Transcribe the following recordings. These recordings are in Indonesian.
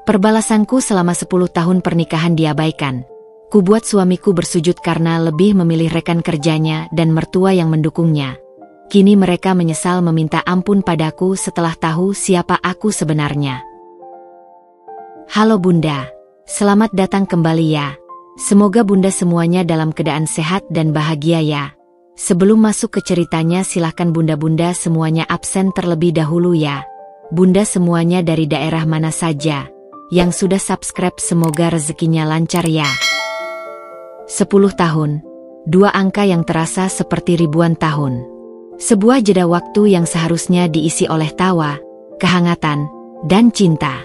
Perbalasanku selama 10 tahun pernikahan diabaikan. Kubuat suamiku bersujud karena lebih memilih rekan kerjanya dan mertua yang mendukungnya. Kini mereka menyesal meminta ampun padaku setelah tahu siapa aku sebenarnya. Halo Bunda, selamat datang kembali ya. Semoga Bunda semuanya dalam keadaan sehat dan bahagia ya. Sebelum masuk ke ceritanya silahkan Bunda-Bunda semuanya absen terlebih dahulu ya. Bunda semuanya dari daerah mana saja. Yang sudah subscribe semoga rezekinya lancar ya. 10 tahun. 2 angka yang terasa seperti ribuan tahun. Sebuah jeda waktu yang seharusnya diisi oleh tawa, kehangatan, dan cinta.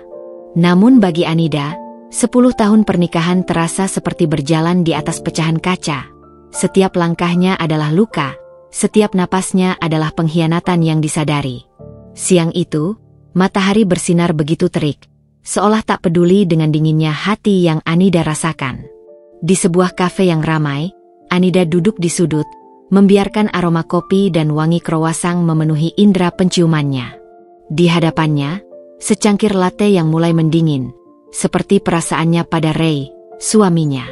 Namun bagi Anida, 10 tahun pernikahan terasa seperti berjalan di atas pecahan kaca. Setiap langkahnya adalah luka, setiap napasnya adalah pengkhianatan yang disadari. Siang itu, matahari bersinar begitu terik, seolah tak peduli dengan dinginnya hati yang Anida rasakan. Di sebuah kafe yang ramai, Anida duduk di sudut, membiarkan aroma kopi dan wangi krowasang memenuhi indera penciumannya. Di hadapannya, secangkir latte yang mulai mendingin, seperti perasaannya pada Ray, suaminya.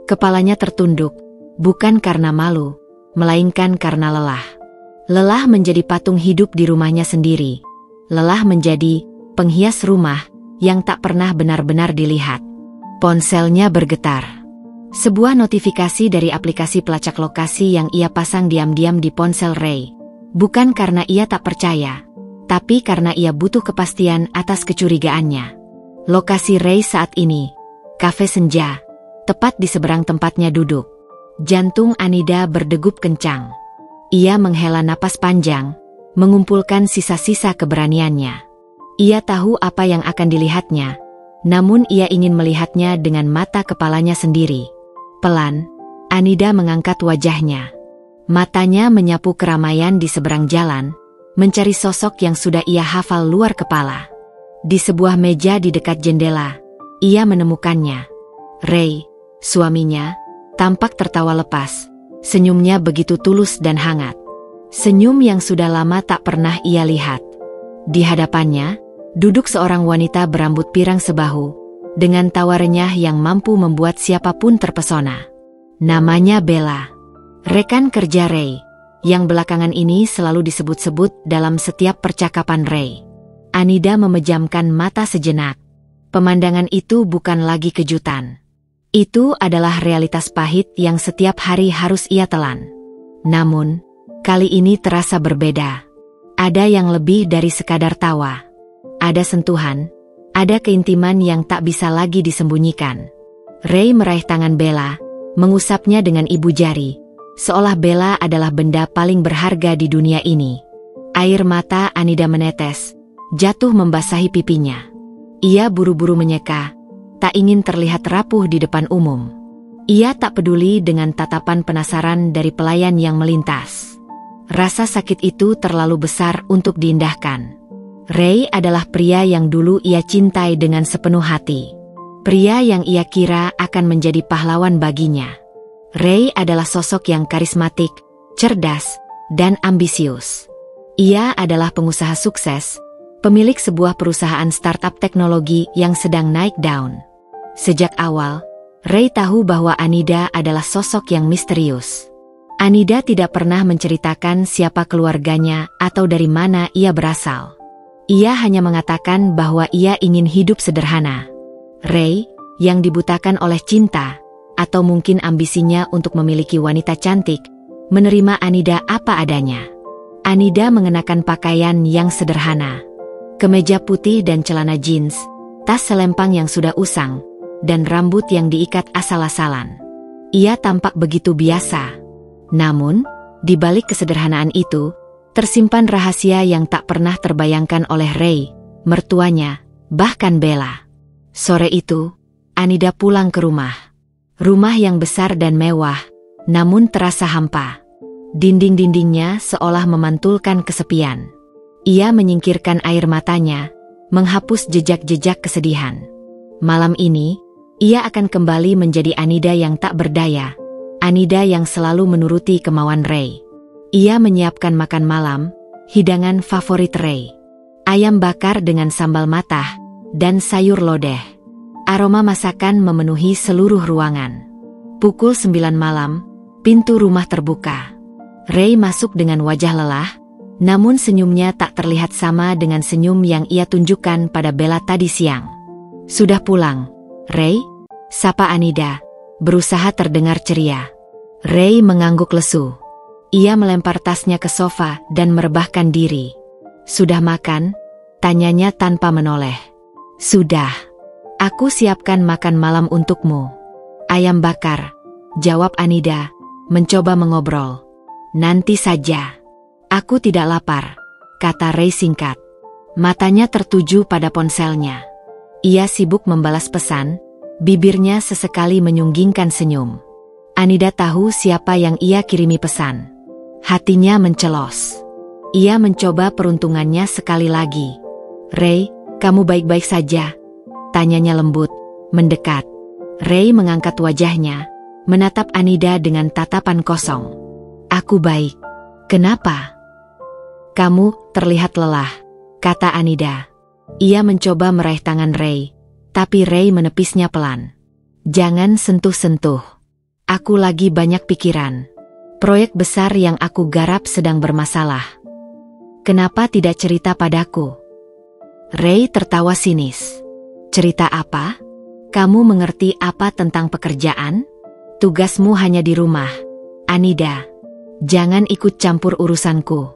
Kepalanya tertunduk, bukan karena malu, melainkan karena lelah. Lelah menjadi patung hidup di rumahnya sendiri. Lelah menjadi penghias rumah yang tak pernah benar-benar dilihat. Ponselnya bergetar. Sebuah notifikasi dari aplikasi pelacak lokasi yang ia pasang diam-diam di ponsel Ray. Bukan karena ia tak percaya, tapi karena ia butuh kepastian atas kecurigaannya. Lokasi Ray saat ini, kafe senja, tepat di seberang tempatnya duduk. Jantung Anida berdegup kencang. Ia menghela napas panjang, mengumpulkan sisa-sisa keberaniannya. Ia tahu apa yang akan dilihatnya, namun ia ingin melihatnya dengan mata kepalanya sendiri. Pelan, Anida mengangkat wajahnya. Matanya menyapu keramaian di seberang jalan, mencari sosok yang sudah ia hafal luar kepala. Di sebuah meja di dekat jendela, ia menemukannya. Ray, suaminya, tampak tertawa lepas. Senyumnya begitu tulus dan hangat. Senyum yang sudah lama tak pernah ia lihat. Di hadapannya, duduk seorang wanita berambut pirang sebahu, dengan tawa renyah yang mampu membuat siapapun terpesona. Namanya Bella, rekan kerja Ray, yang belakangan ini selalu disebut-sebut dalam setiap percakapan Ray. Anida memejamkan mata sejenak. Pemandangan itu bukan lagi kejutan. Itu adalah realitas pahit yang setiap hari harus ia telan. Namun, kali ini terasa berbeda. Ada yang lebih dari sekadar tawa. Ada sentuhan, ada keintiman yang tak bisa lagi disembunyikan. Ray meraih tangan Bella, mengusapnya dengan ibu jari, seolah Bella adalah benda paling berharga di dunia ini. Air mata Anida menetes, jatuh membasahi pipinya. Ia buru-buru menyeka, tak ingin terlihat rapuh di depan umum. Ia tak peduli dengan tatapan penasaran dari pelayan yang melintas. Rasa sakit itu terlalu besar untuk diindahkan. Ray adalah pria yang dulu ia cintai dengan sepenuh hati. Pria yang ia kira akan menjadi pahlawan baginya. Ray adalah sosok yang karismatik, cerdas, dan ambisius. Ia adalah pengusaha sukses, pemilik sebuah perusahaan startup teknologi yang sedang naik daun. Sejak awal, Ray tahu bahwa Anida adalah sosok yang misterius. Anida tidak pernah menceritakan siapa keluarganya atau dari mana ia berasal. Ia hanya mengatakan bahwa ia ingin hidup sederhana. Ray, yang dibutakan oleh cinta, atau mungkin ambisinya untuk memiliki wanita cantik, menerima Anida apa adanya. Anida mengenakan pakaian yang sederhana. Kemeja putih dan celana jeans, tas selempang yang sudah usang, dan rambut yang diikat asal-asalan. Ia tampak begitu biasa. Namun, di balik kesederhanaan itu, tersimpan rahasia yang tak pernah terbayangkan oleh Ray, mertuanya, bahkan Bella. Sore itu, Anida pulang ke rumah. Rumah yang besar dan mewah, namun terasa hampa. Dinding-dindingnya seolah memantulkan kesepian. Ia menyingkirkan air matanya, menghapus jejak-jejak kesedihan. Malam ini, ia akan kembali menjadi Anida yang tak berdaya, Anida yang selalu menuruti kemauan Ray. Ia menyiapkan makan malam, hidangan favorit Ray. Ayam bakar dengan sambal matah, dan sayur lodeh. Aroma masakan memenuhi seluruh ruangan. Pukul 9 malam, pintu rumah terbuka. Ray masuk dengan wajah lelah, namun senyumnya tak terlihat sama dengan senyum yang ia tunjukkan pada Bella tadi siang. "Sudah pulang, Ray?" sapa Anida, berusaha terdengar ceria. Ray mengangguk lesu. Ia melempar tasnya ke sofa dan merebahkan diri. "Sudah makan?" tanyanya tanpa menoleh. "Sudah. Aku siapkan makan malam untukmu." "Ayam bakar," jawab Anida, mencoba mengobrol. "Nanti saja. Aku tidak lapar," kata Ray singkat. Matanya tertuju pada ponselnya. Ia sibuk membalas pesan, bibirnya sesekali menyunggingkan senyum. Anida tahu siapa yang ia kirimi pesan. Hatinya mencelos. Ia mencoba peruntungannya sekali lagi. "Ray, kamu baik-baik saja?" tanyanya lembut, mendekat. Ray mengangkat wajahnya, menatap Anida dengan tatapan kosong. "Aku baik. Kenapa?" "Kamu terlihat lelah," kata Anida. Ia mencoba meraih tangan Ray, tapi Ray menepisnya pelan. "Jangan sentuh-sentuh. Aku lagi banyak pikiran. Proyek besar yang aku garap sedang bermasalah. Kenapa tidak cerita padaku?" Ray tertawa sinis. "Cerita apa? Kamu mengerti apa tentang pekerjaan? Tugasmu hanya di rumah, Anida. Jangan ikut campur urusanku."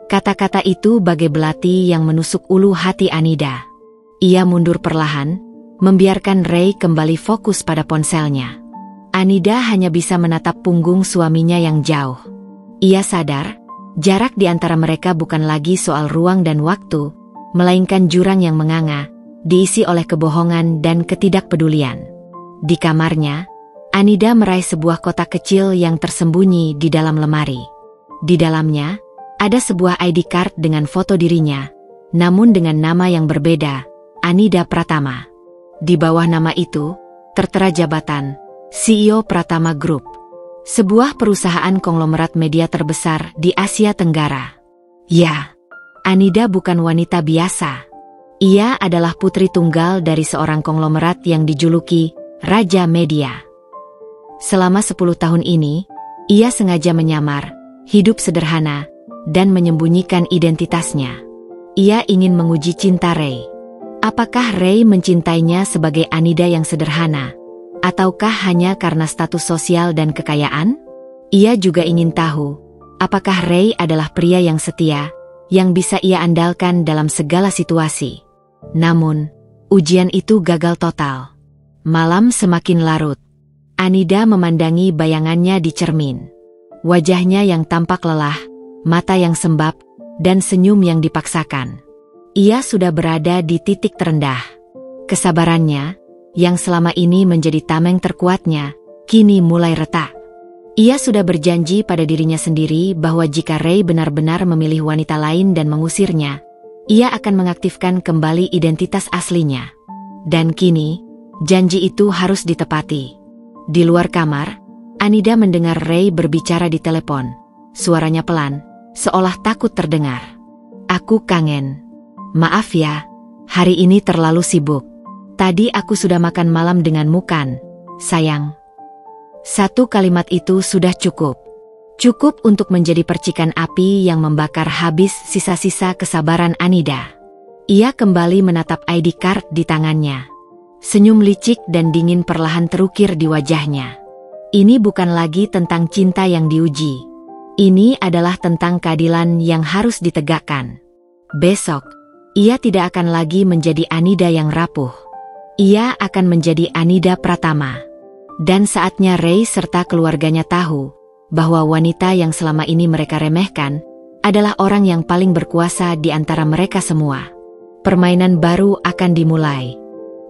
Kata-kata itu bagai belati yang menusuk ulu hati Anida. Ia mundur perlahan, membiarkan Ray kembali fokus pada ponselnya. Anida hanya bisa menatap punggung suaminya yang jauh. Ia sadar, jarak di antara mereka bukan lagi soal ruang dan waktu, melainkan jurang yang menganga, diisi oleh kebohongan dan ketidakpedulian. Di kamarnya, Anida meraih sebuah kotak kecil yang tersembunyi di dalam lemari. Di dalamnya, ada sebuah ID card dengan foto dirinya, namun dengan nama yang berbeda, Anida Pratama. Di bawah nama itu, tertera jabatan CEO Pratama Group, sebuah perusahaan konglomerat media terbesar di Asia Tenggara. Ya, Anida bukan wanita biasa. Ia adalah putri tunggal dari seorang konglomerat yang dijuluki Raja Media. Selama 10 tahun ini, ia sengaja menyamar, hidup sederhana, dan menyembunyikan identitasnya. Ia ingin menguji cinta Ray. Apakah Ray mencintainya sebagai Anida yang sederhana, ataukah hanya karena status sosial dan kekayaan? Ia juga ingin tahu, apakah Ray adalah pria yang setia, yang bisa ia andalkan dalam segala situasi. Namun, ujian itu gagal total. Malam semakin larut. Anida memandangi bayangannya di cermin. Wajahnya yang tampak lelah, mata yang sembab, dan senyum yang dipaksakan. Ia sudah berada di titik terendah. Kesabarannya, yang selama ini menjadi tameng terkuatnya, kini mulai retak. Ia sudah berjanji pada dirinya sendiri bahwa jika Ray benar-benar memilih wanita lain dan mengusirnya, ia akan mengaktifkan kembali identitas aslinya. Dan kini, janji itu harus ditepati. Di luar kamar, Anida mendengar Ray berbicara di telepon. Suaranya pelan, seolah takut terdengar. "Aku kangen. Maaf ya, hari ini terlalu sibuk. Tadi aku sudah makan malam denganmu kan, sayang." Satu kalimat itu sudah cukup. Cukup untuk menjadi percikan api yang membakar habis sisa-sisa kesabaran Anida. Ia kembali menatap ID card di tangannya. Senyum licik dan dingin perlahan terukir di wajahnya. Ini bukan lagi tentang cinta yang diuji. Ini adalah tentang keadilan yang harus ditegakkan. Besok, ia tidak akan lagi menjadi Anida yang rapuh. Ia akan menjadi Anida Pratama. Dan saatnya Ray serta keluarganya tahu bahwa wanita yang selama ini mereka remehkan adalah orang yang paling berkuasa di antara mereka semua. Permainan baru akan dimulai.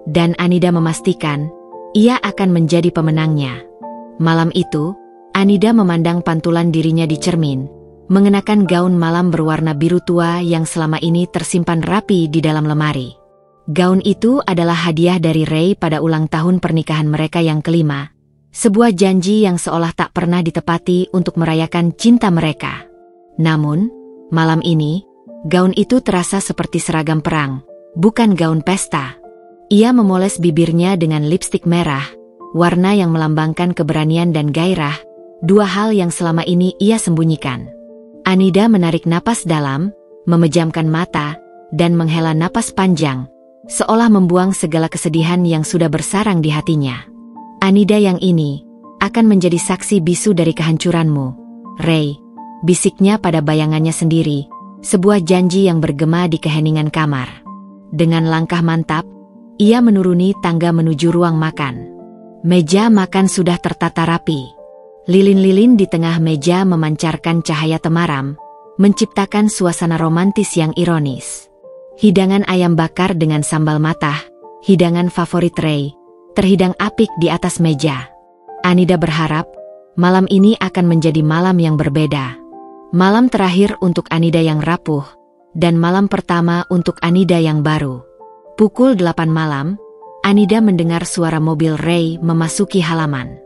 Dan Anida memastikan ia akan menjadi pemenangnya. Malam itu, Anida memandang pantulan dirinya di cermin, mengenakan gaun malam berwarna biru tua yang selama ini tersimpan rapi di dalam lemari. Gaun itu adalah hadiah dari Ray pada ulang tahun pernikahan mereka yang kelima, sebuah janji yang seolah tak pernah ditepati untuk merayakan cinta mereka. Namun, malam ini, gaun itu terasa seperti seragam perang, bukan gaun pesta. Ia memoles bibirnya dengan lipstik merah, warna yang melambangkan keberanian dan gairah, dua hal yang selama ini ia sembunyikan. Anida menarik napas dalam, memejamkan mata, dan menghela napas panjang, seolah membuang segala kesedihan yang sudah bersarang di hatinya. Anida yang ini akan menjadi saksi bisu dari kehancuranmu, Ray, bisiknya pada bayangannya sendiri, sebuah janji yang bergema di keheningan kamar. Dengan langkah mantap, ia menuruni tangga menuju ruang makan. Meja makan sudah tertata rapi. Lilin-lilin di tengah meja memancarkan cahaya temaram, menciptakan suasana romantis yang ironis. Hidangan ayam bakar dengan sambal matah, hidangan favorit Ray, terhidang apik di atas meja. Anida berharap malam ini akan menjadi malam yang berbeda. Malam terakhir untuk Anida yang rapuh, dan malam pertama untuk Anida yang baru. Pukul 8 malam, Anida mendengar suara mobil Ray memasuki halaman.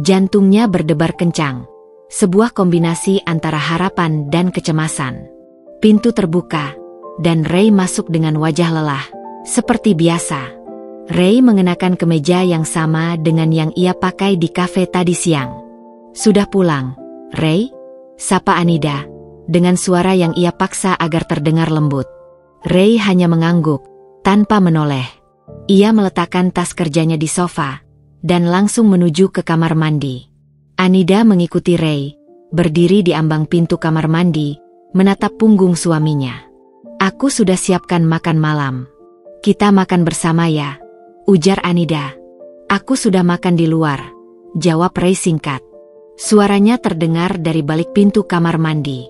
Jantungnya berdebar kencang, sebuah kombinasi antara harapan dan kecemasan. Pintu terbuka, dan Ray masuk dengan wajah lelah, seperti biasa. Ray mengenakan kemeja yang sama dengan yang ia pakai di kafe tadi siang. "Sudah pulang, Ray?" sapa Anida, dengan suara yang ia paksa agar terdengar lembut. Ray hanya mengangguk, tanpa menoleh. Ia meletakkan tas kerjanya di sofa, dan langsung menuju ke kamar mandi. Anida mengikuti Ray, berdiri di ambang pintu kamar mandi, menatap punggung suaminya. "Aku sudah siapkan makan malam. Kita makan bersama ya," ujar Anida. "Aku sudah makan di luar," jawab Ray singkat. Suaranya terdengar dari balik pintu kamar mandi.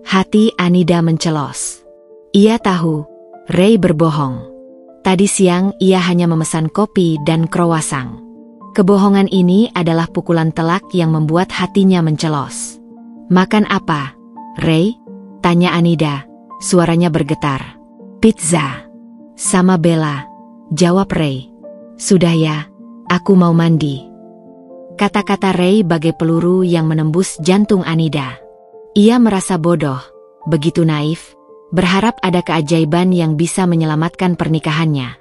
Hati Anida mencelos. Ia tahu Ray berbohong. Tadi siang ia hanya memesan kopi dan kroasang. Kebohongan ini adalah pukulan telak yang membuat hatinya mencelos. "Makan apa, Ray?" tanya Anida, suaranya bergetar. "Pizza." "Sama Bella," jawab Ray. "Sudah ya, aku mau mandi." Kata-kata Ray bagai peluru yang menembus jantung Anida. Ia merasa bodoh, begitu naif, berharap ada keajaiban yang bisa menyelamatkan pernikahannya.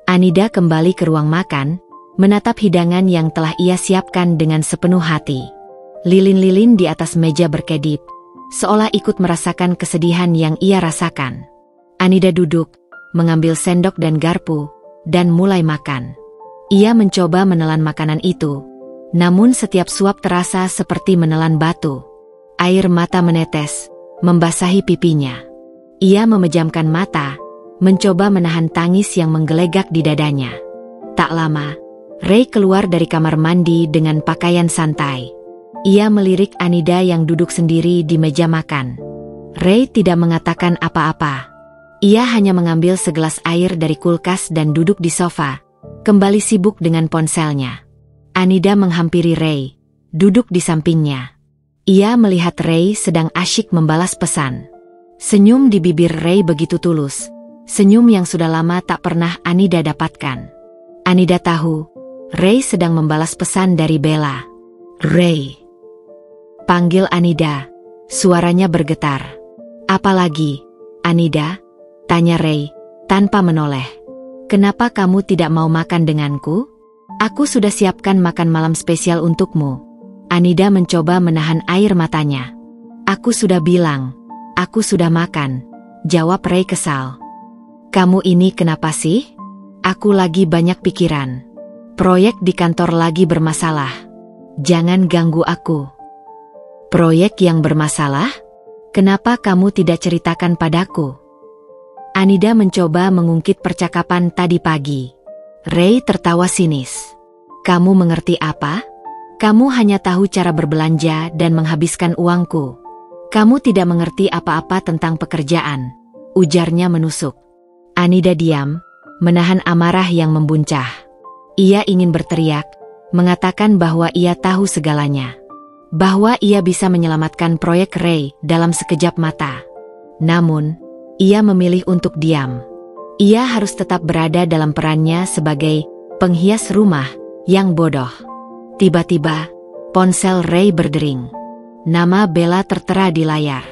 Anida kembali ke ruang makan, menatap hidangan yang telah ia siapkan dengan sepenuh hati. Lilin-lilin di atas meja berkedip, seolah ikut merasakan kesedihan yang ia rasakan. Anida duduk, mengambil sendok dan garpu, dan mulai makan. Ia mencoba menelan makanan itu, namun setiap suap terasa seperti menelan batu. Air mata menetes, membasahi pipinya. Ia memejamkan mata, mencoba menahan tangis yang menggelegak di dadanya. Tak lama, Ray keluar dari kamar mandi dengan pakaian santai. Ia melirik Anida yang duduk sendiri di meja makan. Ray tidak mengatakan apa-apa. Ia hanya mengambil segelas air dari kulkas dan duduk di sofa, kembali sibuk dengan ponselnya. Anida menghampiri Ray, duduk di sampingnya. Ia melihat Ray sedang asyik membalas pesan. Senyum di bibir Ray begitu tulus, senyum yang sudah lama tak pernah Anida dapatkan. Anida tahu, Ray sedang membalas pesan dari Bella. "Ray," panggil Anida, suaranya bergetar. "Apa lagi, Anida?" tanya Ray, tanpa menoleh. "Kenapa kamu tidak mau makan denganku? Aku sudah siapkan makan malam spesial untukmu." Anida mencoba menahan air matanya. "Aku sudah bilang, aku sudah makan," jawab Ray kesal. "Kamu ini kenapa sih? Aku lagi banyak pikiran. Proyek di kantor lagi bermasalah. Jangan ganggu aku." "Proyek yang bermasalah? Kenapa kamu tidak ceritakan padaku?" Anida mencoba mengungkit percakapan tadi pagi. Ray tertawa sinis. "Kamu mengerti apa? Kamu hanya tahu cara berbelanja dan menghabiskan uangku. Kamu tidak mengerti apa-apa tentang pekerjaan," ujarnya menusuk. Anida diam, menahan amarah yang membuncah. Ia ingin berteriak, mengatakan bahwa ia tahu segalanya. Bahwa ia bisa menyelamatkan proyek Ray dalam sekejap mata. Namun, ia memilih untuk diam. Ia harus tetap berada dalam perannya sebagai penghias rumah yang bodoh. Tiba-tiba, ponsel Ray berdering. Nama Bella tertera di layar.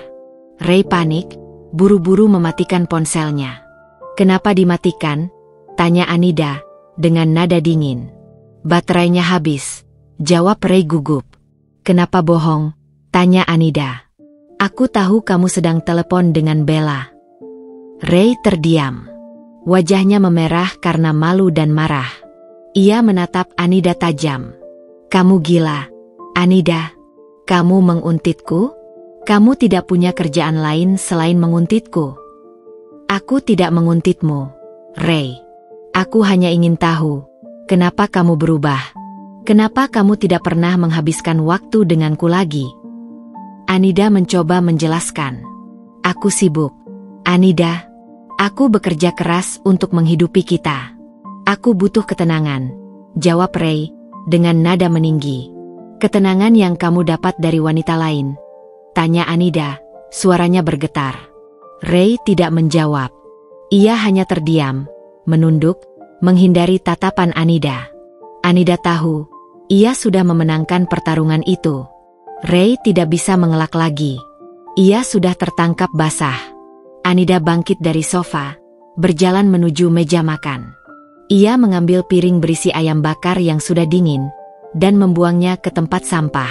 Ray panik, buru-buru mematikan ponselnya. Kenapa dimatikan? Tanya Anida dengan nada dingin. Baterainya habis, jawab Ray gugup. Kenapa bohong? Tanya Anida. Aku tahu kamu sedang telepon dengan Bella. Ray terdiam. Wajahnya memerah karena malu dan marah. Ia menatap Anida tajam. Kamu gila, Anida. Kamu menguntitku? Kamu tidak punya kerjaan lain selain menguntitku. Aku tidak menguntitmu, Ray. Aku hanya ingin tahu, kenapa kamu berubah? Kenapa kamu tidak pernah menghabiskan waktu denganku lagi? Anida mencoba menjelaskan. Aku sibuk, Anida. Aku bekerja keras untuk menghidupi kita. Aku butuh ketenangan, jawab Ray dengan nada meninggi. Ketenangan yang kamu dapat dari wanita lain? Tanya Anida, suaranya bergetar. Ray tidak menjawab. Ia hanya terdiam, menunduk, menghindari tatapan Anida. Anida tahu, ia sudah memenangkan pertarungan itu. Ray tidak bisa mengelak lagi. Ia sudah tertangkap basah. Anida bangkit dari sofa, berjalan menuju meja makan. Ia mengambil piring berisi ayam bakar yang sudah dingin, dan membuangnya ke tempat sampah.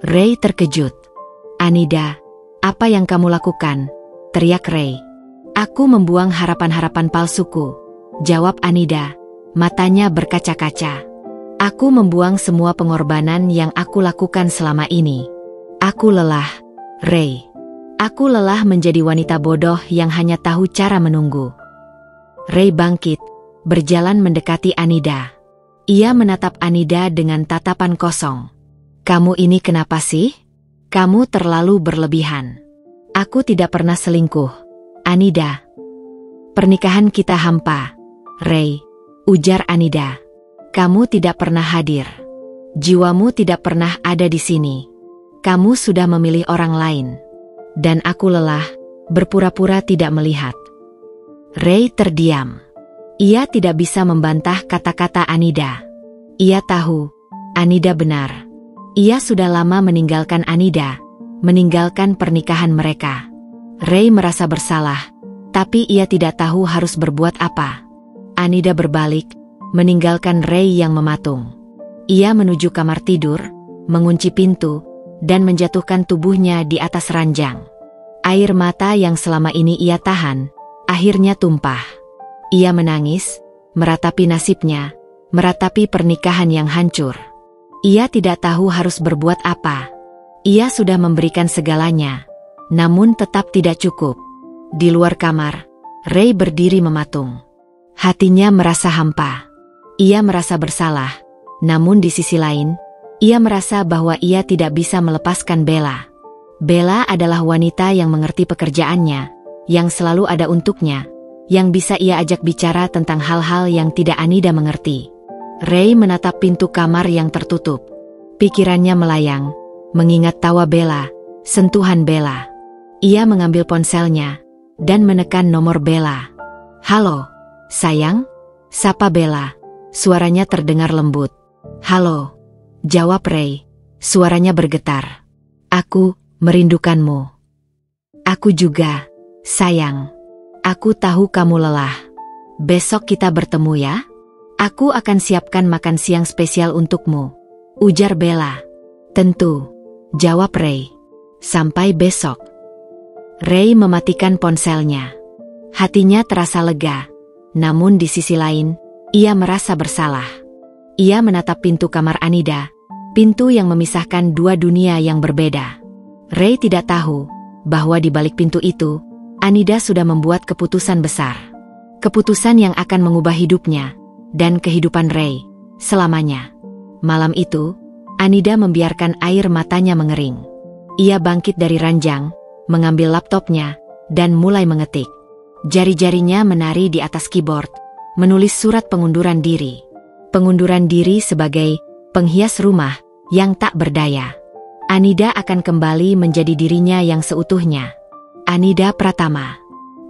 Ray terkejut. Anida, apa yang kamu lakukan? Teriak Ray. Aku membuang harapan-harapan palsuku, jawab Anida, matanya berkaca-kaca. Aku membuang semua pengorbanan yang aku lakukan selama ini. Aku lelah, Ray. Aku lelah menjadi wanita bodoh yang hanya tahu cara menunggu. Ray bangkit, berjalan mendekati Anida. Ia menatap Anida dengan tatapan kosong. Kamu ini kenapa sih? Kamu terlalu berlebihan. Aku tidak pernah selingkuh, Anida. Pernikahan kita hampa, Ray, ujar Anida. Kamu tidak pernah hadir. Jiwamu tidak pernah ada di sini. Kamu sudah memilih orang lain. Dan aku lelah, berpura-pura tidak melihat. Ray terdiam. Ia tidak bisa membantah kata-kata Anida. Ia tahu, Anida benar. Ia sudah lama meninggalkan Anida, meninggalkan pernikahan mereka. Ray merasa bersalah, tapi ia tidak tahu harus berbuat apa. Anida berbalik, meninggalkan Ray yang mematung. Ia menuju kamar tidur, mengunci pintu, dan menjatuhkan tubuhnya di atas ranjang. Air mata yang selama ini ia tahan, akhirnya tumpah. Ia menangis, meratapi nasibnya, meratapi pernikahan yang hancur. Ia tidak tahu harus berbuat apa. Ia sudah memberikan segalanya, namun tetap tidak cukup. Di luar kamar, Ray berdiri mematung. Hatinya merasa hampa. Ia merasa bersalah, namun di sisi lain, ia merasa bahwa ia tidak bisa melepaskan Bella. Bella adalah wanita yang mengerti pekerjaannya, yang selalu ada untuknya, yang bisa ia ajak bicara tentang hal-hal yang tidak Anida mengerti. Ray menatap pintu kamar yang tertutup. Pikirannya melayang, mengingat tawa Bella, sentuhan Bella. Ia mengambil ponselnya, dan menekan nomor Bella. Halo, sayang? Sapa Bella, suaranya terdengar lembut. Halo, jawab Ray, suaranya bergetar. Aku merindukanmu. Aku juga, sayang. Aku tahu kamu lelah. Besok kita bertemu ya? Aku akan siapkan makan siang spesial untukmu, ujar Bella. Tentu, jawab Ray. Sampai besok. Ray mematikan ponselnya. Hatinya terasa lega, namun di sisi lain, ia merasa bersalah. Ia menatap pintu kamar Anida, pintu yang memisahkan dua dunia yang berbeda. Ray tidak tahu bahwa di balik pintu itu, Anida sudah membuat keputusan besar. Keputusan yang akan mengubah hidupnya dan kehidupan Ray selamanya. Malam itu, Anida membiarkan air matanya mengering. Ia bangkit dari ranjang, mengambil laptopnya, dan mulai mengetik. Jari-jarinya menari di atas keyboard, menulis surat pengunduran diri. Pengunduran diri sebagai penghias rumah yang tak berdaya. Anida akan kembali menjadi dirinya yang seutuhnya. Anida Pratama.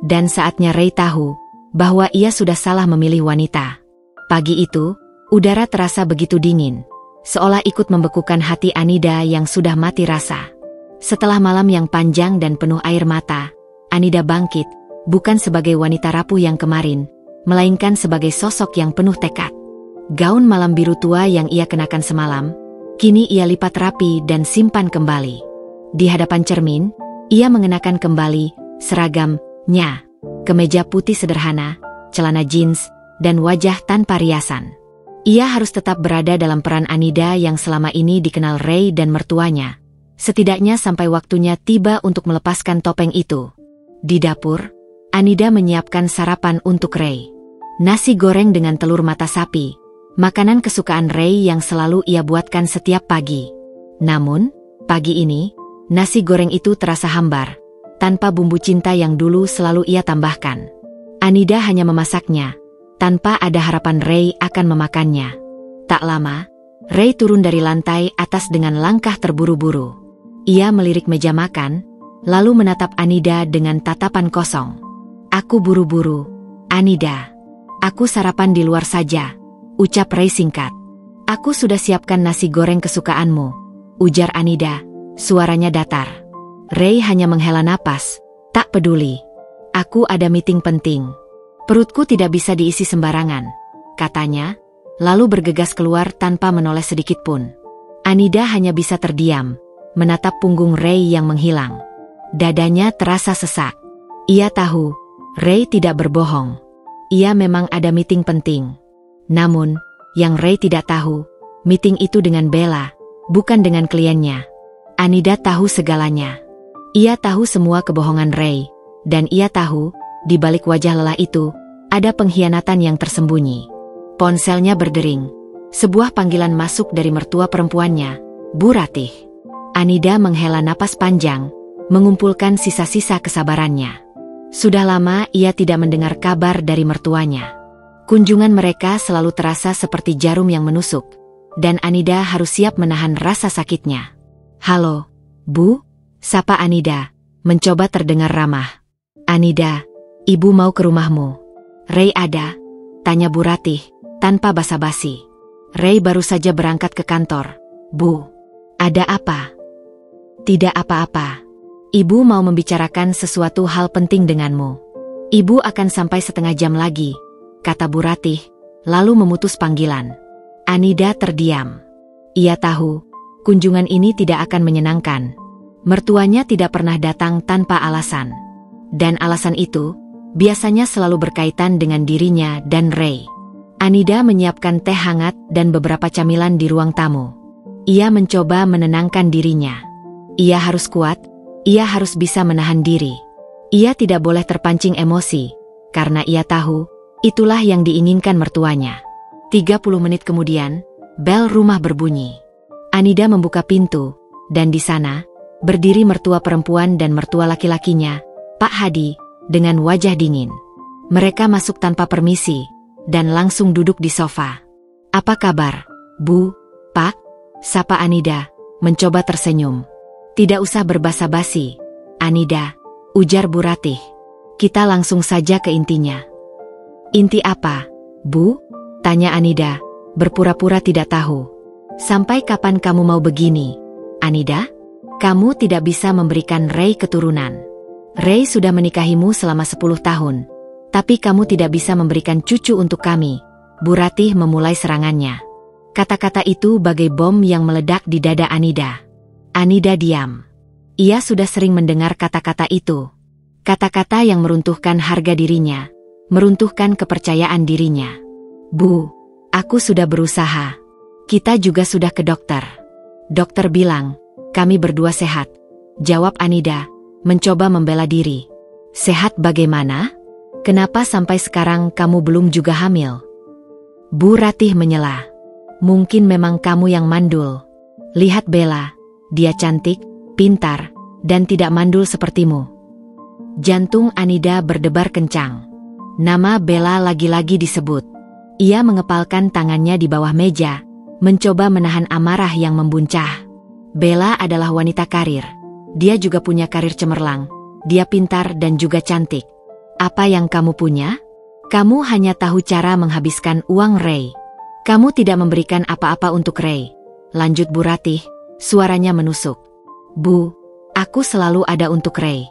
Dan saatnya Ray tahu bahwa ia sudah salah memilih wanita. Pagi itu, udara terasa begitu dingin, seolah ikut membekukan hati Anida yang sudah mati rasa. Setelah malam yang panjang dan penuh air mata, Anida bangkit, bukan sebagai wanita rapuh yang kemarin, melainkan sebagai sosok yang penuh tekad. Gaun malam biru tua yang ia kenakan semalam, kini ia lipat rapi dan simpan kembali. Di hadapan cermin, ia mengenakan kembali seragamnya, kemeja putih sederhana, celana jeans, dan wajah tanpa riasan. Ia harus tetap berada dalam peran Anida yang selama ini dikenal Ray dan mertuanya, setidaknya sampai waktunya tiba untuk melepaskan topeng itu. Di dapur, Anida menyiapkan sarapan untuk Ray. Nasi goreng dengan telur mata sapi, makanan kesukaan Ray yang selalu ia buatkan setiap pagi. Namun, pagi ini, nasi goreng itu terasa hambar, tanpa bumbu cinta yang dulu selalu ia tambahkan. Anida hanya memasaknya, tanpa ada harapan Ray akan memakannya. Tak lama, Ray turun dari lantai atas dengan langkah terburu-buru. Ia melirik meja makan, lalu menatap Anida dengan tatapan kosong. "Aku buru-buru, Anida. Aku sarapan di luar saja," ucap Ray singkat. "Aku sudah siapkan nasi goreng kesukaanmu," ujar Anida, suaranya datar. Ray hanya menghela napas, "Tak peduli. Aku ada meeting penting. Perutku tidak bisa diisi sembarangan," katanya, lalu bergegas keluar tanpa menoleh sedikit pun. Anida hanya bisa terdiam, menatap punggung Ray yang menghilang. Dadanya terasa sesak. Ia tahu, Ray tidak berbohong. Ia memang ada meeting penting. Namun, yang Ray tidak tahu, meeting itu dengan Bella, bukan dengan kliennya. Anida tahu segalanya. Ia tahu semua kebohongan Ray, dan ia tahu, di balik wajah lelah itu, ada pengkhianatan yang tersembunyi. Ponselnya berdering. Sebuah panggilan masuk dari mertua perempuannya, Bu Ratih. Anida menghela napas panjang, mengumpulkan sisa-sisa kesabarannya. Sudah lama ia tidak mendengar kabar dari mertuanya. Kunjungan mereka selalu terasa seperti jarum yang menusuk, dan Anida harus siap menahan rasa sakitnya. "Halo, Bu," sapa Anida, mencoba terdengar ramah. "Anida, Ibu mau ke rumahmu." "Ray ada?" tanya Bu Ratih, tanpa basa-basi. "Ray baru saja berangkat ke kantor, Bu." "Ada apa?" "Tidak apa-apa. Ibu mau membicarakan sesuatu hal penting denganmu. Ibu akan sampai setengah jam lagi," kata Bu Ratih, lalu memutus panggilan. Anida terdiam. Ia tahu, kunjungan ini tidak akan menyenangkan. Mertuanya tidak pernah datang tanpa alasan. Dan alasan itu, biasanya selalu berkaitan dengan dirinya dan Ray. Anida menyiapkan teh hangat dan beberapa camilan di ruang tamu. Ia mencoba menenangkan dirinya. Ia harus kuat, ia harus bisa menahan diri. Ia tidak boleh terpancing emosi, karena ia tahu, itulah yang diinginkan mertuanya. 30 menit kemudian, bel rumah berbunyi. Anida membuka pintu, dan di sana, berdiri mertua perempuan dan mertua laki-lakinya, Pak Hadi, dengan wajah dingin. Mereka masuk tanpa permisi, dan langsung duduk di sofa. "Apa kabar, Bu, Pak?" sapa Anida, mencoba tersenyum. "Tidak usah berbasa-basi, Anida," ujar Bu Ratih. "Kita langsung saja ke intinya." "Inti apa, Bu?" tanya Anida, berpura-pura tidak tahu. "Sampai kapan kamu mau begini, Anida? Kamu tidak bisa memberikan Ray keturunan. Ray sudah menikahimu selama 10 tahun, tapi kamu tidak bisa memberikan cucu untuk kami." Bu Ratih memulai serangannya. Kata-kata itu bagai bom yang meledak di dada Anida. Anida diam. Ia sudah sering mendengar kata-kata itu. Kata-kata yang meruntuhkan harga dirinya, meruntuhkan kepercayaan dirinya. "Bu, aku sudah berusaha. Kita juga sudah ke dokter. Dokter bilang, kami berdua sehat," jawab Anida, mencoba membela diri. "Sehat bagaimana? Kenapa sampai sekarang kamu belum juga hamil?" Bu Ratih menyela. "Mungkin memang kamu yang mandul. Lihat Bella, dia cantik, pintar, dan tidak mandul sepertimu." Jantung Anida berdebar kencang. Nama Bella lagi-lagi disebut. Ia mengepalkan tangannya di bawah meja, mencoba menahan amarah yang membuncah. Bella adalah wanita karir. Dia juga punya karir cemerlang. Dia pintar dan juga cantik. Apa yang kamu punya? Kamu hanya tahu cara menghabiskan uang Ray. Kamu tidak memberikan apa-apa untuk Ray, lanjut Bu Ratih, suaranya menusuk. "Bu, aku selalu ada untuk Ray.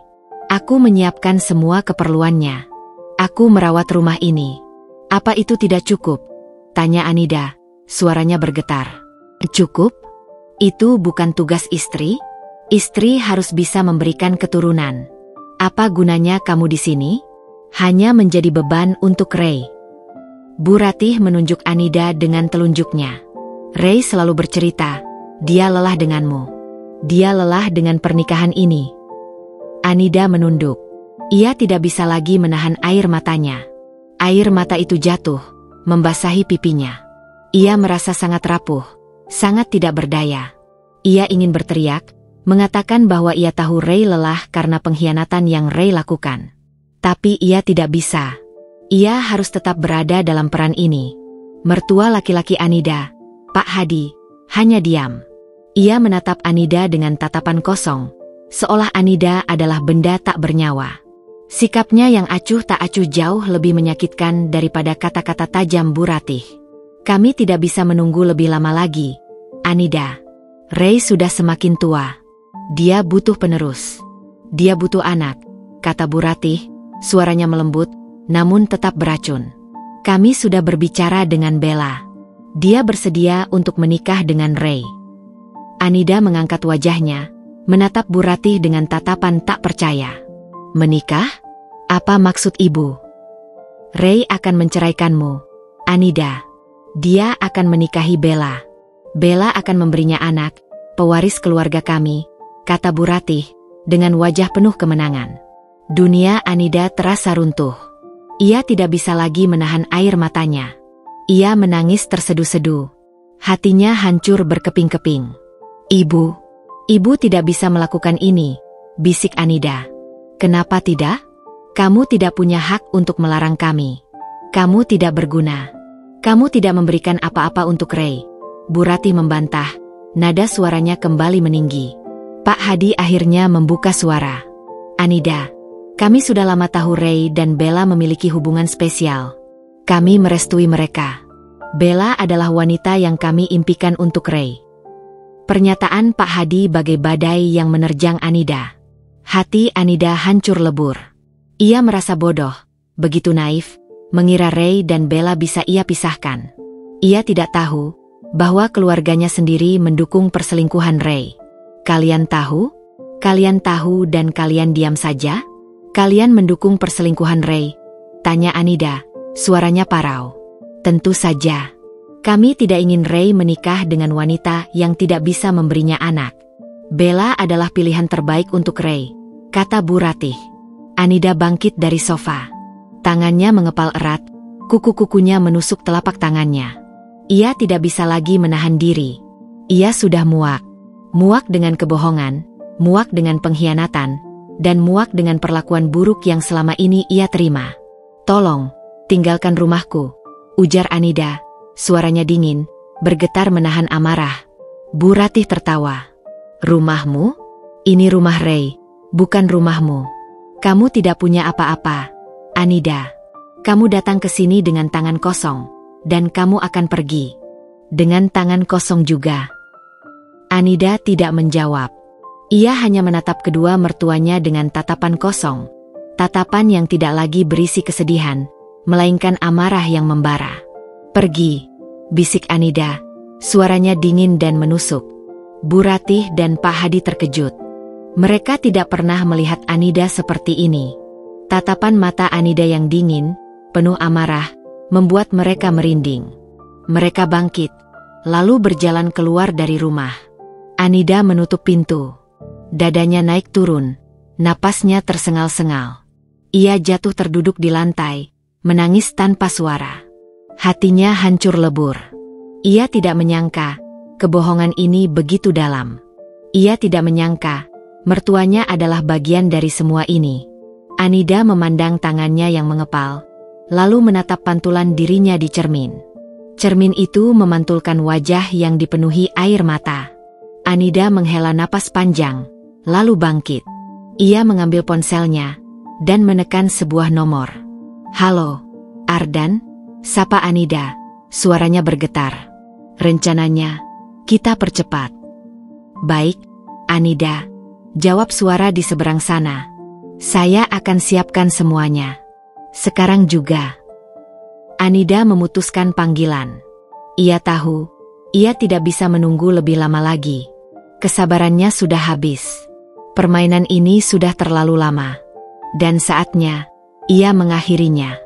Aku menyiapkan semua keperluannya. Aku merawat rumah ini. Apa itu tidak cukup? Tanya Anida, suaranya bergetar. Cukup? Itu bukan tugas istri? Istri harus bisa memberikan keturunan. Apa gunanya kamu di sini? Hanya menjadi beban untuk Ray. Bu Ratih menunjuk Anida dengan telunjuknya. Ray selalu bercerita, dia lelah denganmu. Dia lelah dengan pernikahan ini. Anida menunduk. Ia tidak bisa lagi menahan air matanya. Air mata itu jatuh, membasahi pipinya. Ia merasa sangat rapuh, sangat tidak berdaya. Ia ingin berteriak, mengatakan bahwa ia tahu Ray lelah karena pengkhianatan yang Ray lakukan. Tapi ia tidak bisa. Ia harus tetap berada dalam peran ini. Mertua laki-laki Anida, Pak Hadi, hanya diam. Ia menatap Anida dengan tatapan kosong, seolah Anida adalah benda tak bernyawa. Sikapnya yang acuh tak acuh jauh lebih menyakitkan daripada kata-kata tajam Bu Ratih. Kami tidak bisa menunggu lebih lama lagi, Anida. Ray sudah semakin tua. Dia butuh penerus. Dia butuh anak, kata Bu Ratih, suaranya melembut, namun tetap beracun. Kami sudah berbicara dengan Bella. Dia bersedia untuk menikah dengan Ray. Anida mengangkat wajahnya, menatap Bu Ratih dengan tatapan tak percaya. Menikah? Apa maksud ibu? Ray akan menceraikanmu, Anida. Dia akan menikahi Bella. Bella akan memberinya anak, pewaris keluarga kami, kata Bu Ratih, dengan wajah penuh kemenangan. Dunia Anida terasa runtuh. Ia tidak bisa lagi menahan air matanya. Ia menangis terseduh-seduh. Hatinya hancur berkeping-keping. Ibu tidak bisa melakukan ini, bisik Anida. Kenapa tidak? Kamu tidak punya hak untuk melarang kami. Kamu tidak berguna. Kamu tidak memberikan apa-apa untuk Ray. Bu Ratih membantah, nada suaranya kembali meninggi. Pak Hadi akhirnya membuka suara. Anida, kami sudah lama tahu Ray dan Bella memiliki hubungan spesial. Kami merestui mereka. Bella adalah wanita yang kami impikan untuk Ray. Pernyataan Pak Hadi bagai badai yang menerjang Anida. Hati Anida hancur lebur. Ia merasa bodoh, begitu naif, mengira Ray dan Bella bisa ia pisahkan. Ia tidak tahu bahwa keluarganya sendiri mendukung perselingkuhan Ray. Kalian tahu? Kalian tahu dan kalian diam saja? Kalian mendukung perselingkuhan Ray? Tanya Anida, suaranya parau. Tentu saja. Kami tidak ingin Ray menikah dengan wanita yang tidak bisa memberinya anak. Bella adalah pilihan terbaik untuk Ray, kata Bu Ratih. Anida bangkit dari sofa. Tangannya mengepal erat, kuku-kukunya menusuk telapak tangannya. Ia tidak bisa lagi menahan diri. Ia sudah muak. Muak dengan kebohongan, muak dengan pengkhianatan, dan muak dengan perlakuan buruk yang selama ini ia terima. Tolong, tinggalkan rumahku, ujar Anida, suaranya dingin, bergetar menahan amarah. Bu Ratih tertawa. Rumahmu? Ini rumah Ray, bukan rumahmu. Kamu tidak punya apa-apa, Anida. Kamu datang ke sini dengan tangan kosong, dan kamu akan pergi dengan tangan kosong juga. Anida tidak menjawab. Ia hanya menatap kedua mertuanya dengan tatapan kosong, tatapan yang tidak lagi berisi kesedihan, melainkan amarah yang membara. Pergi, bisik Anida, suaranya dingin dan menusuk. Bu Ratih dan Pak Hadi terkejut. Mereka tidak pernah melihat Anida seperti ini. Tatapan mata Anida yang dingin, penuh amarah, membuat mereka merinding. Mereka bangkit, lalu berjalan keluar dari rumah. Anida menutup pintu. Dadanya naik turun, napasnya tersengal-sengal. Ia jatuh terduduk di lantai, menangis tanpa suara. Hatinya hancur lebur. Ia tidak menyangka kebohongan ini begitu dalam. Ia tidak menyangka mertuanya adalah bagian dari semua ini. Anida memandang tangannya yang mengepal, lalu menatap pantulan dirinya di cermin. Cermin itu memantulkan wajah yang dipenuhi air mata. Anida menghela napas panjang, lalu bangkit. Ia mengambil ponselnya dan menekan sebuah nomor. Halo, Ardan, sapa Anida, suaranya bergetar. Rencananya, kita percepat. Baik, Anida, jawab suara di seberang sana. Saya akan siapkan semuanya. Sekarang juga. Anida memutuskan panggilan. Ia tahu, ia tidak bisa menunggu lebih lama lagi. Kesabarannya sudah habis. Permainan ini sudah terlalu lama. Dan saatnya, ia mengakhirinya.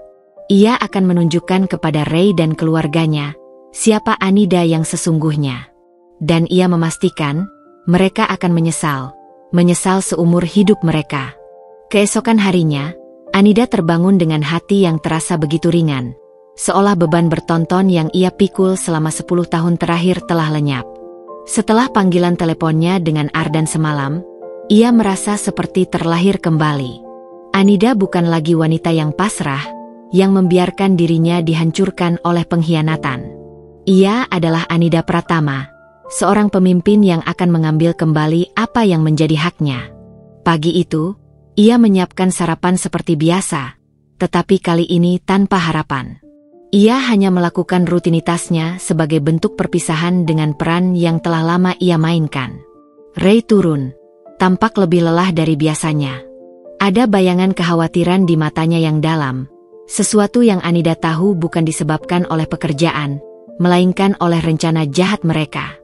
Ia akan menunjukkan kepada Ray dan keluarganya, siapa Anida yang sesungguhnya. Dan ia memastikan, mereka akan menyesal. Menyesal seumur hidup mereka. Keesokan harinya, Anida terbangun dengan hati yang terasa begitu ringan. Seolah beban bertonton yang ia pikul selama 10 tahun terakhir telah lenyap. Setelah panggilan teleponnya dengan Ardan semalam, ia merasa seperti terlahir kembali. Anida bukan lagi wanita yang pasrah, yang membiarkan dirinya dihancurkan oleh pengkhianatan. Ia adalah Anida Pratama, seorang pemimpin yang akan mengambil kembali apa yang menjadi haknya. Pagi itu, ia menyiapkan sarapan seperti biasa, tetapi kali ini tanpa harapan. Ia hanya melakukan rutinitasnya sebagai bentuk perpisahan dengan peran yang telah lama ia mainkan. Ray turun, tampak lebih lelah dari biasanya. Ada bayangan kekhawatiran di matanya yang dalam, sesuatu yang Anida tahu bukan disebabkan oleh pekerjaan, melainkan oleh rencana jahat mereka.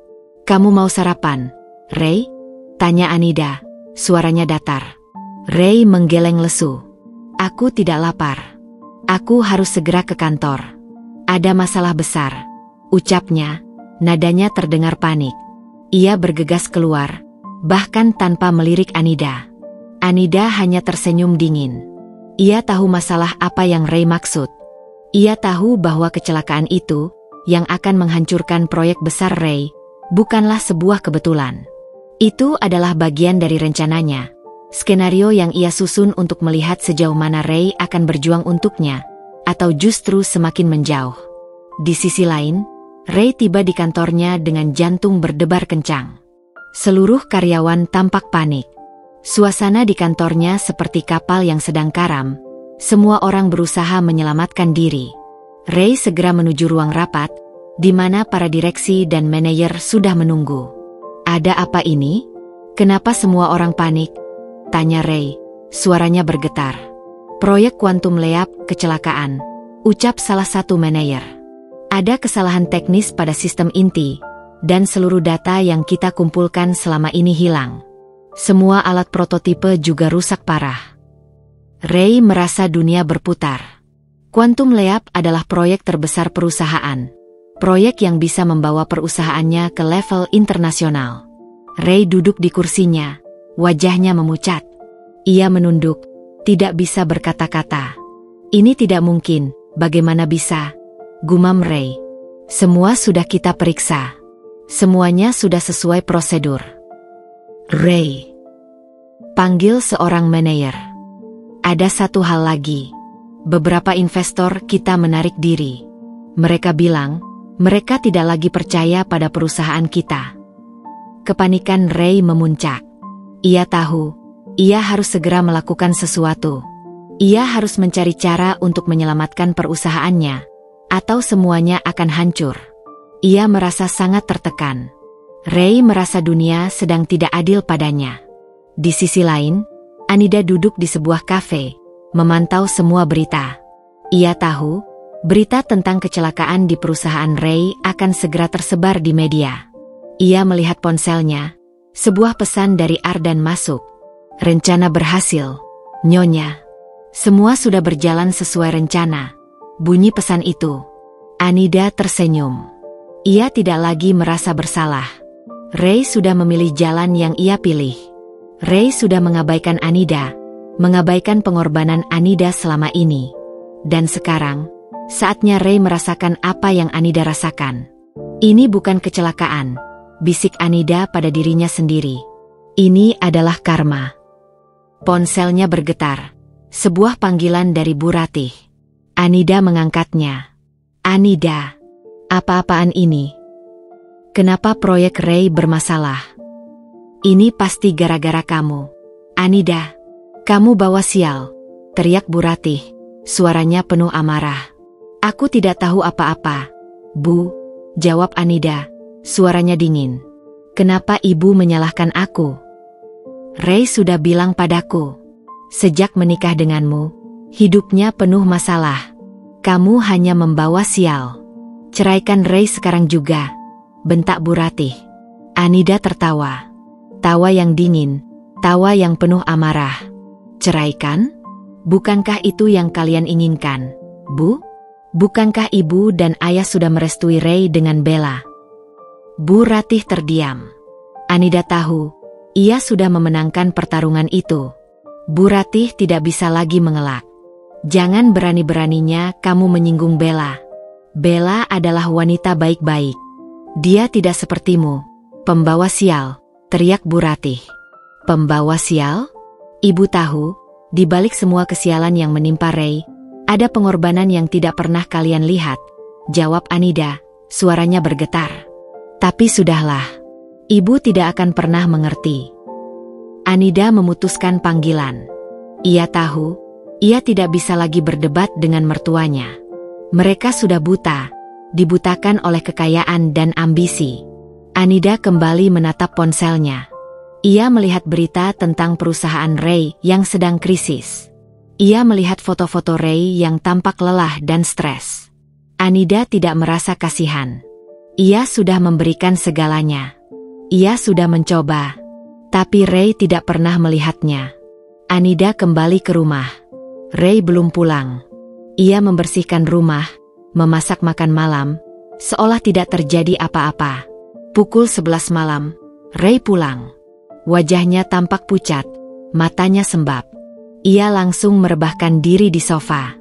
"Kamu mau sarapan, Ray?" tanya Anida, suaranya datar. Ray menggeleng lesu. "Aku tidak lapar. Aku harus segera ke kantor. Ada masalah besar," ucapnya, nadanya terdengar panik. Ia bergegas keluar, bahkan tanpa melirik Anida. Anida hanya tersenyum dingin. Ia tahu masalah apa yang Ray maksud. Ia tahu bahwa kecelakaan itu, yang akan menghancurkan proyek besar Ray, bukanlah sebuah kebetulan. Itu adalah bagian dari rencananya. Skenario yang ia susun untuk melihat sejauh mana Ray akan berjuang untuknya, atau justru semakin menjauh. Di sisi lain, Ray tiba di kantornya dengan jantung berdebar kencang. Seluruh karyawan tampak panik. Suasana di kantornya seperti kapal yang sedang karam. Semua orang berusaha menyelamatkan diri. Ray segera menuju ruang rapat, di mana para direksi dan manajer sudah menunggu. "Ada apa ini? Kenapa semua orang panik?" tanya Ray, suaranya bergetar. "Proyek Quantum Leap kecelakaan," ucap salah satu manajer. "Ada kesalahan teknis pada sistem inti, dan seluruh data yang kita kumpulkan selama ini hilang. Semua alat prototipe juga rusak parah." Ray merasa dunia berputar. Quantum Leap adalah proyek terbesar perusahaan. Proyek yang bisa membawa perusahaannya ke level internasional. Ray duduk di kursinya, wajahnya memucat. Ia menunduk, tidak bisa berkata-kata. "Ini tidak mungkin, bagaimana bisa?" gumam Ray. "Semua sudah kita periksa. Semuanya sudah sesuai prosedur." "Ray," panggil seorang manajer. "Ada satu hal lagi. Beberapa investor kita menarik diri. Mereka bilang, mereka tidak lagi percaya pada perusahaan kita." Kepanikan Ray memuncak. Ia tahu, ia harus segera melakukan sesuatu. Ia harus mencari cara untuk menyelamatkan perusahaannya, atau semuanya akan hancur. Ia merasa sangat tertekan. Ray merasa dunia sedang tidak adil padanya. Di sisi lain, Anida duduk di sebuah kafe, memantau semua berita. Ia tahu, berita tentang kecelakaan di perusahaan Ray akan segera tersebar di media. Ia melihat ponselnya, sebuah pesan dari Ardan masuk. "Rencana berhasil, Nyonya. Semua sudah berjalan sesuai rencana," bunyi pesan itu. Anida tersenyum. Ia tidak lagi merasa bersalah. Ray sudah memilih jalan yang ia pilih. Ray sudah mengabaikan Anida, mengabaikan pengorbanan Anida selama ini. Dan sekarang, saatnya Ray merasakan apa yang Anida rasakan. "Ini bukan kecelakaan," bisik Anida pada dirinya sendiri. "Ini adalah karma." Ponselnya bergetar. Sebuah panggilan dari Bu Ratih. Anida mengangkatnya. "Anida, apa-apaan ini? Kenapa proyek Ray bermasalah?" "Ini pasti gara-gara kamu. Anida, kamu bawa sial," teriak Bu Ratih, suaranya penuh amarah. "Aku tidak tahu apa-apa, Bu," jawab Anida, suaranya dingin. "Kenapa Ibu menyalahkan aku? Ray sudah bilang padaku, Sejak menikah denganmu, hidupnya penuh masalah. Kamu hanya membawa sial. Ceraikan Ray sekarang juga, bentak Bu Ratih. Anida tertawa. Tawa yang dingin, tawa yang penuh amarah. Ceraikan? Bukankah itu yang kalian inginkan, Bu? Bukankah ibu dan ayah sudah merestui Ray dengan Bella? Bu Ratih terdiam. Anida tahu, ia sudah memenangkan pertarungan itu. Bu Ratih tidak bisa lagi mengelak. Jangan berani-beraninya kamu menyinggung Bella. Bella adalah wanita baik-baik. Dia tidak sepertimu, pembawa sial, teriak Bu Ratih. Pembawa sial? Ibu tahu, di balik semua kesialan yang menimpa Ray, ada pengorbanan yang tidak pernah kalian lihat, jawab Anida, suaranya bergetar. Tapi sudahlah, ibu tidak akan pernah mengerti. Anida memutuskan panggilan. Ia tahu, ia tidak bisa lagi berdebat dengan mertuanya. Mereka sudah buta, dibutakan oleh kekayaan dan ambisi. Anida kembali menatap ponselnya. Ia melihat berita tentang perusahaan Ray yang sedang krisis. Ia melihat foto-foto Ray yang tampak lelah dan stres. Anida tidak merasa kasihan. Ia sudah memberikan segalanya. Ia sudah mencoba. Tapi Ray tidak pernah melihatnya. Anida kembali ke rumah. Ray belum pulang. Ia membersihkan rumah, memasak makan malam, seolah tidak terjadi apa-apa. Pukul 11 malam, Ray pulang. Wajahnya tampak pucat, matanya sembab. Ia langsung merebahkan diri di sofa.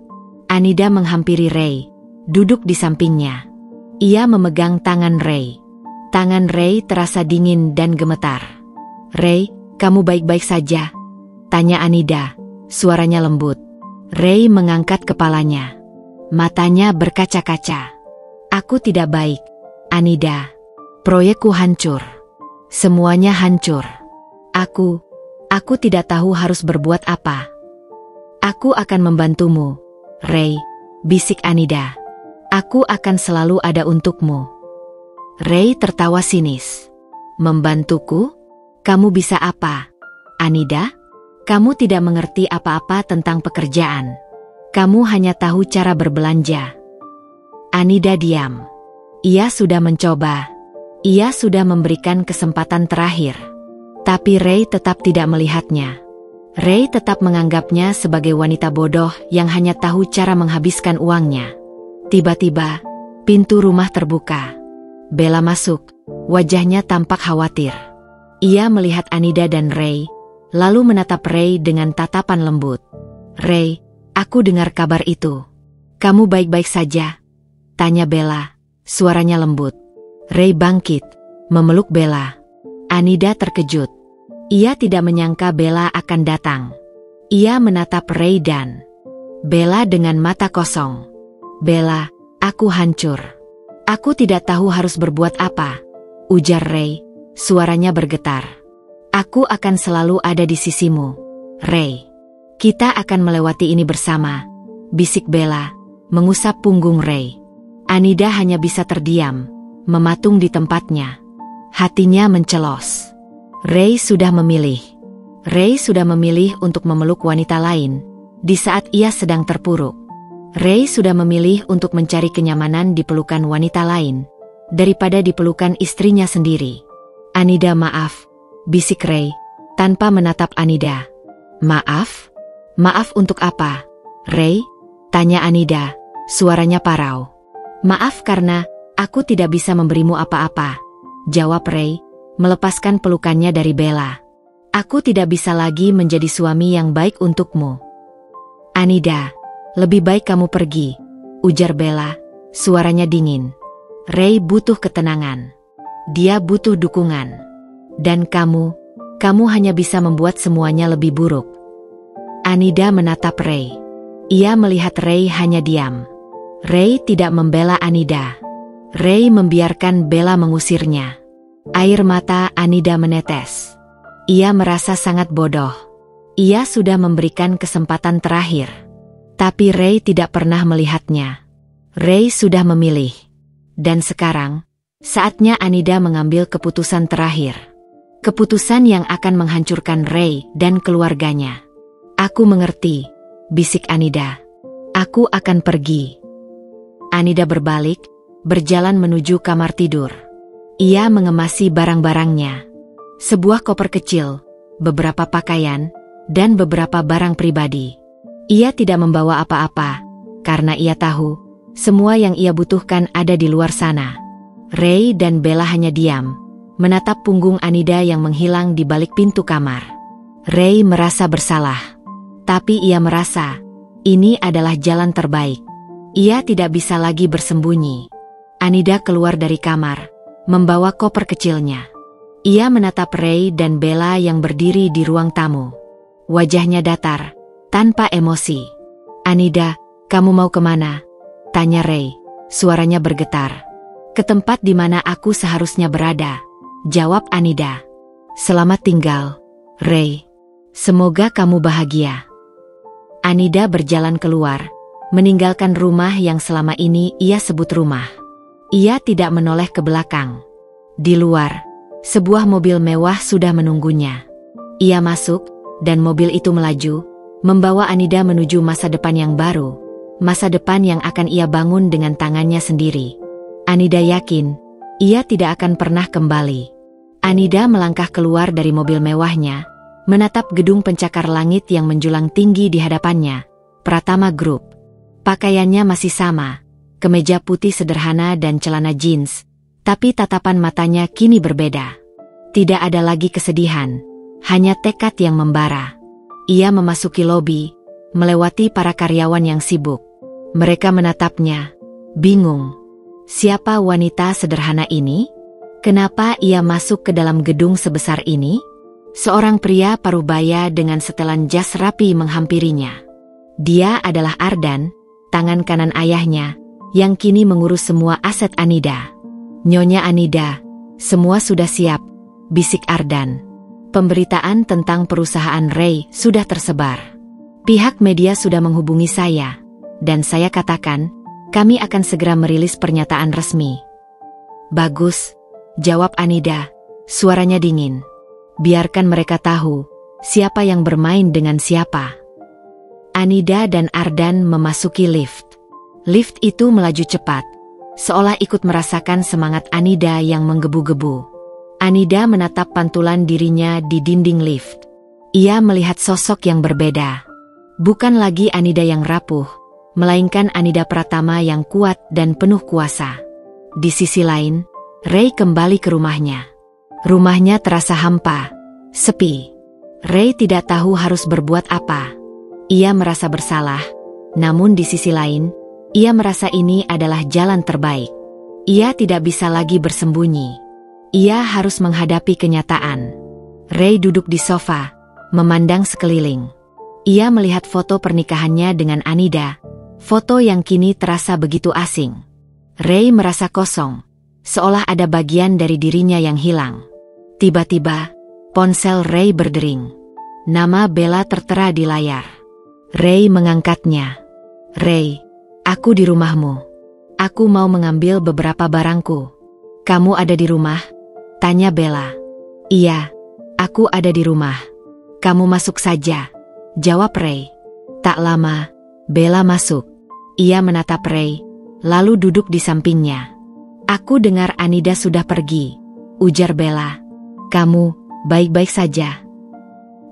Anida menghampiri Ray, duduk di sampingnya. Ia memegang tangan Ray. Tangan Ray terasa dingin dan gemetar. Ray, kamu baik-baik saja? Tanya Anida, suaranya lembut. Ray mengangkat kepalanya. Matanya berkaca-kaca. Aku tidak baik, Anida. Proyekku hancur. Semuanya hancur. Aku tidak tahu harus berbuat apa. Aku akan membantumu, Ray, bisik Anida. Aku akan selalu ada untukmu. Ray tertawa sinis. Membantuku? Kamu bisa apa, Anida? Kamu tidak mengerti apa-apa tentang pekerjaan. Kamu hanya tahu cara berbelanja. Anida diam. Ia sudah mencoba. Ia sudah memberikan kesempatan terakhir. Tapi Ray tetap tidak melihatnya. Ray tetap menganggapnya sebagai wanita bodoh yang hanya tahu cara menghabiskan uangnya. Tiba-tiba, pintu rumah terbuka. Bella masuk, wajahnya tampak khawatir. Ia melihat Anida dan Ray, lalu menatap Ray dengan tatapan lembut. Ray, aku dengar kabar itu. Kamu baik-baik saja? Tanya Bella, suaranya lembut. Ray bangkit, memeluk Bella. Anida terkejut. Ia tidak menyangka Bella akan datang. Ia menatap Ray dan Bella dengan mata kosong. Bella, aku hancur. Aku tidak tahu harus berbuat apa, ujar Ray. Suaranya bergetar. Aku akan selalu ada di sisimu, Ray. Kita akan melewati ini bersama, bisik Bella, mengusap punggung Ray. Anida hanya bisa terdiam, mematung di tempatnya. Hatinya mencelos. Ray sudah memilih. Ray sudah memilih untuk memeluk wanita lain, di saat ia sedang terpuruk. Ray sudah memilih untuk mencari kenyamanan di pelukan wanita lain, daripada di pelukan istrinya sendiri. Anida, maaf, bisik Ray, tanpa menatap Anida. Maaf? Maaf untuk apa, Ray? Tanya Anida, suaranya parau. Maaf karena aku tidak bisa memberimu apa-apa, jawab Ray, melepaskan pelukannya dari Bella. Aku tidak bisa lagi menjadi suami yang baik untukmu. Anida, lebih baik kamu pergi, ujar Bella, suaranya dingin. Ray butuh ketenangan. Dia butuh dukungan. Dan kamu hanya bisa membuat semuanya lebih buruk. Anida menatap Ray. Ia melihat Ray hanya diam. Ray tidak membela Anida. Ray membiarkan Bella mengusirnya. Air mata Anida menetes. Ia merasa sangat bodoh. Ia sudah memberikan kesempatan terakhir. Tapi Ray tidak pernah melihatnya. Ray sudah memilih. Dan sekarang, saatnya Anida mengambil keputusan terakhir. Keputusan yang akan menghancurkan Ray dan keluarganya. Aku mengerti, bisik Anida. Aku akan pergi. Anida berbalik, berjalan menuju kamar tidur. Ia mengemasi barang-barangnya. Sebuah koper kecil, beberapa pakaian, dan beberapa barang pribadi. Ia tidak membawa apa-apa, karena ia tahu, semua yang ia butuhkan ada di luar sana. Ray dan Bella hanya diam, menatap punggung Anida yang menghilang di balik pintu kamar. Ray merasa bersalah. Tapi ia merasa, ini adalah jalan terbaik. Ia tidak bisa lagi bersembunyi. Anida keluar dari kamar, membawa koper kecilnya. Ia menatap Ray dan Bella yang berdiri di ruang tamu. Wajahnya datar, tanpa emosi. Anida, kamu mau kemana? Tanya Ray, suaranya bergetar. Ke tempat di mana aku seharusnya berada, jawab Anida. Selamat tinggal, Ray. Semoga kamu bahagia. Anida berjalan keluar, meninggalkan rumah yang selama ini ia sebut rumah. Ia tidak menoleh ke belakang. Di luar, sebuah mobil mewah sudah menunggunya. Ia masuk, dan mobil itu melaju, membawa Anida menuju masa depan yang baru, masa depan yang akan ia bangun dengan tangannya sendiri. Anida yakin, ia tidak akan pernah kembali. Anida melangkah keluar dari mobil mewahnya, menatap gedung pencakar langit yang menjulang tinggi di hadapannya, Pratama Group. Pakaiannya masih sama, kemeja putih sederhana dan celana jeans, tapi tatapan matanya kini berbeda. Tidak ada lagi kesedihan, hanya tekad yang membara. Ia memasuki lobi, melewati para karyawan yang sibuk. Mereka menatapnya, bingung. Siapa wanita sederhana ini? Kenapa ia masuk ke dalam gedung sebesar ini? Seorang pria parubaya dengan setelan jas rapi menghampirinya. Dia adalah Ardan, tangan kanan ayahnya, yang kini mengurus semua aset Anida. Nyonya Anida, semua sudah siap, bisik Ardan. Pemberitaan tentang perusahaan Ray sudah tersebar. Pihak media sudah menghubungi saya, dan saya katakan, kami akan segera merilis pernyataan resmi. Bagus, jawab Anida, suaranya dingin. Biarkan mereka tahu, siapa yang bermain dengan siapa. Anida dan Ardan memasuki lift. Lift itu melaju cepat, seolah ikut merasakan semangat Anida yang menggebu-gebu. Anida menatap pantulan dirinya di dinding lift. Ia melihat sosok yang berbeda. Bukan lagi Anida yang rapuh, melainkan Anida Pratama yang kuat dan penuh kuasa. Di sisi lain, Ray kembali ke rumahnya. Rumahnya terasa hampa, sepi. Ray tidak tahu harus berbuat apa. Ia merasa bersalah, namun di sisi lain, ia merasa ini adalah jalan terbaik. Ia tidak bisa lagi bersembunyi. Ia harus menghadapi kenyataan. Ray duduk di sofa, memandang sekeliling. Ia melihat foto pernikahannya dengan Anida, foto yang kini terasa begitu asing. Ray merasa kosong, seolah ada bagian dari dirinya yang hilang. Tiba-tiba, ponsel Ray berdering. Nama Bella tertera di layar. Ray mengangkatnya. Ray, aku di rumahmu. Aku mau mengambil beberapa barangku. Kamu ada di rumah? Tanya Bella. Iya, aku ada di rumah. Kamu masuk saja, jawab Ray. Tak lama, Bella masuk. Ia menatap Ray, lalu duduk di sampingnya. Aku dengar Anida sudah pergi, ujar Bella. Kamu baik-baik saja?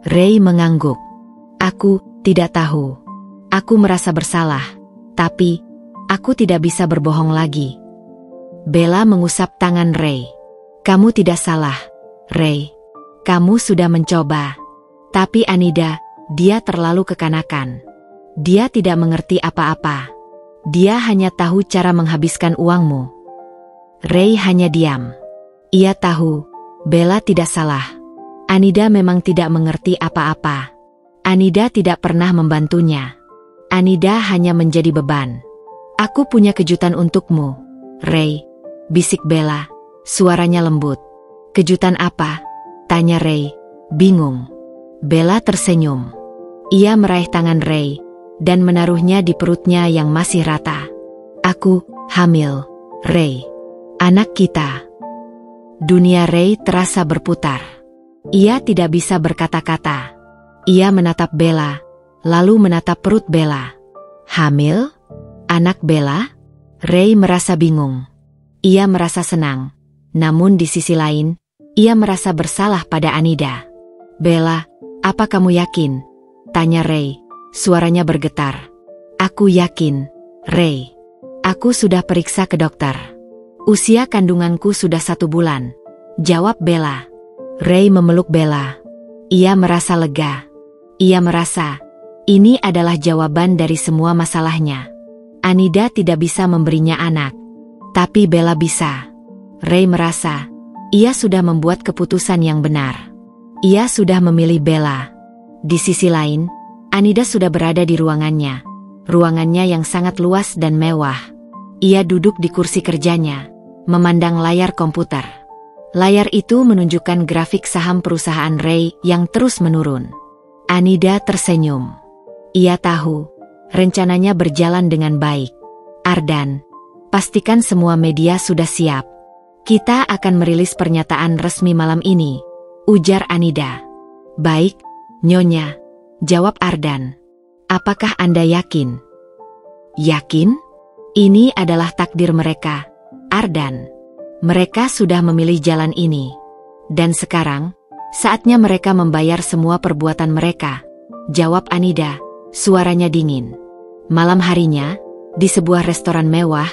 Ray mengangguk. Aku tidak tahu. Aku merasa bersalah, tapi aku tidak bisa berbohong lagi. Bella mengusap tangan Ray. Kamu tidak salah, Ray. Kamu sudah mencoba. Tapi Anida, dia terlalu kekanakan. Dia tidak mengerti apa-apa. Dia hanya tahu cara menghabiskan uangmu. Ray hanya diam. Ia tahu Bella tidak salah. Anida memang tidak mengerti apa-apa. Anida tidak pernah membantunya. Anida hanya menjadi beban. Aku punya kejutan untukmu, Ray, bisik Bella, suaranya lembut. Kejutan apa? Tanya Ray, bingung. Bella tersenyum. Ia meraih tangan Ray, dan menaruhnya di perutnya yang masih rata. Aku hamil, Ray. Anak kita. Dunia Ray terasa berputar. Ia tidak bisa berkata-kata. Ia menatap Bella, lalu menatap perut Bella. Hamil? Anak Bella? Ray merasa bingung. Ia merasa senang. Namun di sisi lain, ia merasa bersalah pada Anida. Bella, apa kamu yakin? Tanya Ray. Suaranya bergetar. Aku yakin, Ray. Aku sudah periksa ke dokter. Usia kandunganku sudah 1 bulan. Jawab Bella. Ray memeluk Bella. Ia merasa lega. Ia merasa ini adalah jawaban dari semua masalahnya. Anida tidak bisa memberinya anak. Tapi Bella bisa. Ray merasa ia sudah membuat keputusan yang benar. Ia sudah memilih Bella. Di sisi lain, Anida sudah berada di ruangannya. Ruangannya yang sangat luas dan mewah. Ia duduk di kursi kerjanya, memandang layar komputer. Layar itu menunjukkan grafik saham perusahaan Ray yang terus menurun. Anida tersenyum. Ia tahu, rencananya berjalan dengan baik. Ardan, pastikan semua media sudah siap. Kita akan merilis pernyataan resmi malam ini, ujar Anida. Baik, Nyonya, jawab Ardan. Apakah Anda yakin? Yakin? Ini adalah takdir mereka, Ardan. Mereka sudah memilih jalan ini. Dan sekarang, saatnya mereka membayar semua perbuatan mereka, jawab Anida, suaranya dingin. Malam harinya, di sebuah restoran mewah,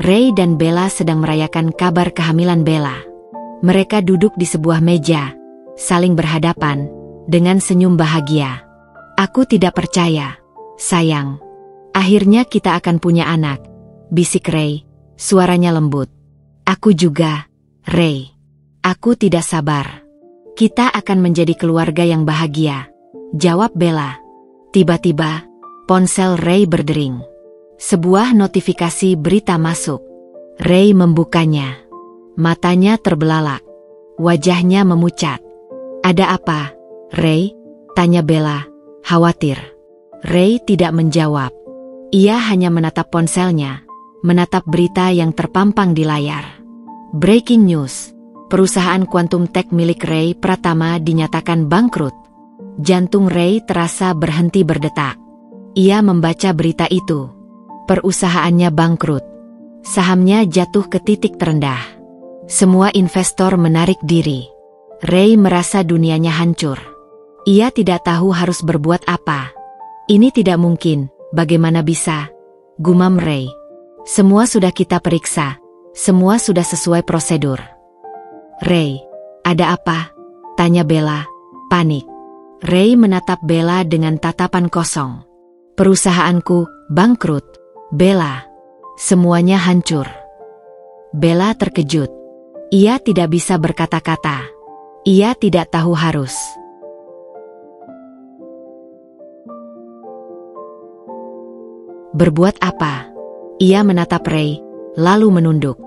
Ray dan Bella sedang merayakan kabar kehamilan Bella. Mereka duduk di sebuah meja, saling berhadapan, dengan senyum bahagia. Aku tidak percaya, sayang. Akhirnya kita akan punya anak, bisik Ray, suaranya lembut. Aku juga, Ray. Aku tidak sabar. Kita akan menjadi keluarga yang bahagia, jawab Bella. Tiba-tiba, ponsel Ray berdering. Sebuah notifikasi berita masuk. Ray membukanya. Matanya terbelalak. Wajahnya memucat. Ada apa, Ray? Tanya Bella, khawatir. Ray tidak menjawab. Ia hanya menatap ponselnya, menatap berita yang terpampang di layar. Breaking news. Perusahaan Quantum Tech milik Ray Pratama dinyatakan bangkrut. Jantung Ray terasa berhenti berdetak. Ia membaca berita itu. Perusahaannya bangkrut. Sahamnya jatuh ke titik terendah. Semua investor menarik diri. Ray merasa dunianya hancur. Ia tidak tahu harus berbuat apa. Ini tidak mungkin, bagaimana bisa? Gumam Ray. Semua sudah kita periksa. Semua sudah sesuai prosedur. Ray, ada apa? Tanya Bella, panik. Ray menatap Bella dengan tatapan kosong. Perusahaanku bangkrut, Bella. Semuanya hancur. Bella terkejut. Ia tidak bisa berkata-kata. Ia tidak tahu harus berbuat apa. Ia menatap Ray, lalu menunduk.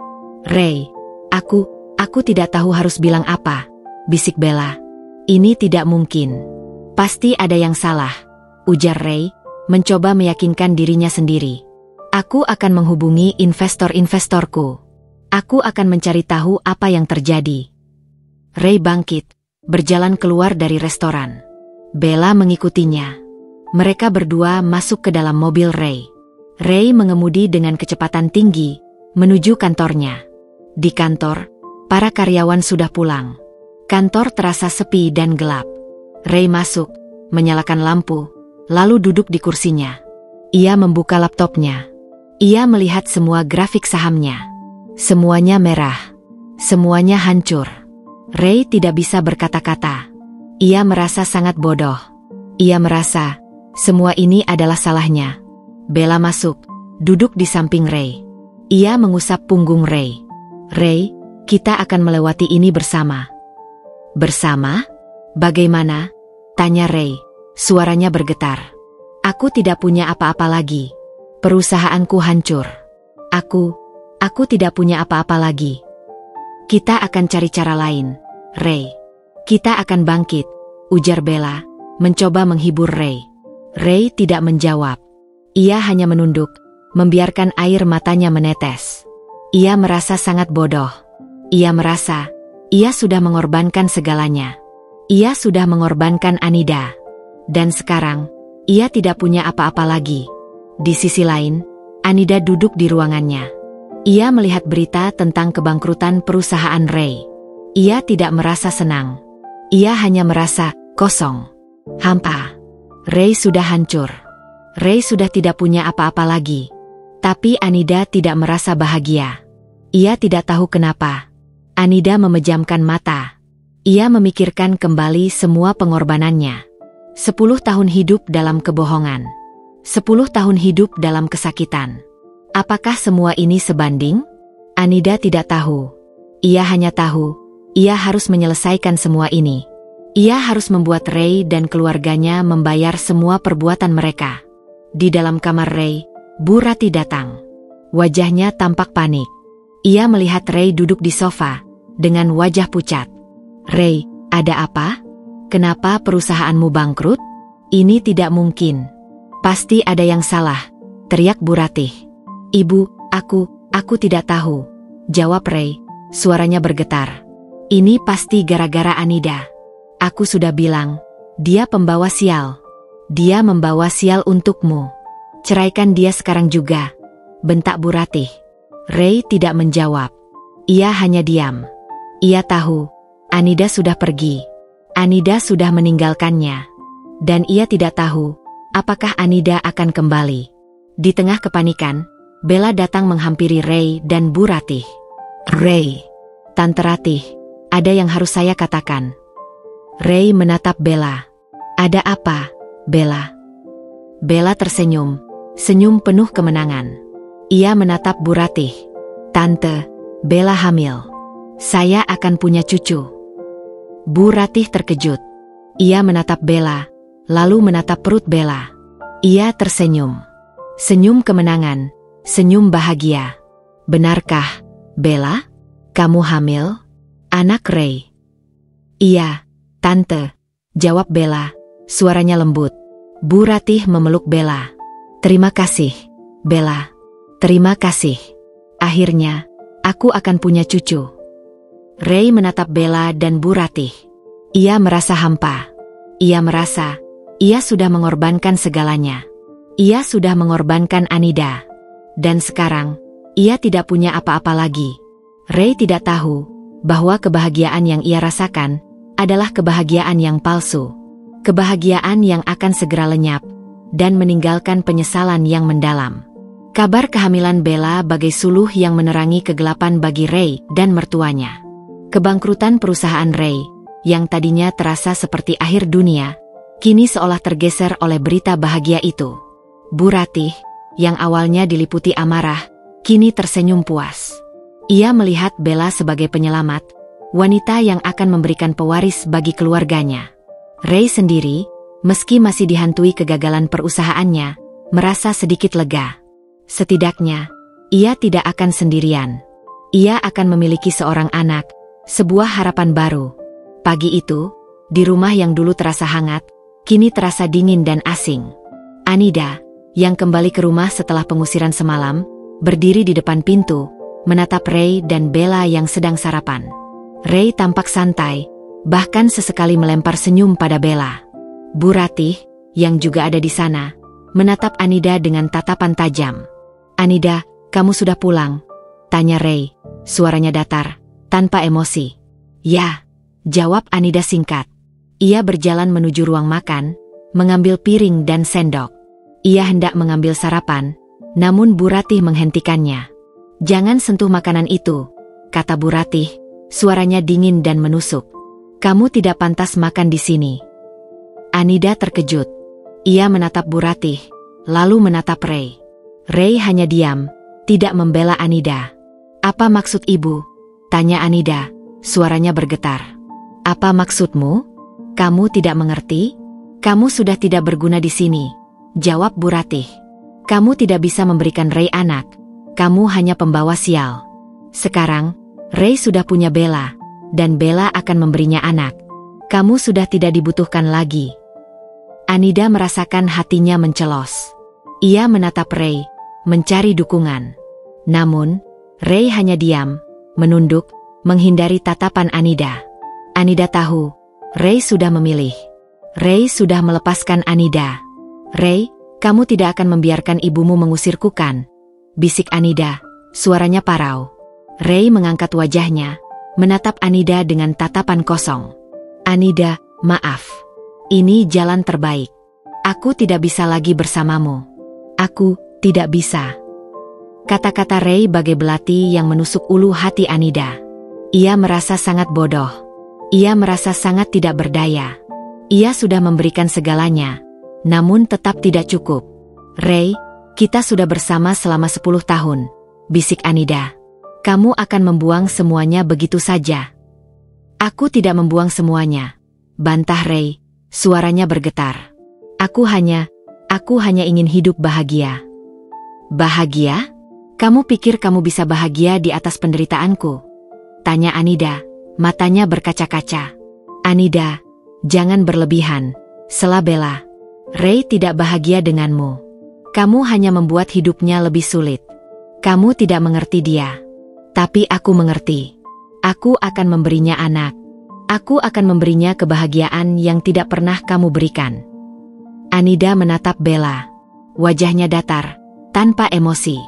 Ray, aku tidak tahu harus bilang apa, bisik Bella. Ini tidak mungkin. Pasti ada yang salah, ujar Ray, mencoba meyakinkan dirinya sendiri. Aku akan menghubungi investor-investorku. Aku akan mencari tahu apa yang terjadi. Ray bangkit, berjalan keluar dari restoran. Bella mengikutinya. Mereka berdua masuk ke dalam mobil Ray. Ray mengemudi dengan kecepatan tinggi, menuju kantornya. Di kantor, para karyawan sudah pulang. Kantor terasa sepi dan gelap. Ray masuk, menyalakan lampu, lalu duduk di kursinya. Ia membuka laptopnya. Ia melihat semua grafik sahamnya. Semuanya merah. Semuanya hancur. Ray tidak bisa berkata-kata. Ia merasa sangat bodoh. Ia merasa, semua ini adalah salahnya. Bella masuk, duduk di samping Ray. Ia mengusap punggung Ray. Ray, kita akan melewati ini bersama. Bersama? Bagaimana? Tanya Ray, suaranya bergetar. Aku tidak punya apa-apa lagi. Perusahaanku hancur. Aku tidak punya apa-apa lagi. Kita akan cari cara lain, Ray. Kita akan bangkit, ujar Bella, mencoba menghibur Ray. Ray tidak menjawab. Ia hanya menunduk, membiarkan air matanya menetes. Ia merasa sangat bodoh. Ia merasa, ia sudah mengorbankan segalanya. Ia sudah mengorbankan Anida. Dan sekarang, Ia tidak punya apa-apa lagi. Di sisi lain, Anida duduk di ruangannya. Ia melihat berita tentang kebangkrutan perusahaan Ray. Ia tidak merasa senang. Ia hanya merasa kosong, hampa. Ray sudah hancur. Ray sudah tidak punya apa-apa lagi. Tapi Anida tidak merasa bahagia. Ia tidak tahu kenapa. Anida memejamkan mata. Ia memikirkan kembali semua pengorbanannya. 10 tahun hidup dalam kebohongan. 10 tahun hidup dalam kesakitan. Apakah semua ini sebanding? Anida tidak tahu. Ia hanya tahu, ia harus menyelesaikan semua ini. Ia harus membuat Ray dan keluarganya membayar semua perbuatan mereka. Di dalam kamar Ray, Bu Rati datang. Wajahnya tampak panik. Ia melihat Ray duduk di sofa, dengan wajah pucat. Ray, ada apa? Kenapa perusahaanmu bangkrut? Ini tidak mungkin. Pasti ada yang salah, teriak Bu Ratih. Ibu, aku tidak tahu, jawab Ray, suaranya bergetar. Ini pasti gara-gara Anida. Aku sudah bilang, dia pembawa sial. Dia membawa sial untukmu. Ceraikan dia sekarang juga, bentak Bu Ratih. Ray tidak menjawab. Ia hanya diam. Ia tahu, Anida sudah pergi. Anida sudah meninggalkannya. Dan ia tidak tahu, apakah Anida akan kembali. Di tengah kepanikan, Bella datang menghampiri Ray dan Bu Ratih. Ray, Tante Ratih, ada yang harus saya katakan. Ray menatap Bella. Ada apa, Bella? Bella tersenyum, senyum penuh kemenangan. Ia menatap Bu Ratih. Tante, Bella hamil. Saya akan punya cucu. Bu Ratih terkejut. Ia menatap Bella, lalu menatap perut Bella. Ia tersenyum. Senyum kemenangan, senyum bahagia. Benarkah, Bella? Kamu hamil? Anak Ray? Iya, Tante, jawab Bella, suaranya lembut. Bu Ratih memeluk Bella. Terima kasih, Bella. Terima kasih. Akhirnya, aku akan punya cucu. Ray menatap Bella dan Bu Ratih. Ia merasa hampa. Ia merasa, ia sudah mengorbankan segalanya. Ia sudah mengorbankan Anida. Dan sekarang, ia tidak punya apa-apa lagi. Ray tidak tahu, bahwa kebahagiaan yang ia rasakan, adalah kebahagiaan yang palsu. Kebahagiaan yang akan segera lenyap, dan meninggalkan penyesalan yang mendalam. Kabar kehamilan Bella bagai suluh yang menerangi kegelapan bagi Ray dan mertuanya. Kebangkrutan perusahaan Ray, yang tadinya terasa seperti akhir dunia, kini seolah tergeser oleh berita bahagia itu. Bu Ratih, yang awalnya diliputi amarah, kini tersenyum puas. Ia melihat Bella sebagai penyelamat, wanita yang akan memberikan pewaris bagi keluarganya. Ray sendiri, meski masih dihantui kegagalan perusahaannya, merasa sedikit lega. Setidaknya, ia tidak akan sendirian. Ia akan memiliki seorang anak, sebuah harapan baru. Pagi itu, di rumah yang dulu terasa hangat, kini terasa dingin dan asing. Anida, yang kembali ke rumah setelah pengusiran semalam, berdiri di depan pintu, menatap Ray dan Bella yang sedang sarapan. Ray tampak santai, bahkan sesekali melempar senyum pada Bella. Bu Ratih, yang juga ada di sana, menatap Anida dengan tatapan tajam. Anida, kamu sudah pulang? Tanya Ray, suaranya datar, tanpa emosi. Ya, jawab Anida singkat. Ia berjalan menuju ruang makan, mengambil piring dan sendok. Ia hendak mengambil sarapan, namun Bu Ratih menghentikannya. Jangan sentuh makanan itu, kata Bu Ratih, suaranya dingin dan menusuk. Kamu tidak pantas makan di sini. Anida terkejut. Ia menatap Bu Ratih, lalu menatap Ray. Ray hanya diam, tidak membela Anida. Apa maksud ibu? Tanya Anida, suaranya bergetar. Apa maksudmu? Kamu tidak mengerti? Kamu sudah tidak berguna di sini, jawab Bu Ratih. Kamu tidak bisa memberikan Ray anak, kamu hanya pembawa sial. Sekarang, Ray sudah punya Bella, dan Bella akan memberinya anak. Kamu sudah tidak dibutuhkan lagi. Anida merasakan hatinya mencelos. Ia menatap Ray, mencari dukungan. Namun, Ray hanya diam, menunduk, menghindari tatapan Anida. Anida tahu, Ray sudah memilih. Ray sudah melepaskan Anida. Ray, kamu tidak akan membiarkan ibumu mengusirku kan? Bisik Anida, suaranya parau. Ray mengangkat wajahnya, menatap Anida dengan tatapan kosong. Anida, maaf. Ini jalan terbaik. Aku tidak bisa lagi bersamamu. Aku tidak bisa. Kata-kata Ray bagai belati yang menusuk ulu hati Anida. Ia merasa sangat bodoh. Ia merasa sangat tidak berdaya. Ia sudah memberikan segalanya, namun tetap tidak cukup. Ray, kita sudah bersama selama 10 tahun, bisik Anida. Kamu akan membuang semuanya begitu saja. Aku tidak membuang semuanya, bantah Ray, suaranya bergetar. Aku hanya ingin hidup bahagia. Bahagia? Kamu pikir kamu bisa bahagia di atas penderitaanku? Tanya Anida, matanya berkaca-kaca. Anida, jangan berlebihan, sela Bella. Ray tidak bahagia denganmu. Kamu hanya membuat hidupnya lebih sulit. Kamu tidak mengerti dia. Tapi aku mengerti. Aku akan memberinya anak. Aku akan memberinya kebahagiaan yang tidak pernah kamu berikan. Anida menatap Bella. Wajahnya datar, tanpa emosi.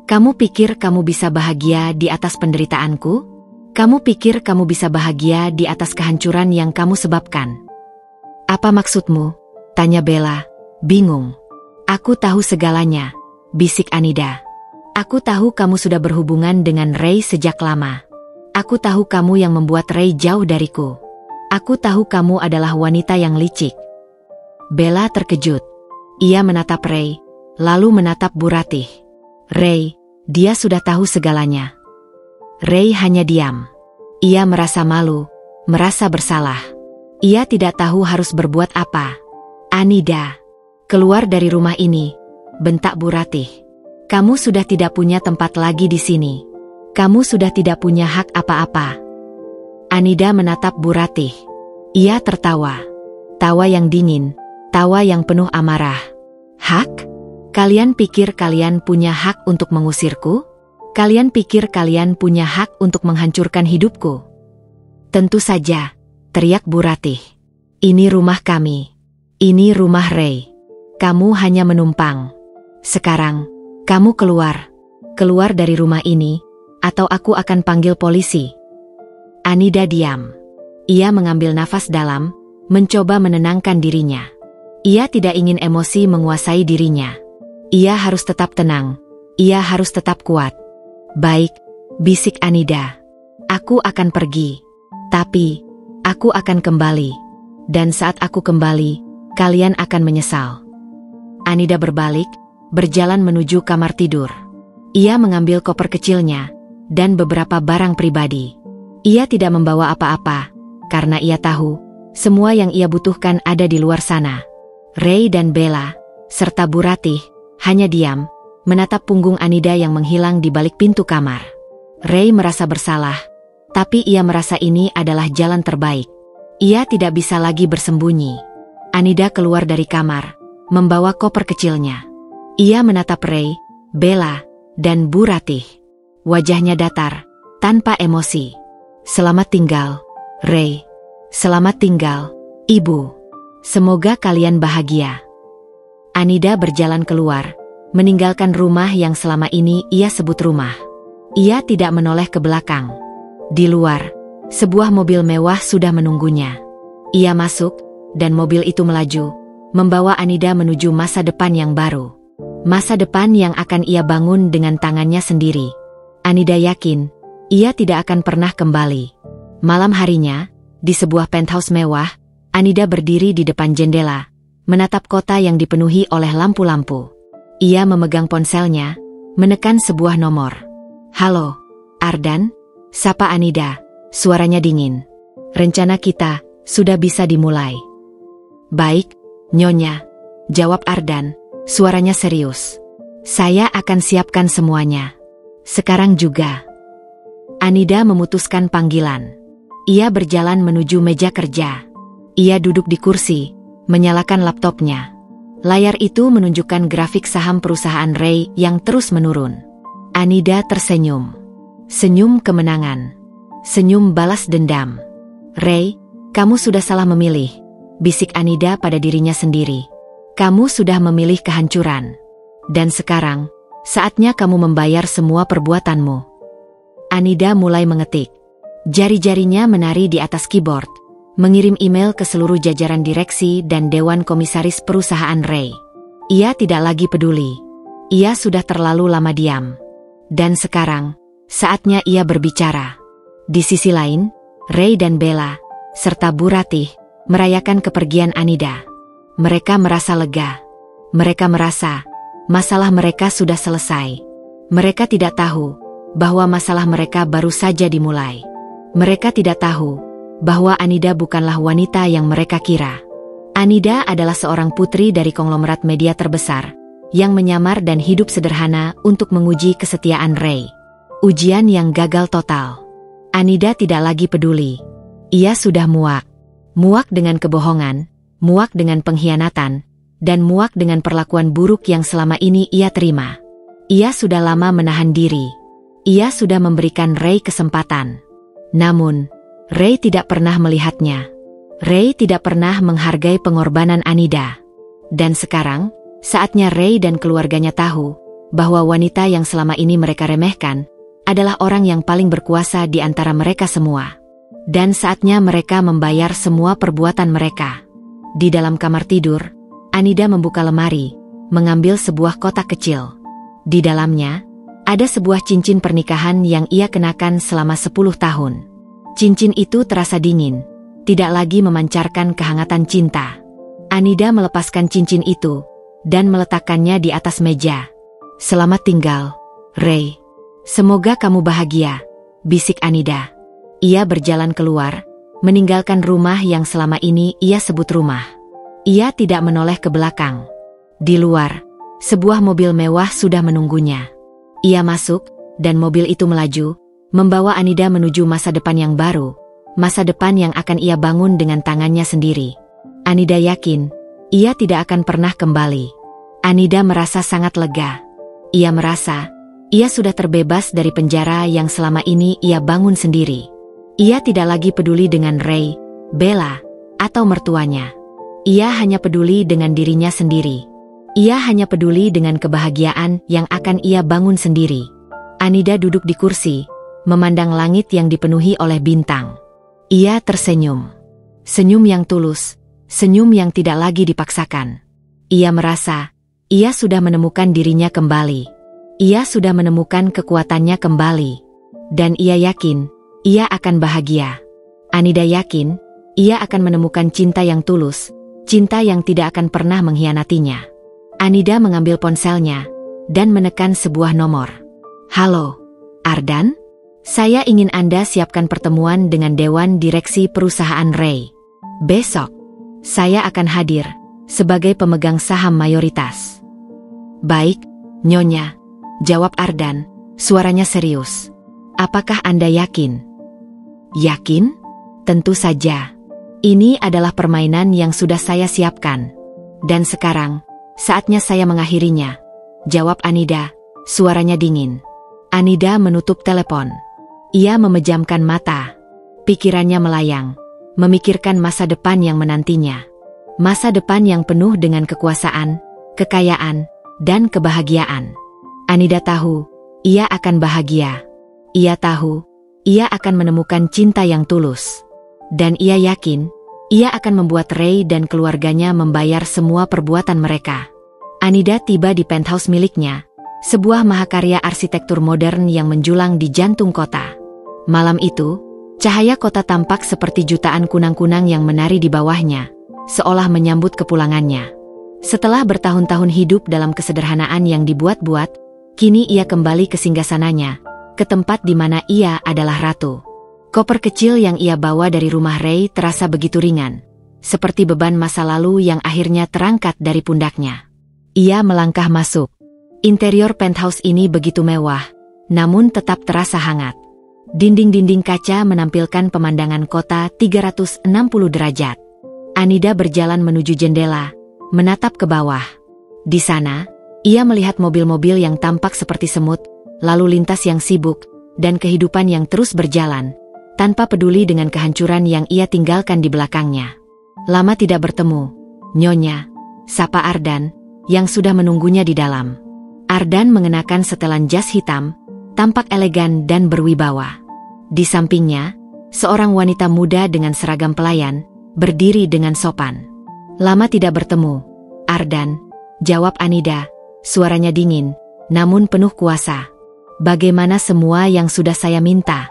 Kamu pikir kamu bisa bahagia di atas penderitaanku? Kamu pikir kamu bisa bahagia di atas kehancuran yang kamu sebabkan? Apa maksudmu? Tanya Bella, bingung. Aku tahu segalanya, bisik Anida. Aku tahu kamu sudah berhubungan dengan Ray sejak lama. Aku tahu kamu yang membuat Ray jauh dariku. Aku tahu kamu adalah wanita yang licik. Bella terkejut. Ia menatap Ray, lalu menatap Bu Ratih. Ray, dia sudah tahu segalanya. Ray hanya diam. Ia merasa malu, merasa bersalah. Ia tidak tahu harus berbuat apa. Anida, keluar dari rumah ini, bentak Bu Ratih. Kamu sudah tidak punya tempat lagi di sini. Kamu sudah tidak punya hak apa-apa. Anida menatap Bu Ratih. Ia tertawa. Tawa yang dingin, tawa yang penuh amarah. Hak? Kalian pikir kalian punya hak untuk mengusirku? Kalian pikir kalian punya hak untuk menghancurkan hidupku? Tentu saja, teriak Bu Ratih. Ini rumah kami. Ini rumah Ray. Kamu hanya menumpang. Sekarang, kamu keluar. Keluar dari rumah ini, atau aku akan panggil polisi. Anida diam. Ia mengambil nafas dalam, mencoba menenangkan dirinya. Ia tidak ingin emosi menguasai dirinya. Ia harus tetap tenang. Ia harus tetap kuat. Baik, bisik Anida. Aku akan pergi. Tapi, aku akan kembali. Dan saat aku kembali, kalian akan menyesal. Anida berbalik, berjalan menuju kamar tidur. Ia mengambil koper kecilnya, dan beberapa barang pribadi. Ia tidak membawa apa-apa, karena ia tahu, semua yang ia butuhkan ada di luar sana. Ray dan Bella, serta Bu Ratih, hanya diam, menatap punggung Anida yang menghilang di balik pintu kamar. Ray merasa bersalah, tapi ia merasa ini adalah jalan terbaik. Ia tidak bisa lagi bersembunyi. Anida keluar dari kamar, membawa koper kecilnya. Ia menatap Ray, Bella, dan Bu Ratih. Wajahnya datar, tanpa emosi. Selamat tinggal, Ray. Selamat tinggal, Ibu. Semoga kalian bahagia. Anida berjalan keluar, meninggalkan rumah yang selama ini ia sebut rumah. Ia tidak menoleh ke belakang. Di luar, sebuah mobil mewah sudah menunggunya. Ia masuk, dan mobil itu melaju, membawa Anida menuju masa depan yang baru. Masa depan yang akan ia bangun dengan tangannya sendiri. Anida yakin, ia tidak akan pernah kembali. Malam harinya, di sebuah penthouse mewah, Anida berdiri di depan jendela, menatap kota yang dipenuhi oleh lampu-lampu. Ia memegang ponselnya, menekan sebuah nomor. Halo, Ardan? Sapa Anida, suaranya dingin. Rencana kita sudah bisa dimulai. Baik, Nyonya, jawab Ardan, suaranya serius. Saya akan siapkan semuanya. Sekarang juga. Anida memutuskan panggilan. Ia berjalan menuju meja kerja. Ia duduk di kursi, menyalakan laptopnya. Layar itu menunjukkan grafik saham perusahaan Ray yang terus menurun. Anida tersenyum. Senyum kemenangan. Senyum balas dendam. Ray, kamu sudah salah memilih, bisik Anida pada dirinya sendiri. Kamu sudah memilih kehancuran. Dan sekarang, saatnya kamu membayar semua perbuatanmu. Anida mulai mengetik. Jari-jarinya menari di atas keyboard, mengirim email ke seluruh jajaran direksi dan dewan komisaris perusahaan Ray. Ia tidak lagi peduli. Ia sudah terlalu lama diam. Dan sekarang, saatnya ia berbicara. Di sisi lain, Ray dan Bella, serta Bu Ratih, merayakan kepergian Anida. Mereka merasa lega. Mereka merasa masalah mereka sudah selesai. Mereka tidak tahu bahwa masalah mereka baru saja dimulai. Mereka tidak tahu bahwa Anida bukanlah wanita yang mereka kira. Anida adalah seorang putri dari konglomerat media terbesar yang menyamar dan hidup sederhana untuk menguji kesetiaan Ray. Ujian yang gagal total. Anida tidak lagi peduli. Ia sudah muak. Muak dengan kebohongan, muak dengan pengkhianatan, dan muak dengan perlakuan buruk yang selama ini ia terima. Ia sudah lama menahan diri. Ia sudah memberikan Ray kesempatan. Namun, Ray tidak pernah melihatnya. Ray tidak pernah menghargai pengorbanan Anida. Dan sekarang, saatnya Ray dan keluarganya tahu bahwa wanita yang selama ini mereka remehkan adalah orang yang paling berkuasa di antara mereka semua. Dan saatnya mereka membayar semua perbuatan mereka. Di dalam kamar tidur, Anida membuka lemari, mengambil sebuah kotak kecil. Di dalamnya, ada sebuah cincin pernikahan yang ia kenakan selama 10 tahun. Cincin itu terasa dingin, tidak lagi memancarkan kehangatan cinta. Anida melepaskan cincin itu, dan meletakkannya di atas meja. Selamat tinggal, Ray. Semoga kamu bahagia, bisik Anida. Ia berjalan keluar, meninggalkan rumah yang selama ini ia sebut rumah. Ia tidak menoleh ke belakang. Di luar, sebuah mobil mewah sudah menunggunya. Ia masuk, dan mobil itu melaju, membawa Anida menuju masa depan yang baru, masa depan yang akan ia bangun dengan tangannya sendiri. Anida yakin, ia tidak akan pernah kembali. Anida merasa sangat lega. Ia merasa, ia sudah terbebas dari penjara yang selama ini ia bangun sendiri. Ia tidak lagi peduli dengan Ray, Bella, atau mertuanya. Ia hanya peduli dengan dirinya sendiri. Ia hanya peduli dengan kebahagiaan yang akan ia bangun sendiri. Anida duduk di kursi, memandang langit yang dipenuhi oleh bintang. Ia tersenyum. Senyum yang tulus, senyum yang tidak lagi dipaksakan. Ia merasa, ia sudah menemukan dirinya kembali. Ia sudah menemukan kekuatannya kembali. Dan ia yakin, ia akan bahagia. Anida yakin, ia akan menemukan cinta yang tulus, cinta yang tidak akan pernah mengkhianatinya. Anida mengambil ponselnya, dan menekan sebuah nomor. Halo, Ardan? Saya ingin Anda siapkan pertemuan dengan Dewan Direksi Perusahaan Ray. Besok, saya akan hadir, sebagai pemegang saham mayoritas. Baik, Nyonya, jawab Ardan, suaranya serius. Apakah Anda yakin? Yakin? Tentu saja. Ini adalah permainan yang sudah saya siapkan. Dan sekarang, saatnya saya mengakhirinya, jawab Anida, suaranya dingin. Anida menutup telepon. Ia memejamkan mata. Pikirannya melayang, memikirkan masa depan yang menantinya. Masa depan yang penuh dengan kekuasaan, kekayaan, dan kebahagiaan. Anida tahu, ia akan bahagia. Ia tahu, ia akan menemukan cinta yang tulus. Dan ia yakin, ia akan membuat Ray dan keluarganya membayar semua perbuatan mereka. Anida tiba di penthouse miliknya, sebuah mahakarya arsitektur modern yang menjulang di jantung kota. Malam itu, cahaya kota tampak seperti jutaan kunang-kunang yang menari di bawahnya, seolah menyambut kepulangannya. Setelah bertahun-tahun hidup dalam kesederhanaan yang dibuat-buat, kini ia kembali ke singgasananya, ke tempat di mana ia adalah ratu. Koper kecil yang ia bawa dari rumah Ray terasa begitu ringan, seperti beban masa lalu yang akhirnya terangkat dari pundaknya. Ia melangkah masuk. Interior penthouse ini begitu mewah, namun tetap terasa hangat. Dinding-dinding kaca menampilkan pemandangan kota 360 derajat. Anida berjalan menuju jendela, menatap ke bawah. Di sana, ia melihat mobil-mobil yang tampak seperti semut, lalu lintas yang sibuk, dan kehidupan yang terus berjalan, tanpa peduli dengan kehancuran yang ia tinggalkan di belakangnya. Lama tidak bertemu, Nyonya, sapa Ardan, yang sudah menunggunya di dalam. Ardan mengenakan setelan jas hitam, tampak elegan dan berwibawa. Di sampingnya, seorang wanita muda dengan seragam pelayan, berdiri dengan sopan. Lama tidak bertemu, Ardan, jawab Anida, suaranya dingin, namun penuh kuasa. Bagaimana semua yang sudah saya minta?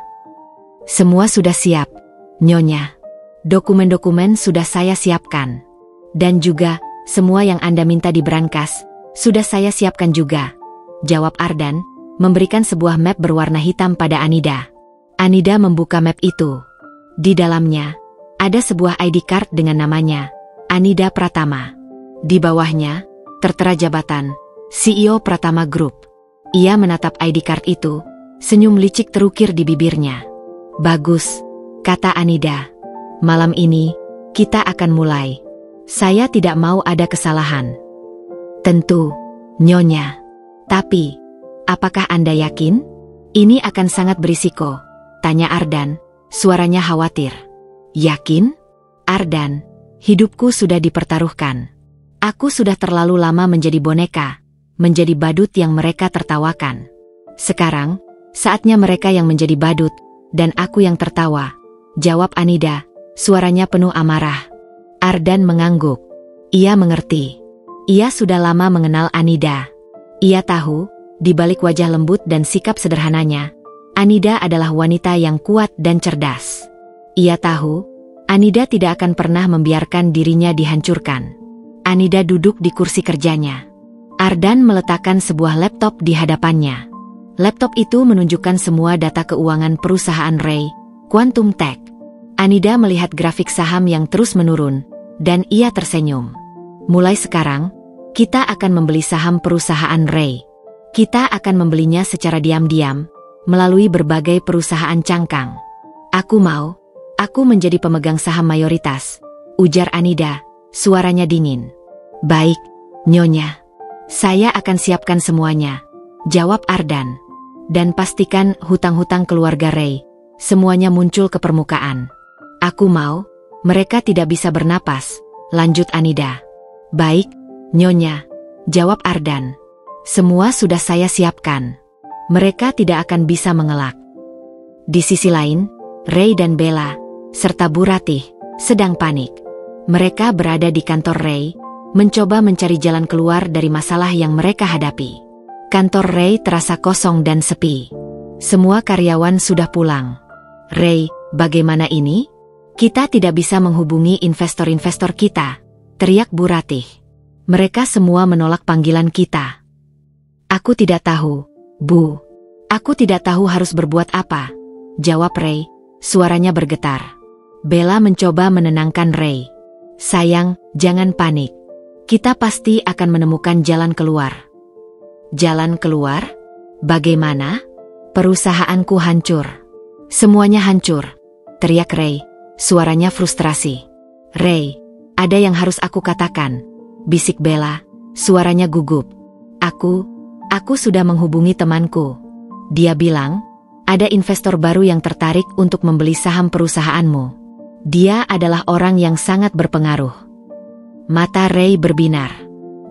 Semua sudah siap, Nyonya. Dokumen-dokumen sudah saya siapkan. Dan juga, semua yang Anda minta di brankas, sudah saya siapkan juga, jawab Ardan, memberikan sebuah map berwarna hitam pada Anida. Anida membuka map itu. Di dalamnya, ada sebuah ID card dengan namanya, Anida Pratama. Di bawahnya, tertera jabatan, CEO Pratama Group. Ia menatap ID card itu, senyum licik terukir di bibirnya. Bagus, kata Anida. Malam ini, kita akan mulai. Saya tidak mau ada kesalahan. Tentu, Nyonya. Tapi, apakah Anda yakin? Ini akan sangat berisiko, tanya Ardan, suaranya khawatir. Yakin? Ardan, hidupku sudah dipertaruhkan. Aku sudah terlalu lama menjadi boneka, menjadi badut yang mereka tertawakan. Sekarang, saatnya mereka yang menjadi badut, dan aku yang tertawa, jawab Anida, suaranya penuh amarah. Ardan mengangguk. Ia mengerti. Ia sudah lama mengenal Anida. Ia tahu, di balik wajah lembut dan sikap sederhananya, Anida adalah wanita yang kuat dan cerdas. Ia tahu, Anida tidak akan pernah membiarkan dirinya dihancurkan. Anida duduk di kursi kerjanya. Ardan meletakkan sebuah laptop di hadapannya. Laptop itu menunjukkan semua data keuangan perusahaan Ray, Quantum Tech. Anida melihat grafik saham yang terus menurun, dan ia tersenyum. Mulai sekarang, kita akan membeli saham perusahaan Ray. Kita akan membelinya secara diam-diam, melalui berbagai perusahaan cangkang. Aku menjadi pemegang saham mayoritas, ujar Anida, suaranya dingin. Baik, Nyonya. Saya akan siapkan semuanya, jawab Ardan. Dan pastikan hutang-hutang keluarga Ray, semuanya muncul ke permukaan. Aku mau, mereka tidak bisa bernapas, lanjut Anida. Baik, Nyonya, jawab Ardan. Semua sudah saya siapkan. Mereka tidak akan bisa mengelak. Di sisi lain, Ray dan Bella, serta Bu Ratih, sedang panik. Mereka berada di kantor Ray, mencoba mencari jalan keluar dari masalah yang mereka hadapi. Kantor Ray terasa kosong dan sepi. Semua karyawan sudah pulang. Ray, bagaimana ini? Kita tidak bisa menghubungi investor-investor kita, teriak Bu Ratih. Mereka semua menolak panggilan kita. Aku tidak tahu, Bu. Aku tidak tahu harus berbuat apa, jawab Ray, suaranya bergetar. Bella mencoba menenangkan Ray. Sayang, jangan panik. Kita pasti akan menemukan jalan keluar. Jalan keluar? Bagaimana? Perusahaanku hancur. Semuanya hancur, teriak Ray, suaranya frustrasi. Ray, ada yang harus aku katakan, bisik Bella, suaranya gugup. Aku sudah menghubungi temanku. Dia bilang, ada investor baru yang tertarik untuk membeli saham perusahaanmu. Dia adalah orang yang sangat berpengaruh. Mata Ray berbinar.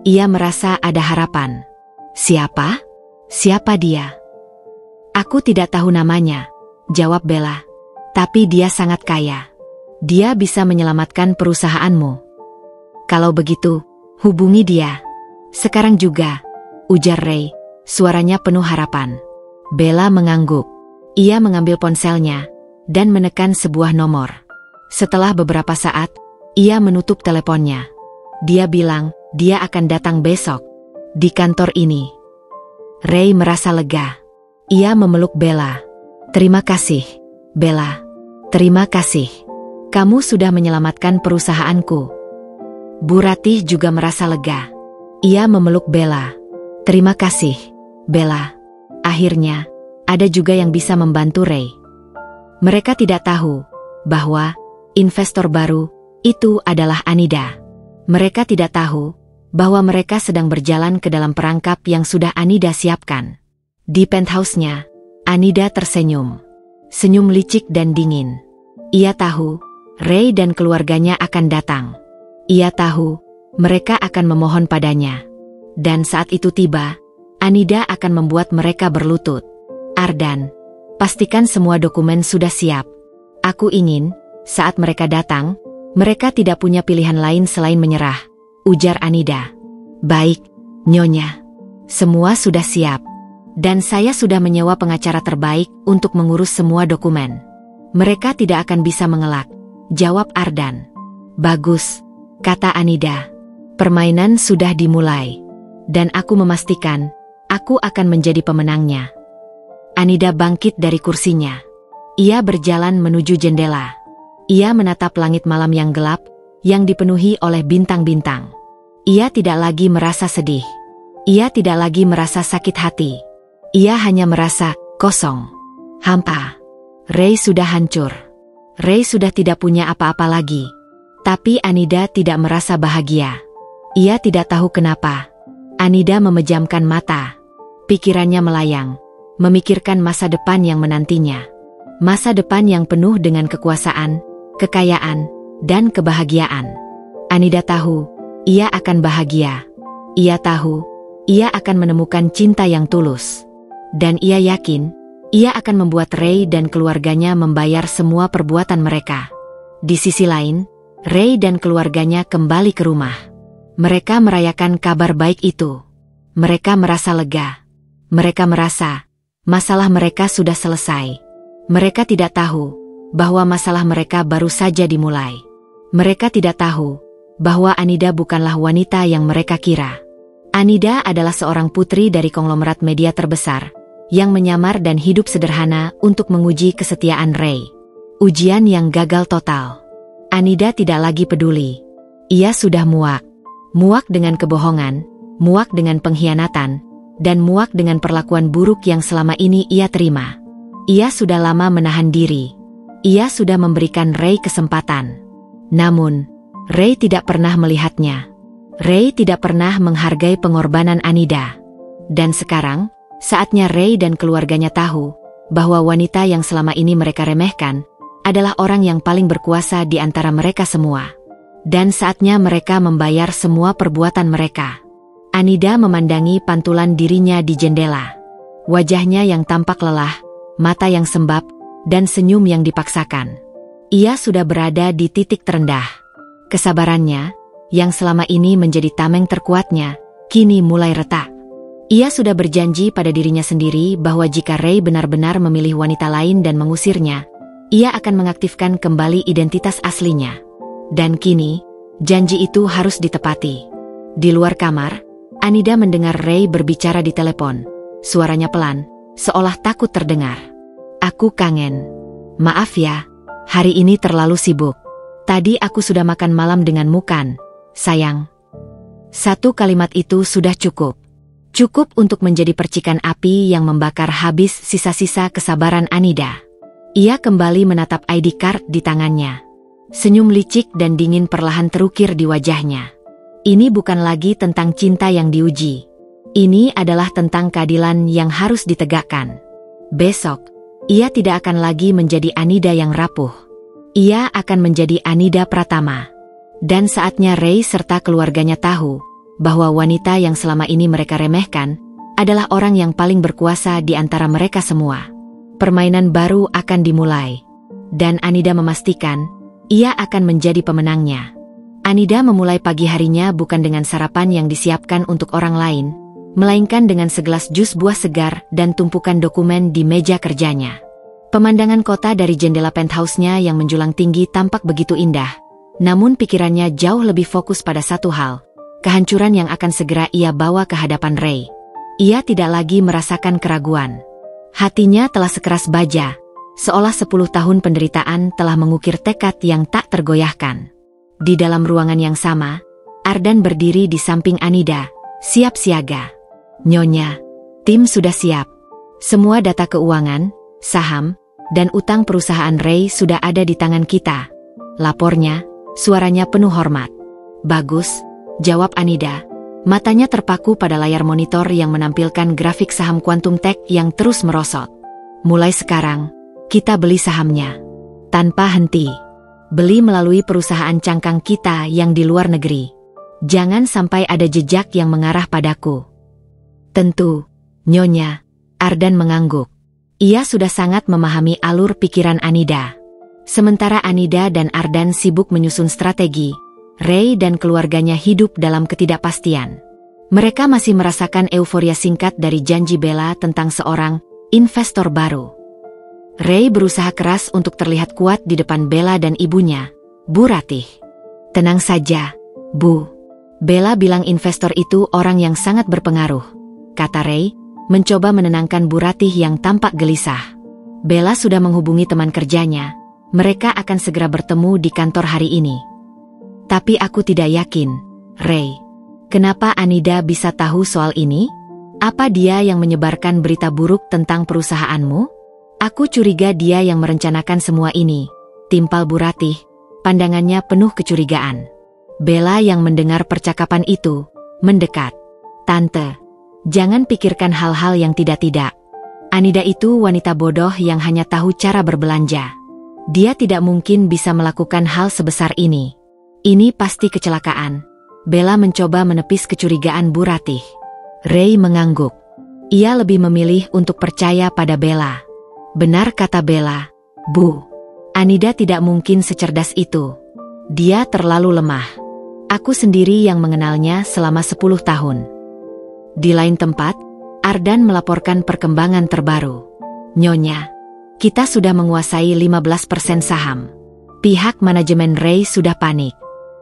Ia merasa ada harapan. Siapa? Siapa dia? Aku tidak tahu namanya, jawab Bella. Tapi dia sangat kaya. Dia bisa menyelamatkan perusahaanmu. Kalau begitu, hubungi dia. Sekarang juga, ujar Ray, suaranya penuh harapan. Bella mengangguk. Ia mengambil ponselnya, dan menekan sebuah nomor. Setelah beberapa saat, ia menutup teleponnya. Dia bilang, dia akan datang besok. Di kantor ini. Ray merasa lega. Ia memeluk Bella. Terima kasih, Bella. Terima kasih. Kamu sudah menyelamatkan perusahaanku. Bu Ratih juga merasa lega. Ia memeluk Bella. Terima kasih, Bella. Akhirnya, ada juga yang bisa membantu Ray. Mereka tidak tahu bahwa investor baru itu adalah Anida. Mereka tidak tahu bahwa mereka sedang berjalan ke dalam perangkap yang sudah Anida siapkan. Di penthouse-nya, Anida tersenyum. Senyum licik dan dingin. Ia tahu, Ray dan keluarganya akan datang. Ia tahu, mereka akan memohon padanya. Dan saat itu tiba, Anida akan membuat mereka berlutut. Ardan, pastikan semua dokumen sudah siap. Aku ingin, saat mereka datang, mereka tidak punya pilihan lain selain menyerah, ujar Anida. Baik, Nyonya. Semua sudah siap. Dan saya sudah menyewa pengacara terbaik untuk mengurus semua dokumen. Mereka tidak akan bisa mengelak, jawab Ardan. Bagus, kata Anida. Permainan sudah dimulai. Dan aku memastikan, aku akan menjadi pemenangnya. Anida bangkit dari kursinya. Ia berjalan menuju jendela. Ia menatap langit malam yang gelap, yang dipenuhi oleh bintang-bintang. Ia tidak lagi merasa sedih. Ia tidak lagi merasa sakit hati. Ia hanya merasa kosong, hampa. Ray sudah hancur. Ray sudah tidak punya apa-apa lagi. Tapi Anida tidak merasa bahagia. Ia tidak tahu kenapa. Anida memejamkan mata. Pikirannya melayang, memikirkan masa depan yang menantinya. Masa depan yang penuh dengan kekuasaan, kekayaan, dan kebahagiaan. Anida tahu, ia akan bahagia. Ia tahu, ia akan menemukan cinta yang tulus. Dan ia yakin, ia akan membuat Ray dan keluarganya membayar semua perbuatan mereka. Di sisi lain, Ray dan keluarganya kembali ke rumah. Mereka merayakan kabar baik itu. Mereka merasa lega. Mereka merasa masalah mereka sudah selesai. Mereka tidak tahu bahwa masalah mereka baru saja dimulai. Mereka tidak tahu bahwa Anida bukanlah wanita yang mereka kira. Anida adalah seorang putri dari konglomerat media terbesar yang menyamar dan hidup sederhana untuk menguji kesetiaan Ray. Ujian yang gagal total. Anida tidak lagi peduli. Ia sudah muak. Muak dengan kebohongan, muak dengan pengkhianatan, dan muak dengan perlakuan buruk yang selama ini ia terima. Ia sudah lama menahan diri. Ia sudah memberikan Ray kesempatan. Namun, Ray tidak pernah melihatnya. Ray tidak pernah menghargai pengorbanan Anida. Dan sekarang, saatnya Ray dan keluarganya tahu bahwa wanita yang selama ini mereka remehkan adalah orang yang paling berkuasa di antara mereka semua. Dan saatnya mereka membayar semua perbuatan mereka. Anida memandangi pantulan dirinya di jendela. Wajahnya yang tampak lelah, mata yang sembab, dan senyum yang dipaksakan. Ia sudah berada di titik terendah. Kesabarannya, yang selama ini menjadi tameng terkuatnya, kini mulai retak. Ia sudah berjanji pada dirinya sendiri bahwa jika Ray benar-benar memilih wanita lain dan mengusirnya, ia akan mengaktifkan kembali identitas aslinya. Dan kini, janji itu harus ditepati. Di luar kamar, Anida mendengar Ray berbicara di telepon. Suaranya pelan, seolah takut terdengar. Aku kangen. Maaf ya, hari ini terlalu sibuk. Tadi aku sudah makan malam denganmu kan, sayang. Satu kalimat itu sudah cukup. Cukup untuk menjadi percikan api yang membakar habis sisa-sisa kesabaran Anida. Ia kembali menatap ID card di tangannya. Senyum licik dan dingin perlahan terukir di wajahnya. Ini bukan lagi tentang cinta yang diuji. Ini adalah tentang keadilan yang harus ditegakkan. Besok, ia tidak akan lagi menjadi Anida yang rapuh. Ia akan menjadi Anida Pratama. Dan saatnya Ray serta keluarganya tahu bahwa wanita yang selama ini mereka remehkan adalah orang yang paling berkuasa di antara mereka semua. Permainan baru akan dimulai. Dan Anida memastikan ia akan menjadi pemenangnya. Anida memulai pagi harinya bukan dengan sarapan yang disiapkan untuk orang lain, melainkan dengan segelas jus buah segar dan tumpukan dokumen di meja kerjanya. Pemandangan kota dari jendela penthouse-nya yang menjulang tinggi tampak begitu indah, namun pikirannya jauh lebih fokus pada satu hal, kehancuran yang akan segera ia bawa ke hadapan Ray. Ia tidak lagi merasakan keraguan. Hatinya telah sekeras baja, seolah 10 tahun penderitaan telah mengukir tekad yang tak tergoyahkan. Di dalam ruangan yang sama, Ardan berdiri di samping Anida, siap siaga. Nyonya, tim sudah siap. Semua data keuangan, saham, dan utang perusahaan Ray sudah ada di tangan kita. Lapornya, suaranya penuh hormat. Bagus, jawab Anida. Matanya terpaku pada layar monitor yang menampilkan grafik saham Quantum Tech yang terus merosot. Mulai sekarang, kita beli sahamnya. Tanpa henti. Beli melalui perusahaan cangkang kita yang di luar negeri. Jangan sampai ada jejak yang mengarah padaku. Tentu, Nyonya, Ardan mengangguk. Ia sudah sangat memahami alur pikiran Anida. Sementara Anida dan Ardan sibuk menyusun strategi, Ray dan keluarganya hidup dalam ketidakpastian. Mereka masih merasakan euforia singkat dari janji Bella tentang seorang investor baru. Ray berusaha keras untuk terlihat kuat di depan Bella dan ibunya, Bu Ratih. Tenang saja, Bu. Bella bilang investor itu orang yang sangat berpengaruh, kata Ray, mencoba menenangkan Bu Ratih yang tampak gelisah. Bella sudah menghubungi teman kerjanya, mereka akan segera bertemu di kantor hari ini. Tapi aku tidak yakin, Ray. Kenapa Anida bisa tahu soal ini? Apa dia yang menyebarkan berita buruk tentang perusahaanmu? Aku curiga dia yang merencanakan semua ini, timpal Bu Ratih, pandangannya penuh kecurigaan. Bella yang mendengar percakapan itu, mendekat. Tante, jangan pikirkan hal-hal yang tidak-tidak. Anida itu wanita bodoh yang hanya tahu cara berbelanja. Dia tidak mungkin bisa melakukan hal sebesar ini. Ini pasti kecelakaan. Bella mencoba menepis kecurigaan Bu Ratih. Ray mengangguk. Ia lebih memilih untuk percaya pada Bella. Benar kata Bella, Bu. Anida tidak mungkin secerdas itu. Dia terlalu lemah. Aku sendiri yang mengenalnya selama 10 tahun. Di lain tempat, Ardan melaporkan perkembangan terbaru. Nyonya, kita sudah menguasai 15% saham. Pihak manajemen Ray sudah panik.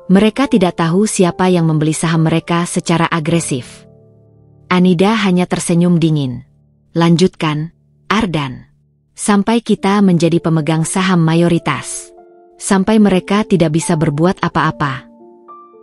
Mereka tidak tahu siapa yang membeli saham mereka secara agresif. Anida hanya tersenyum dingin. Lanjutkan, Ardan. Sampai kita menjadi pemegang saham mayoritas. Sampai mereka tidak bisa berbuat apa-apa.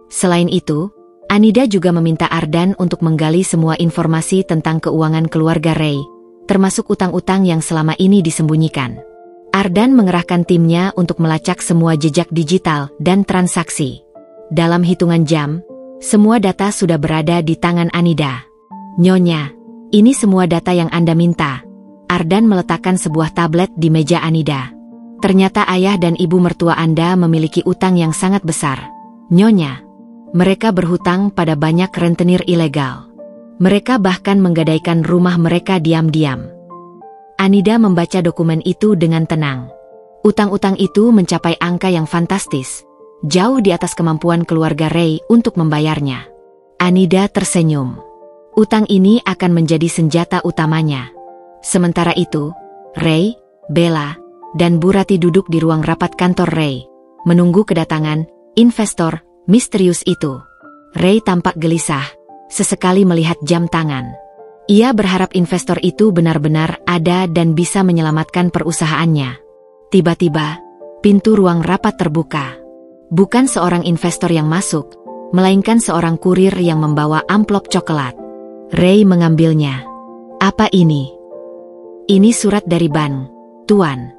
Selain itu, Anida juga meminta Ardan untuk menggali semua informasi tentang keuangan keluarga Ray, termasuk utang-utang yang selama ini disembunyikan. Ardan mengerahkan timnya untuk melacak semua jejak digital dan transaksi. Dalam hitungan jam, semua data sudah berada di tangan Anida. Nyonya, ini semua data yang Anda minta. Ardan meletakkan sebuah tablet di meja Anida. Ternyata ayah dan ibu mertua Anda memiliki utang yang sangat besar. Nyonya, mereka berhutang pada banyak rentenir ilegal. Mereka bahkan menggadaikan rumah mereka diam-diam. Anida membaca dokumen itu dengan tenang. Utang-utang itu mencapai angka yang fantastis, jauh di atas kemampuan keluarga Ray untuk membayarnya. Anida tersenyum. Utang ini akan menjadi senjata utamanya. Sementara itu, Ray, Bella, dan Bu Ratih duduk di ruang rapat kantor Ray, menunggu kedatangan investor misterius itu. Ray tampak gelisah, sesekali melihat jam tangan. Ia berharap investor itu benar-benar ada dan bisa menyelamatkan perusahaannya. Tiba-tiba, pintu ruang rapat terbuka. Bukan seorang investor yang masuk, melainkan seorang kurir yang membawa amplop coklat. Ray mengambilnya. Apa ini? Ini surat dari bank, Tuan.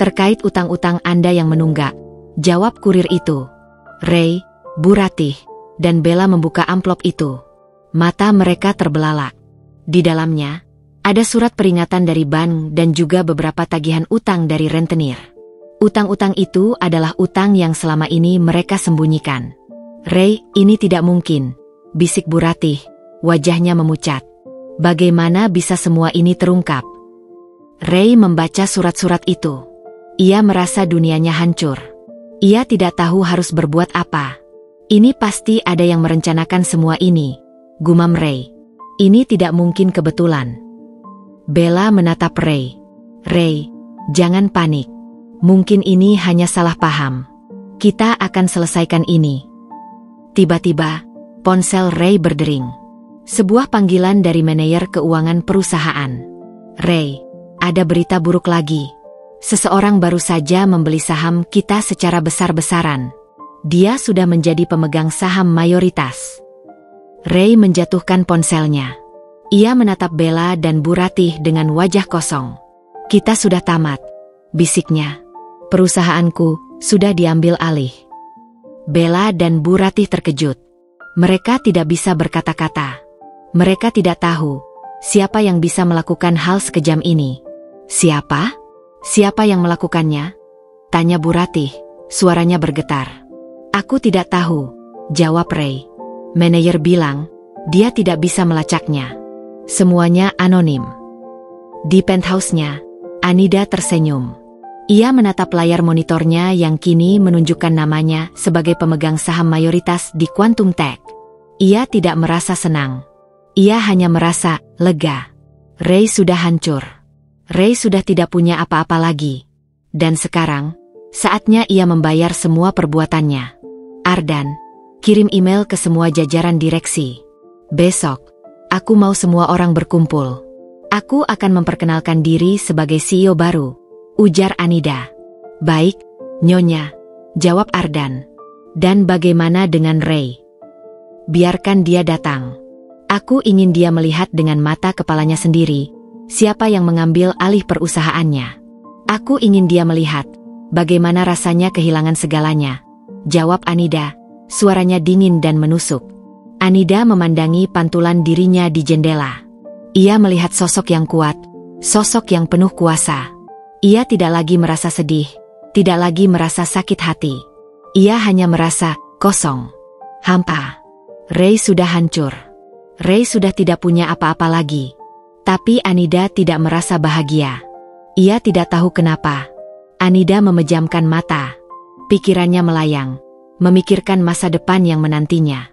Terkait utang-utang Anda yang menunggak, jawab kurir itu. Ray, Bu Ratih, dan Bella membuka amplop itu. Mata mereka terbelalak. Di dalamnya, ada surat peringatan dari bank dan juga beberapa tagihan utang dari rentenir. Utang-utang itu adalah utang yang selama ini mereka sembunyikan. Ray, ini tidak mungkin, bisik Bu Ratih, wajahnya memucat. Bagaimana bisa semua ini terungkap? Ray membaca surat-surat itu. Ia merasa dunianya hancur. Ia tidak tahu harus berbuat apa. Ini pasti ada yang merencanakan semua ini, gumam Ray. Ini tidak mungkin kebetulan. Bella menatap Ray. Ray, jangan panik. Mungkin ini hanya salah paham. Kita akan selesaikan ini. Tiba-tiba, ponsel Ray berdering. Sebuah panggilan dari manajer keuangan perusahaan. Ray, ada berita buruk lagi. Seseorang baru saja membeli saham kita secara besar-besaran. Dia sudah menjadi pemegang saham mayoritas. Ray menjatuhkan ponselnya. Ia menatap Bella dan Bu Ratih dengan wajah kosong. Kita sudah tamat, bisiknya. Perusahaanku sudah diambil alih. Bella dan Bu Ratih terkejut. Mereka tidak bisa berkata-kata. Mereka tidak tahu siapa yang bisa melakukan hal sekejam ini. Siapa? Siapa yang melakukannya? Tanya Bu Ratih, suaranya bergetar. Aku tidak tahu, jawab Ray. Manajer bilang, dia tidak bisa melacaknya. Semuanya anonim. Di penthouse-nya, Anida tersenyum. Ia menatap layar monitornya yang kini menunjukkan namanya sebagai pemegang saham mayoritas di Quantum Tech. Ia tidak merasa senang. Ia hanya merasa lega. Ray sudah hancur. Ray sudah tidak punya apa-apa lagi. Dan sekarang, saatnya ia membayar semua perbuatannya. Ardan, kirim email ke semua jajaran direksi. Besok, aku mau semua orang berkumpul. Aku akan memperkenalkan diri sebagai CEO baru, ujar Anida. Baik, Nyonya, jawab Ardan. Dan bagaimana dengan Ray? Biarkan dia datang. Aku ingin dia melihat dengan mata kepalanya sendiri, siapa yang mengambil alih perusahaannya. Aku ingin dia melihat, bagaimana rasanya kehilangan segalanya, jawab Anida, suaranya dingin dan menusuk. Anida memandangi pantulan dirinya di jendela. Ia melihat sosok yang kuat, sosok yang penuh kuasa. Ia tidak lagi merasa sedih, tidak lagi merasa sakit hati. Ia hanya merasa kosong, hampa. Ray sudah hancur. Ray sudah tidak punya apa-apa lagi. Tapi Anida tidak merasa bahagia. Ia tidak tahu kenapa. Anida memejamkan mata. Pikirannya melayang, memikirkan masa depan yang menantinya.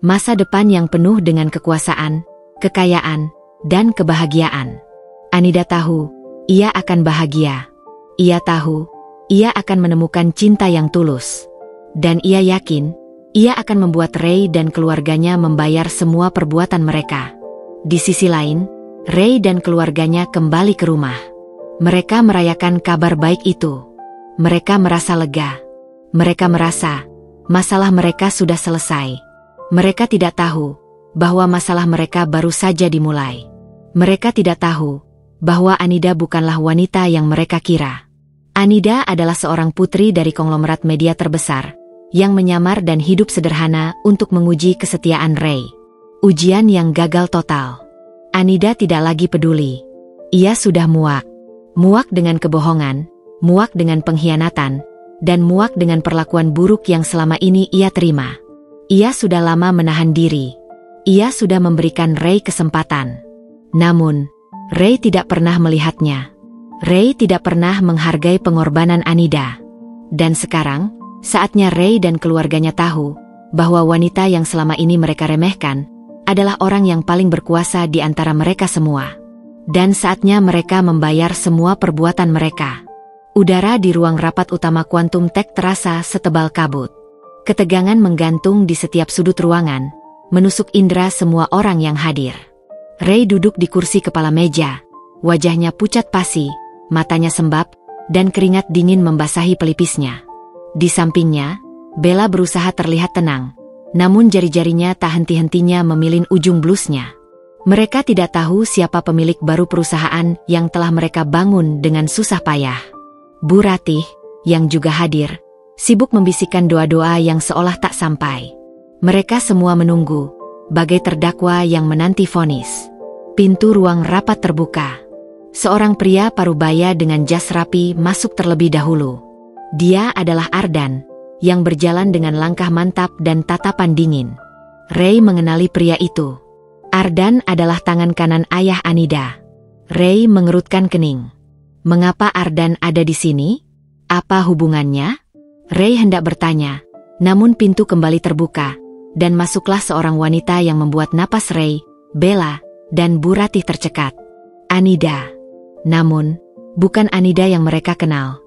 Masa depan yang penuh dengan kekuasaan, kekayaan, dan kebahagiaan. Anida tahu, ia akan bahagia. Ia tahu, ia akan menemukan cinta yang tulus. Dan ia yakin, ia akan membuat Ray dan keluarganya membayar semua perbuatan mereka. Di sisi lain, Ray dan keluarganya kembali ke rumah. Mereka merayakan kabar baik itu. Mereka merasa lega. Mereka merasa masalah mereka sudah selesai. Mereka tidak tahu bahwa masalah mereka baru saja dimulai. Mereka tidak tahu bahwa Anida bukanlah wanita yang mereka kira. Anida adalah seorang putri dari konglomerat media terbesar yang menyamar dan hidup sederhana untuk menguji kesetiaan Ray. Ujian yang gagal total. Anida tidak lagi peduli. Ia sudah muak. Muak dengan kebohongan, muak dengan pengkhianatan, dan muak dengan perlakuan buruk yang selama ini ia terima. Ia sudah lama menahan diri. Ia sudah memberikan Ray kesempatan. Namun, Ray tidak pernah melihatnya. Ray tidak pernah menghargai pengorbanan Anida. Dan sekarang, saatnya Ray dan keluarganya tahu bahwa wanita yang selama ini mereka remehkan adalah orang yang paling berkuasa di antara mereka semua. Dan saatnya mereka membayar semua perbuatan mereka. Udara di ruang rapat utama Quantum Tech terasa setebal kabut. Ketegangan menggantung di setiap sudut ruangan, menusuk indera semua orang yang hadir. Ray duduk di kursi kepala meja, wajahnya pucat pasi, matanya sembab, dan keringat dingin membasahi pelipisnya. Di sampingnya, Bella berusaha terlihat tenang, namun jari-jarinya tak henti-hentinya memilin ujung blusnya. Mereka tidak tahu siapa pemilik baru perusahaan yang telah mereka bangun dengan susah payah. Bu Ratih, yang juga hadir, sibuk membisikkan doa-doa yang seolah tak sampai. Mereka semua menunggu, bagai terdakwa yang menanti vonis. Pintu ruang rapat terbuka. Seorang pria parubaya dengan jas rapi masuk terlebih dahulu. Dia adalah Ardan, yang berjalan dengan langkah mantap dan tatapan dingin. Ray mengenali pria itu. Ardan adalah tangan kanan ayah Anida. Ray mengerutkan kening. Mengapa Ardan ada di sini? Apa hubungannya? Ray hendak bertanya, namun pintu kembali terbuka, dan masuklah seorang wanita yang membuat napas Ray, Bella, dan Bu Ratih tercekat. Anida. Namun, bukan Anida yang mereka kenal.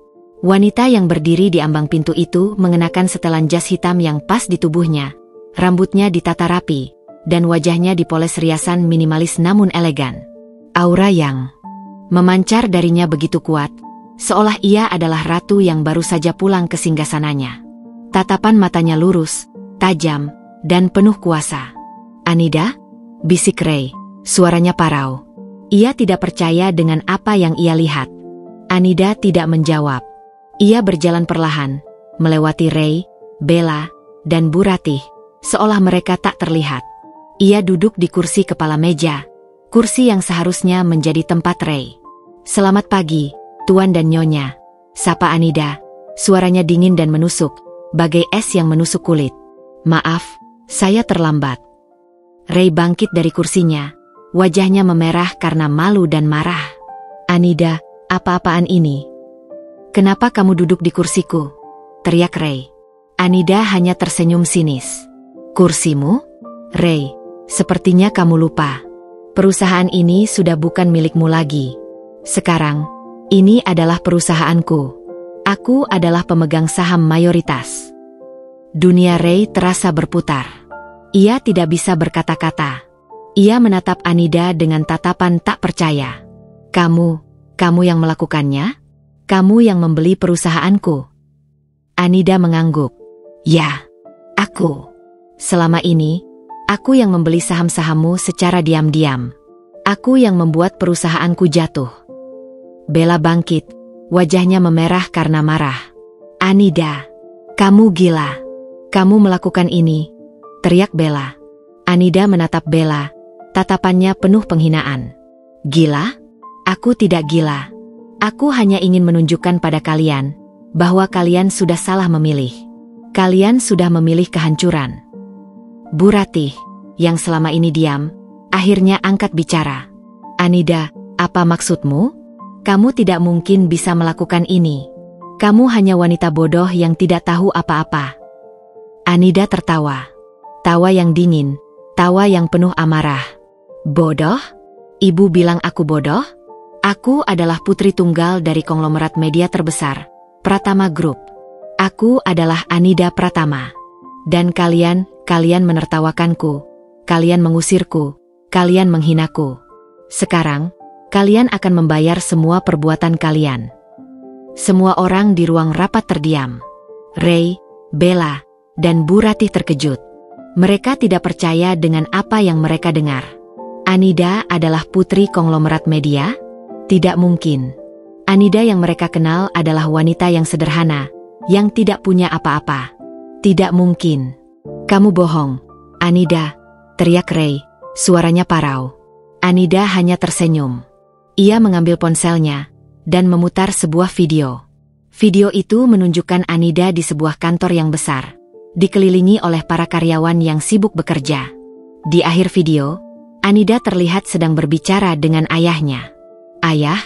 Wanita yang berdiri di ambang pintu itu mengenakan setelan jas hitam yang pas di tubuhnya, rambutnya ditata rapi, dan wajahnya dipoles riasan minimalis namun elegan. Aura yang memancar darinya begitu kuat, seolah ia adalah ratu yang baru saja pulang ke singgasananya. Tatapan matanya lurus, tajam, dan penuh kuasa. Anida? Bisik Ray, suaranya parau. Ia tidak percaya dengan apa yang ia lihat. Anida tidak menjawab. Ia berjalan perlahan, melewati Ray, Bella, dan Bu Ratih, seolah mereka tak terlihat. Ia duduk di kursi kepala meja, kursi yang seharusnya menjadi tempat Ray. Selamat pagi, Tuan dan Nyonya, sapa Anida, suaranya dingin dan menusuk, bagai es yang menusuk kulit. Maaf, Saya terlambat. Ray bangkit dari kursinya. Wajahnya memerah karena malu dan marah. Anida, apa-apaan ini? Kenapa kamu duduk di kursiku? Teriak Ray. Anida hanya tersenyum sinis. Kursimu? Ray, sepertinya kamu lupa. Perusahaan ini sudah bukan milikmu lagi. Sekarang, ini adalah perusahaanku. Aku adalah pemegang saham mayoritas. Dunia Ray terasa berputar. Ia tidak bisa berkata-kata. Ia menatap Anida dengan tatapan tak percaya. Kamu yang melakukannya? Kamu yang membeli perusahaanku? Anida mengangguk. Ya, aku. Selama ini, aku yang membeli saham-sahammu secara diam-diam. Aku yang membuat perusahaanku jatuh. Bella bangkit, wajahnya memerah karena marah. Anida, kamu gila. Kamu melakukan ini, teriak Bella. Anida menatap Bella, tatapannya penuh penghinaan. Gila? Aku tidak gila. Aku hanya ingin menunjukkan pada kalian bahwa kalian sudah salah memilih. Kalian sudah memilih kehancuran. Bu Ratih, yang selama ini diam, akhirnya angkat bicara. Anida, apa maksudmu? Kamu tidak mungkin bisa melakukan ini. Kamu hanya wanita bodoh yang tidak tahu apa-apa. Anida tertawa. Tawa yang dingin, tawa yang penuh amarah. Bodoh? Ibu bilang aku bodoh? Aku adalah putri tunggal dari konglomerat media terbesar, Pratama Group. Aku adalah Anida Pratama. Dan kalian menertawakanku. Kalian mengusirku. Kalian menghinaku. Sekarang, kalian akan membayar semua perbuatan kalian. Semua orang di ruang rapat terdiam. Ray, Bella, dan Bu Ratih terkejut. Mereka tidak percaya dengan apa yang mereka dengar. Anida adalah putri konglomerat media? Tidak mungkin. Anida yang mereka kenal adalah wanita yang sederhana, yang tidak punya apa-apa. Tidak mungkin. Kamu bohong, Anida, teriak Ray, suaranya parau. Anida hanya tersenyum. Ia mengambil ponselnya dan memutar sebuah video. Video itu menunjukkan Anida di sebuah kantor yang besar, dikelilingi oleh para karyawan yang sibuk bekerja. Di akhir video, Anida terlihat sedang berbicara dengan ayahnya. Ayah,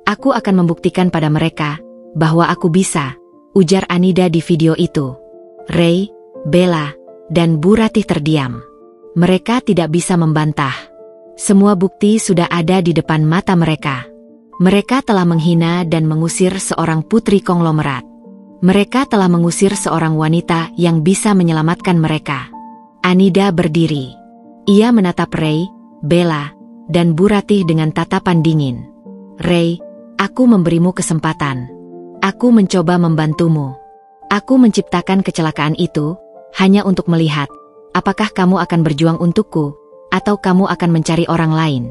aku akan membuktikan pada mereka bahwa aku bisa, ujar Anida di video itu. Ray, Bella, dan Bu Ratih terdiam. Mereka tidak bisa membantah. Semua bukti sudah ada di depan mata mereka. Mereka telah menghina dan mengusir seorang putri konglomerat. Mereka telah mengusir seorang wanita yang bisa menyelamatkan mereka. Anida berdiri. Ia menatap Ray, Bella, dan Bu Ratih dengan tatapan dingin. Ray, aku memberimu kesempatan. Aku mencoba membantumu. Aku menciptakan kecelakaan itu hanya untuk melihat apakah kamu akan berjuang untukku atau kamu akan mencari orang lain.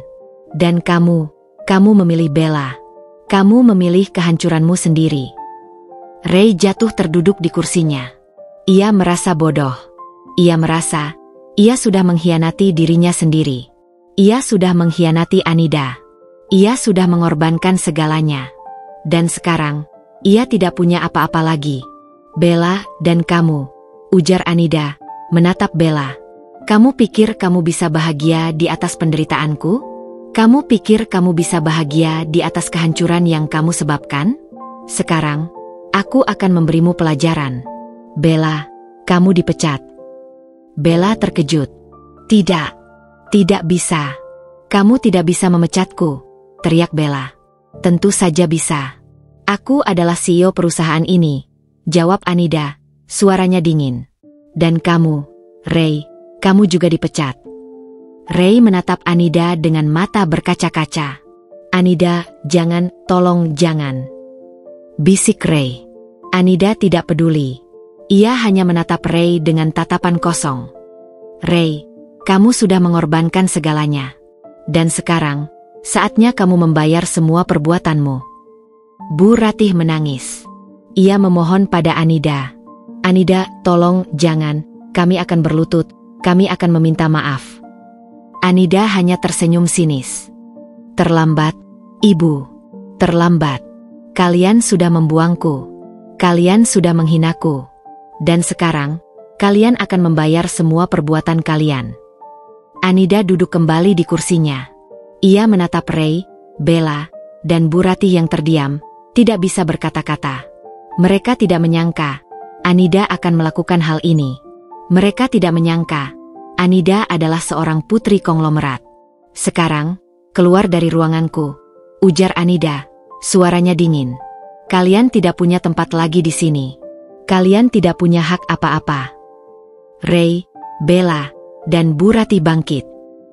Dan kamu memilih Bella. Kamu memilih kehancuranmu sendiri. Ray jatuh terduduk di kursinya. Ia merasa bodoh. Ia merasa ia sudah mengkhianati dirinya sendiri. Ia sudah mengkhianati Anida. Ia sudah mengorbankan segalanya. Dan sekarang, ia tidak punya apa-apa lagi. Bella dan kamu, ujar Anida, menatap Bella. Kamu pikir kamu bisa bahagia di atas penderitaanku? Kamu pikir kamu bisa bahagia di atas kehancuran yang kamu sebabkan? Sekarang, aku akan memberimu pelajaran. Bella, kamu dipecat. Bella terkejut. Tidak bisa. Kamu tidak bisa memecatku, teriak Bella. Tentu saja bisa. Aku adalah CEO perusahaan ini, jawab Anida, suaranya dingin. Dan kamu, Ray, kamu juga dipecat. Ray menatap Anida dengan mata berkaca-kaca. Anida, jangan, tolong jangan. Bisik Ray. Anida tidak peduli. Ia hanya menatap Ray dengan tatapan kosong. Ray, kamu sudah mengorbankan segalanya. Dan sekarang, saatnya kamu membayar semua perbuatanmu. Bu Ratih menangis. Ia memohon pada Anida. Anida, tolong, jangan, kami akan berlutut, kami akan meminta maaf. Anida hanya tersenyum sinis. Terlambat, Ibu. Terlambat. Kalian sudah membuangku. Kalian sudah menghinaku. Dan sekarang, Kalian akan membayar semua perbuatan kalian. Anida duduk kembali di kursinya. Ia menatap Ray, Bella, dan Bu Ratih yang terdiam, tidak bisa berkata-kata. Mereka tidak menyangka Anida akan melakukan hal ini. Mereka tidak menyangka Anida adalah seorang putri konglomerat. Sekarang, keluar dari ruanganku, ujar Anida, suaranya dingin. Kalian tidak punya tempat lagi di sini. Kalian tidak punya hak apa-apa. Ray, Bella, dan Bu Ratih bangkit.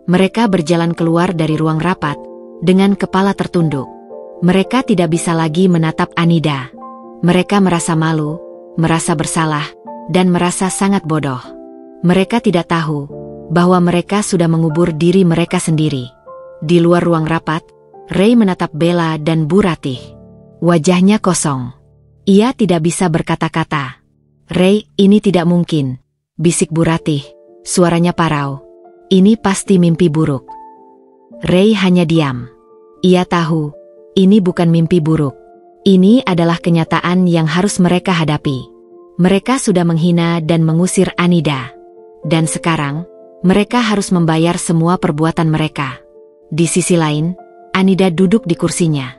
Mereka berjalan keluar dari ruang rapat dengan kepala tertunduk. Mereka tidak bisa lagi menatap Anida. Mereka merasa malu, merasa bersalah, dan merasa sangat bodoh. Mereka tidak tahu bahwa mereka sudah mengubur diri mereka sendiri. Di luar ruang rapat, Ray menatap Bella dan Bu Ratih. Wajahnya kosong. Ia tidak bisa berkata-kata. Ray, ini tidak mungkin, bisik Bu Ratih, suaranya parau. Ini pasti mimpi buruk. Ray hanya diam. Ia tahu, ini bukan mimpi buruk. Ini adalah kenyataan yang harus mereka hadapi. Mereka sudah menghina dan mengusir Anida. Dan sekarang, mereka harus membayar semua perbuatan mereka. Di sisi lain, Anida duduk di kursinya.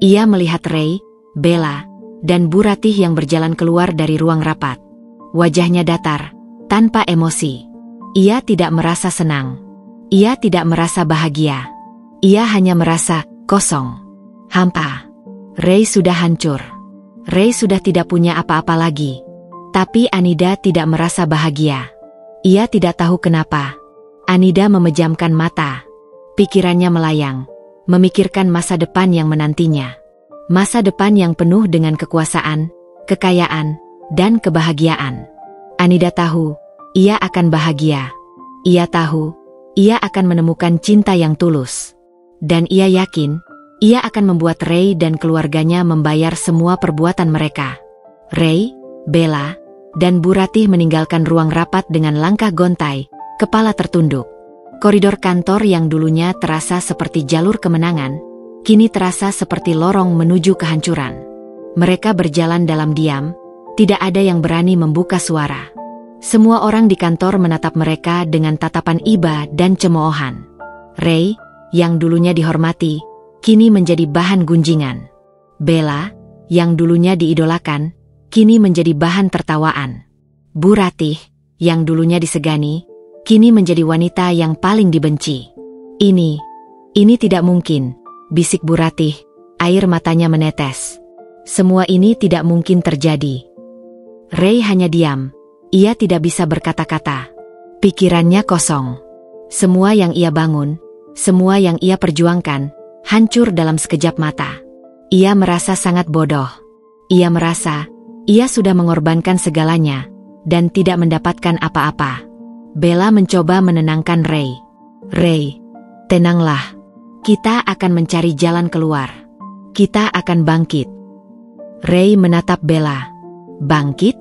Ia melihat Ray, Bella, dan Bu Ratih yang berjalan keluar dari ruang rapat. Wajahnya datar, tanpa emosi. Ia tidak merasa senang. Ia tidak merasa bahagia. Ia hanya merasa kosong, hampa. Ray sudah hancur. Ray sudah tidak punya apa-apa lagi. Tapi Anida tidak merasa bahagia. Ia tidak tahu kenapa. Anida memejamkan mata. Pikirannya melayang, memikirkan masa depan yang menantinya. Masa depan yang penuh dengan kekuasaan, kekayaan, dan kebahagiaan. Anida tahu, ia akan bahagia. Ia tahu, ia akan menemukan cinta yang tulus. Dan ia yakin, ia akan membuat Ray dan keluarganya membayar semua perbuatan mereka. Ray, Bella, dan Bu Ratih meninggalkan ruang rapat dengan langkah gontai, kepala tertunduk. Koridor kantor yang dulunya terasa seperti jalur kemenangan, kini terasa seperti lorong menuju kehancuran. Mereka berjalan dalam diam, tidak ada yang berani membuka suara. Semua orang di kantor menatap mereka dengan tatapan iba dan cemoohan. Ray, yang dulunya dihormati, kini menjadi bahan gunjingan. Bella, yang dulunya diidolakan, kini menjadi bahan tertawaan. Bu Ratih, yang dulunya disegani, kini menjadi wanita yang paling dibenci. Ini tidak mungkin, bisik Bu Ratih, air matanya menetes. Semua ini tidak mungkin terjadi. Ray hanya diam, ia tidak bisa berkata-kata. Pikirannya kosong. Semua yang ia bangun, semua yang ia perjuangkan, hancur dalam sekejap mata. Ia merasa sangat bodoh. Ia merasa ia sudah mengorbankan segalanya, dan tidak mendapatkan apa-apa. Bella mencoba menenangkan Ray. Ray, tenanglah. Kita akan mencari jalan keluar. Kita akan bangkit. Ray menatap Bella. Bangkit?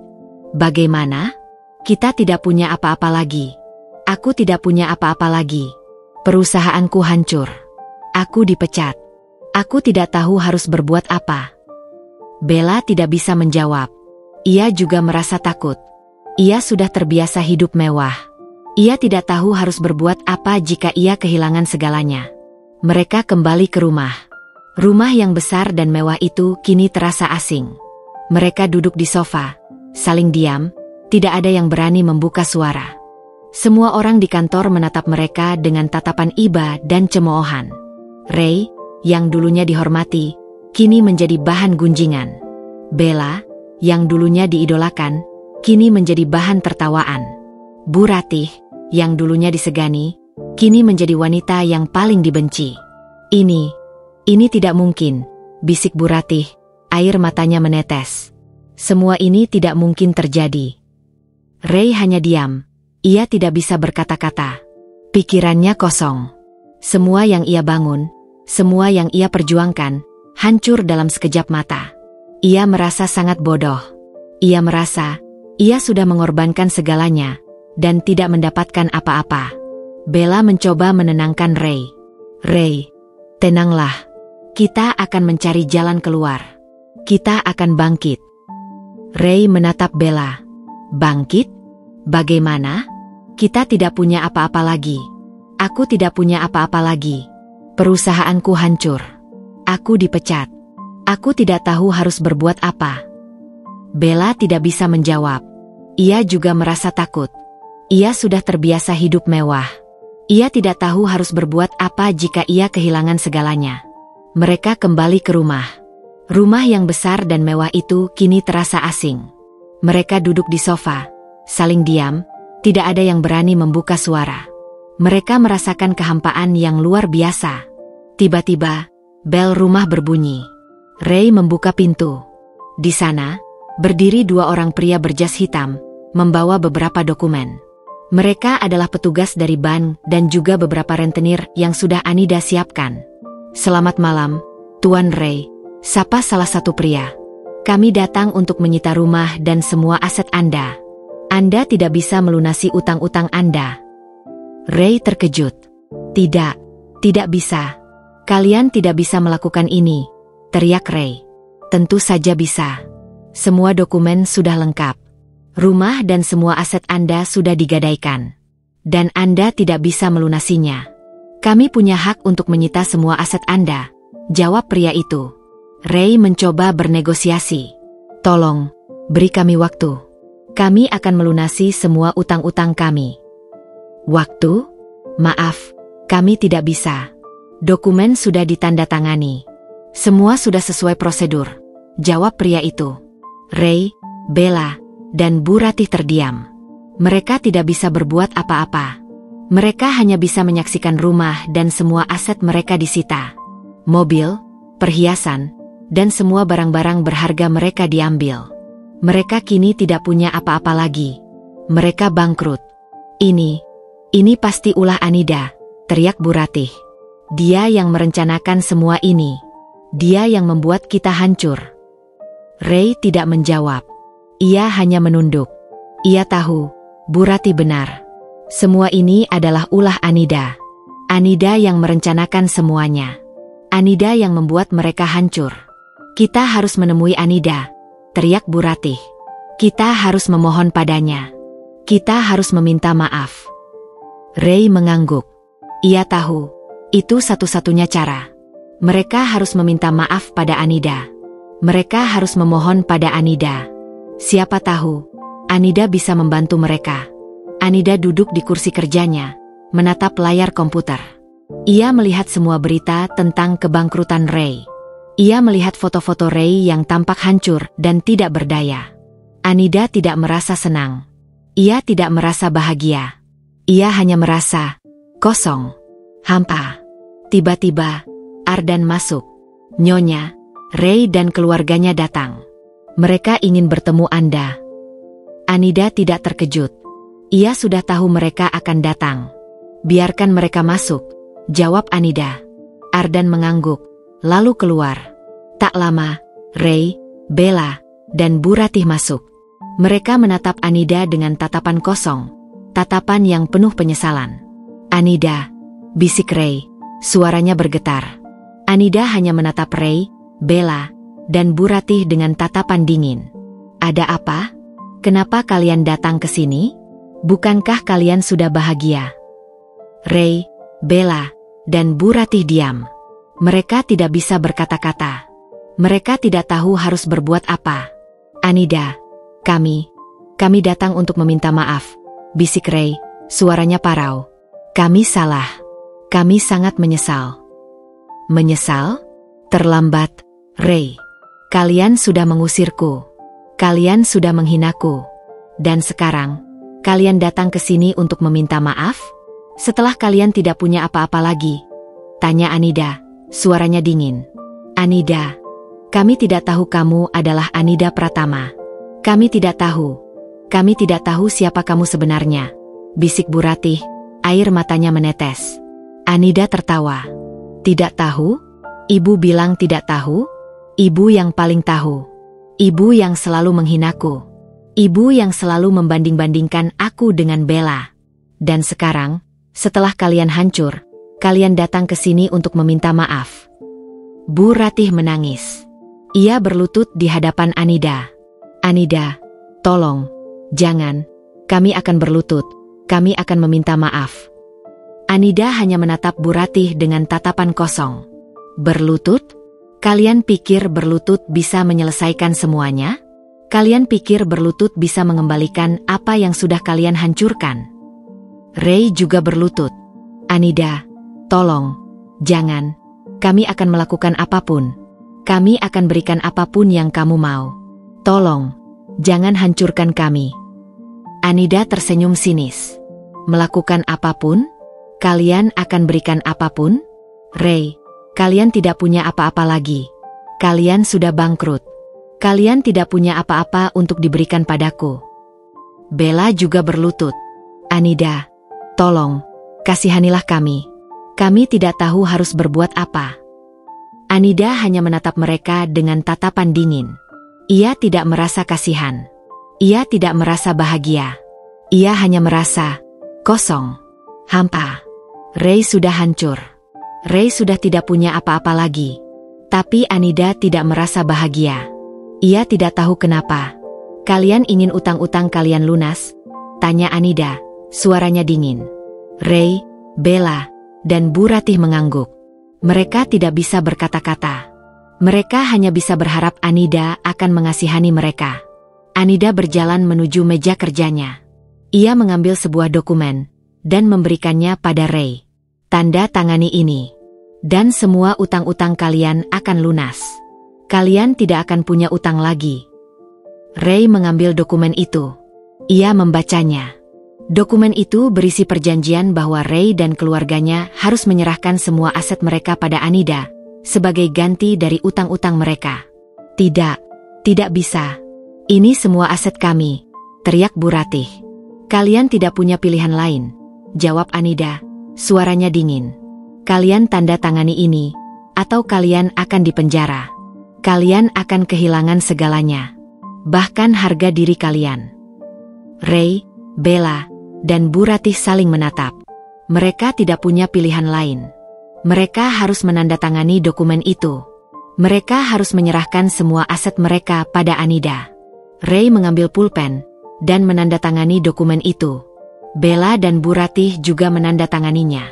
Bagaimana? Kita tidak punya apa-apa lagi. Aku tidak punya apa-apa lagi. Perusahaanku hancur. Aku dipecat. Aku tidak tahu harus berbuat apa. Bella tidak bisa menjawab. Ia juga merasa takut. Ia sudah terbiasa hidup mewah. Ia tidak tahu harus berbuat apa jika ia kehilangan segalanya. Mereka kembali ke rumah. Rumah yang besar dan mewah itu kini terasa asing. Mereka duduk di sofa, saling diam, tidak ada yang berani membuka suara. Semua orang di kantor menatap mereka dengan tatapan iba dan cemoohan. Ray, yang dulunya dihormati, kini menjadi bahan gunjingan. Bella, yang dulunya diidolakan, kini menjadi bahan tertawaan. Bu Ratih, yang dulunya disegani, kini menjadi wanita yang paling dibenci. Ini tidak mungkin, bisik Bu Ratih, air matanya menetes. Semua ini tidak mungkin terjadi. Ray hanya diam, ia tidak bisa berkata-kata. Pikirannya kosong. Semua yang ia bangun, semua yang ia perjuangkan, hancur dalam sekejap mata. Ia merasa sangat bodoh. Ia merasa ia sudah mengorbankan segalanya, dan tidak mendapatkan apa-apa. Bella mencoba menenangkan Ray. Ray, tenanglah. Kita akan mencari jalan keluar. Kita akan bangkit. Ray menatap Bella. Bangkit? Bagaimana? Kita tidak punya apa-apa lagi. Aku tidak punya apa-apa lagi. Perusahaanku hancur. Aku dipecat. Aku tidak tahu harus berbuat apa. Bella tidak bisa menjawab. Ia juga merasa takut. Ia sudah terbiasa hidup mewah. Ia tidak tahu harus berbuat apa jika ia kehilangan segalanya. Mereka kembali ke rumah. Rumah yang besar dan mewah itu kini terasa asing. Mereka duduk di sofa, saling diam, tidak ada yang berani membuka suara. Mereka merasakan kehampaan yang luar biasa. Tiba-tiba, bel rumah berbunyi. Ray membuka pintu. Di sana, berdiri dua orang pria berjas hitam, membawa beberapa dokumen. Mereka adalah petugas dari bank dan juga beberapa rentenir yang sudah Anida siapkan. Selamat malam, Tuan Ray, sapa salah satu pria. Kami datang untuk menyita rumah dan semua aset Anda. Anda tidak bisa melunasi utang-utang Anda. Ray terkejut. Tidak bisa. Kalian tidak bisa melakukan ini, teriak Ray. Tentu saja bisa. Semua dokumen sudah lengkap. Rumah dan semua aset Anda sudah digadaikan. Dan Anda tidak bisa melunasinya. Kami punya hak untuk menyita semua aset Anda, jawab pria itu. Ray mencoba bernegosiasi. Tolong, beri kami waktu. Kami akan melunasi semua utang-utang kami. Waktu? Maaf, kami tidak bisa. Dokumen sudah ditandatangani. Semua sudah sesuai prosedur, jawab pria itu. Ray, Bella, dan Bu Ratih terdiam. Mereka tidak bisa berbuat apa-apa. Mereka hanya bisa menyaksikan rumah dan semua aset mereka disita. Mobil, perhiasan, dan semua barang-barang berharga mereka diambil. Mereka kini tidak punya apa-apa lagi. Mereka bangkrut. Ini pasti ulah Anida, teriak Bu Ratih. Dia yang merencanakan semua ini. Dia yang membuat kita hancur. Ray tidak menjawab. Ia hanya menunduk. Ia tahu, Bu Ratih benar. Semua ini adalah ulah Anida. Anida yang merencanakan semuanya. Anida yang membuat mereka hancur. Kita harus menemui Anida, teriak Bu Ratih. Kita harus memohon padanya. Kita harus meminta maaf. Ray mengangguk. Ia tahu, itu satu-satunya cara. Mereka harus meminta maaf pada Anida. Mereka harus memohon pada Anida. Siapa tahu, Anida bisa membantu mereka. Anida duduk di kursi kerjanya, menatap layar komputer. Ia melihat semua berita tentang kebangkrutan Ray. Ia melihat foto-foto Ray yang tampak hancur dan tidak berdaya. Anida tidak merasa senang. Ia tidak merasa bahagia. Ia hanya merasa kosong, hampa. Tiba-tiba, Ardan masuk. Nyonya, Ray dan keluarganya datang. Mereka ingin bertemu Anda. Anida tidak terkejut. Ia sudah tahu mereka akan datang. Biarkan mereka masuk, jawab Anida. Ardan mengangguk, lalu keluar. Tak lama, Ray, Bella, dan Bu Ratih masuk. Mereka menatap Anida dengan tatapan kosong, tatapan yang penuh penyesalan. Anida, bisik Ray, suaranya bergetar. Anida hanya menatap Ray, Bella, dan Bu Ratih dengan tatapan dingin. Ada apa? Kenapa kalian datang ke sini? Bukankah kalian sudah bahagia? Ray, Bella, dan Bu Ratih diam. Mereka tidak bisa berkata-kata. Mereka tidak tahu harus berbuat apa. Anida, kami datang untuk meminta maaf, bisik Ray, suaranya parau. Kami salah. Kami sangat menyesal. Menyesal? Terlambat, Ray. Kalian sudah mengusirku. Kalian sudah menghinaku. Dan sekarang, kalian datang ke sini untuk meminta maaf? Setelah kalian tidak punya apa-apa lagi? Tanya Anida, suaranya dingin. Anida, kami tidak tahu kamu adalah Anida Pratama. Kami tidak tahu. Kami tidak tahu siapa kamu sebenarnya, bisik Bu Ratih, air matanya menetes. Anida tertawa. Tidak tahu? Ibu bilang tidak tahu? Ibu yang paling tahu. Ibu yang selalu menghinaku. Ibu yang selalu membanding-bandingkan aku dengan Bella. Dan sekarang, setelah kalian hancur, kalian datang ke sini untuk meminta maaf. Bu Ratih menangis. Ia berlutut di hadapan Anida. Anida, tolong, jangan Kami akan berlutut. Kami akan meminta maaf. Anida hanya menatap Bu Ratih dengan tatapan kosong. Berlutut? Kalian pikir berlutut bisa menyelesaikan semuanya? Kalian pikir berlutut bisa mengembalikan apa yang sudah kalian hancurkan? Ray juga berlutut. Anida, tolong, jangan. Kami akan melakukan apapun. Kami akan berikan apapun yang kamu mau. Tolong, jangan hancurkan kami. Anida tersenyum sinis. Melakukan apapun? Kalian akan berikan apapun? Ray, kalian tidak punya apa-apa lagi. Kalian sudah bangkrut. Kalian tidak punya apa-apa untuk diberikan padaku. Bella juga berlutut. Anida, tolong, kasihanilah kami. Kami tidak tahu harus berbuat apa. Anida hanya menatap mereka dengan tatapan dingin. Ia tidak merasa kasihan. Ia tidak merasa bahagia. Ia hanya merasa kosong, hampa. Ray sudah hancur. Ray sudah tidak punya apa-apa lagi. Tapi Anida tidak merasa bahagia. Ia tidak tahu kenapa. Kalian ingin utang-utang kalian lunas? Tanya Anida, suaranya dingin. Ray, Bella, dan Bu Ratih mengangguk. Mereka tidak bisa berkata-kata. Mereka hanya bisa berharap Anida akan mengasihani mereka. Anida berjalan menuju meja kerjanya. Ia mengambil sebuah dokumen dan memberikannya pada Ray. Tanda tangani ini. Dan semua utang-utang kalian akan lunas. Kalian tidak akan punya utang lagi. Ray mengambil dokumen itu. Ia membacanya. Dokumen itu berisi perjanjian bahwa Ray dan keluarganya harus menyerahkan semua aset mereka pada Anida sebagai ganti dari utang-utang mereka. Tidak, tidak bisa. Ini semua aset kami, teriak Bu Ratih. Kalian tidak punya pilihan lain, jawab Anida, suaranya dingin. Kalian tanda tangani ini, atau kalian akan dipenjara. Kalian akan kehilangan segalanya, bahkan harga diri kalian. Ray, Bella, dan Bu Ratih saling menatap. Mereka tidak punya pilihan lain. Mereka harus menandatangani dokumen itu. Mereka harus menyerahkan semua aset mereka pada Anida. Ray mengambil pulpen dan menandatangani dokumen itu. Bella dan Bu Ratih juga menandatanganinya.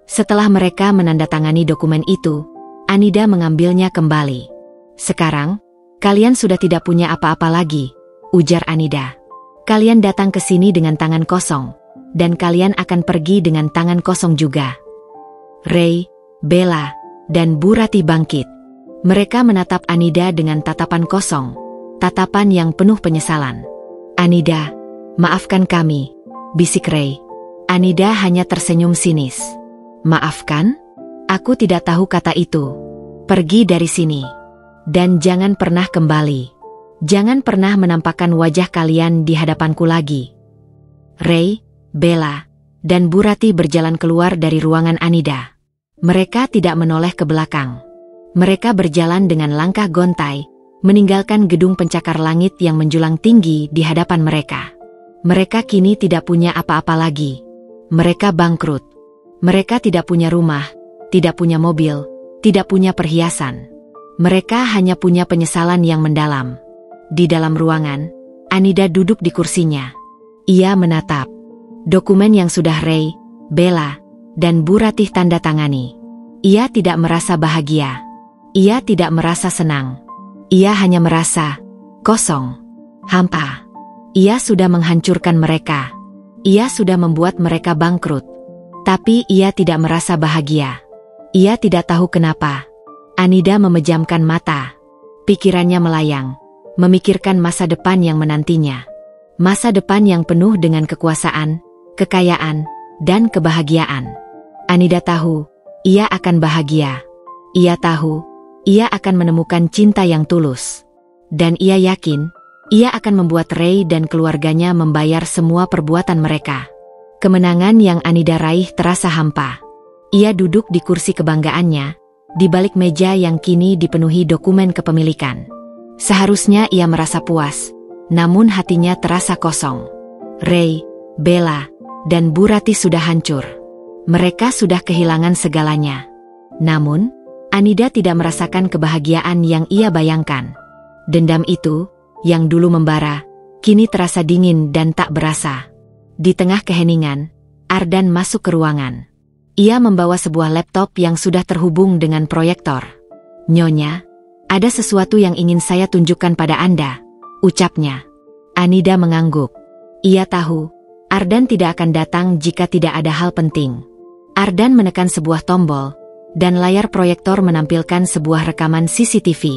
Setelah mereka menandatangani dokumen itu, Anida mengambilnya kembali. Sekarang, kalian sudah tidak punya apa-apa lagi, ujar Anida. Kalian datang ke sini dengan tangan kosong, dan kalian akan pergi dengan tangan kosong juga. Ray, Bella, dan Bu Ratih bangkit. Mereka menatap Anida dengan tatapan kosong, tatapan yang penuh penyesalan. Anida, maafkan kami, bisik Ray. Anida hanya tersenyum sinis. Maafkan? Aku tidak tahu kata itu. Pergi dari sini. Dan jangan pernah kembali. Jangan pernah menampakkan wajah kalian di hadapanku lagi. Ray, Bella, dan Bu Ratih berjalan keluar dari ruangan Anida. Mereka tidak menoleh ke belakang. Mereka berjalan dengan langkah gontai, meninggalkan gedung pencakar langit yang menjulang tinggi di hadapan mereka. Mereka kini tidak punya apa-apa lagi. Mereka bangkrut. Mereka tidak punya rumah, tidak punya mobil, tidak punya perhiasan. Mereka hanya punya penyesalan yang mendalam. Di dalam ruangan, Anida duduk di kursinya. Ia menatap dokumen yang sudah Ray, Bella, dan Bu Ratih tanda tangani. Ia tidak merasa bahagia. Ia tidak merasa senang. Ia hanya merasa kosong, hampa. Ia sudah menghancurkan mereka. Ia sudah membuat mereka bangkrut. Tapi ia tidak merasa bahagia. Ia tidak tahu kenapa. Anida memejamkan mata. Pikirannya melayang, memikirkan masa depan yang menantinya. Masa depan yang penuh dengan kekuasaan, kekayaan, dan kebahagiaan. Anida tahu, ia akan bahagia. Ia tahu, ia akan menemukan cinta yang tulus. Dan ia yakin, ia akan membuat Ray dan keluarganya membayar semua perbuatan mereka. Kemenangan yang Anida raih terasa hampa. Ia duduk di kursi kebanggaannya, di balik meja yang kini dipenuhi dokumen kepemilikan. Seharusnya ia merasa puas, namun hatinya terasa kosong. Ray, Bella, dan Bu Ratih sudah hancur. Mereka sudah kehilangan segalanya. Namun, Anida tidak merasakan kebahagiaan yang ia bayangkan. Dendam itu, yang dulu membara, kini terasa dingin dan tak berasa. Di tengah keheningan, Ardan masuk ke ruangan. Ia membawa sebuah laptop yang sudah terhubung dengan proyektor. "Nyonya, ada sesuatu yang ingin saya tunjukkan pada Anda," ucapnya. Anida mengangguk. Ia tahu, Ardan tidak akan datang jika tidak ada hal penting. Ardan menekan sebuah tombol, dan layar proyektor menampilkan sebuah rekaman CCTV.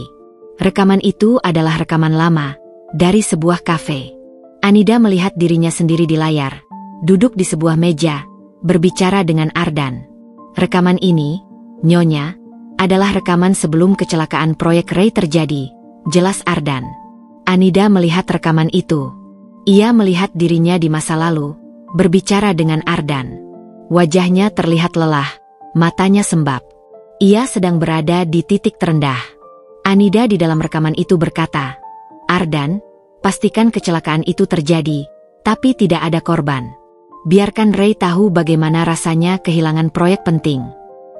Rekaman itu adalah rekaman lama, dari sebuah kafe. Anida melihat dirinya sendiri di layar, duduk di sebuah meja, berbicara dengan Ardan. "Rekaman ini, Nyonya, adalah rekaman sebelum kecelakaan proyek Ray terjadi," jelas Ardan. Anida melihat rekaman itu. Ia melihat dirinya di masa lalu, berbicara dengan Ardan. Wajahnya terlihat lelah, matanya sembab. Ia sedang berada di titik terendah. Anida di dalam rekaman itu berkata, "Ardan, pastikan kecelakaan itu terjadi, tapi tidak ada korban. Biarkan Ray tahu bagaimana rasanya kehilangan proyek penting.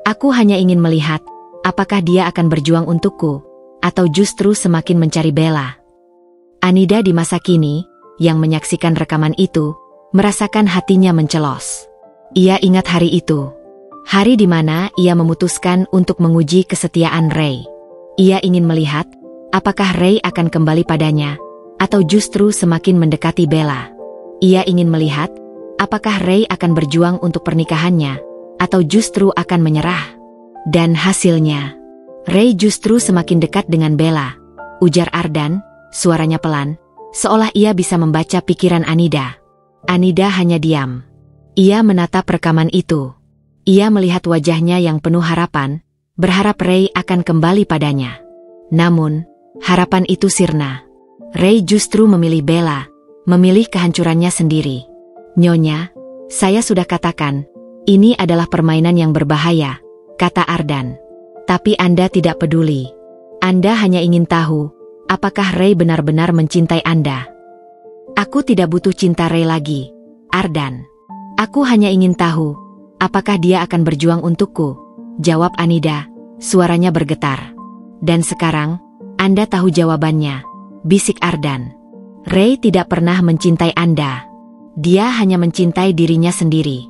Aku hanya ingin melihat, apakah dia akan berjuang untukku, atau justru semakin mencari bela." Anida di masa kini, yang menyaksikan rekaman itu, merasakan hatinya mencelos. Ia ingat hari itu. Hari di mana ia memutuskan untuk menguji kesetiaan Ray. Ia ingin melihat, apakah Ray akan kembali padanya, atau justru semakin mendekati Bella. Ia ingin melihat, apakah Ray akan berjuang untuk pernikahannya, atau justru akan menyerah. Dan hasilnya, Ray justru semakin dekat dengan Bella, ujar Ardan, suaranya pelan, seolah ia bisa membaca pikiran Anida. Anida hanya diam. Ia menatap rekaman itu. Ia melihat wajahnya yang penuh harapan, berharap Ray akan kembali padanya. Namun, harapan itu sirna. Ray justru memilih Bella, memilih kehancurannya sendiri. "Nyonya, saya sudah katakan, ini adalah permainan yang berbahaya," kata Ardan. "Tapi Anda tidak peduli. Anda hanya ingin tahu, apakah Ray benar-benar mencintai Anda?" "Aku tidak butuh cinta Ray lagi, Ardan. Aku hanya ingin tahu, apakah dia akan berjuang untukku," jawab Anida, suaranya bergetar. "Dan sekarang, Anda tahu jawabannya," bisik Ardan. "Ray tidak pernah mencintai Anda. Dia hanya mencintai dirinya sendiri.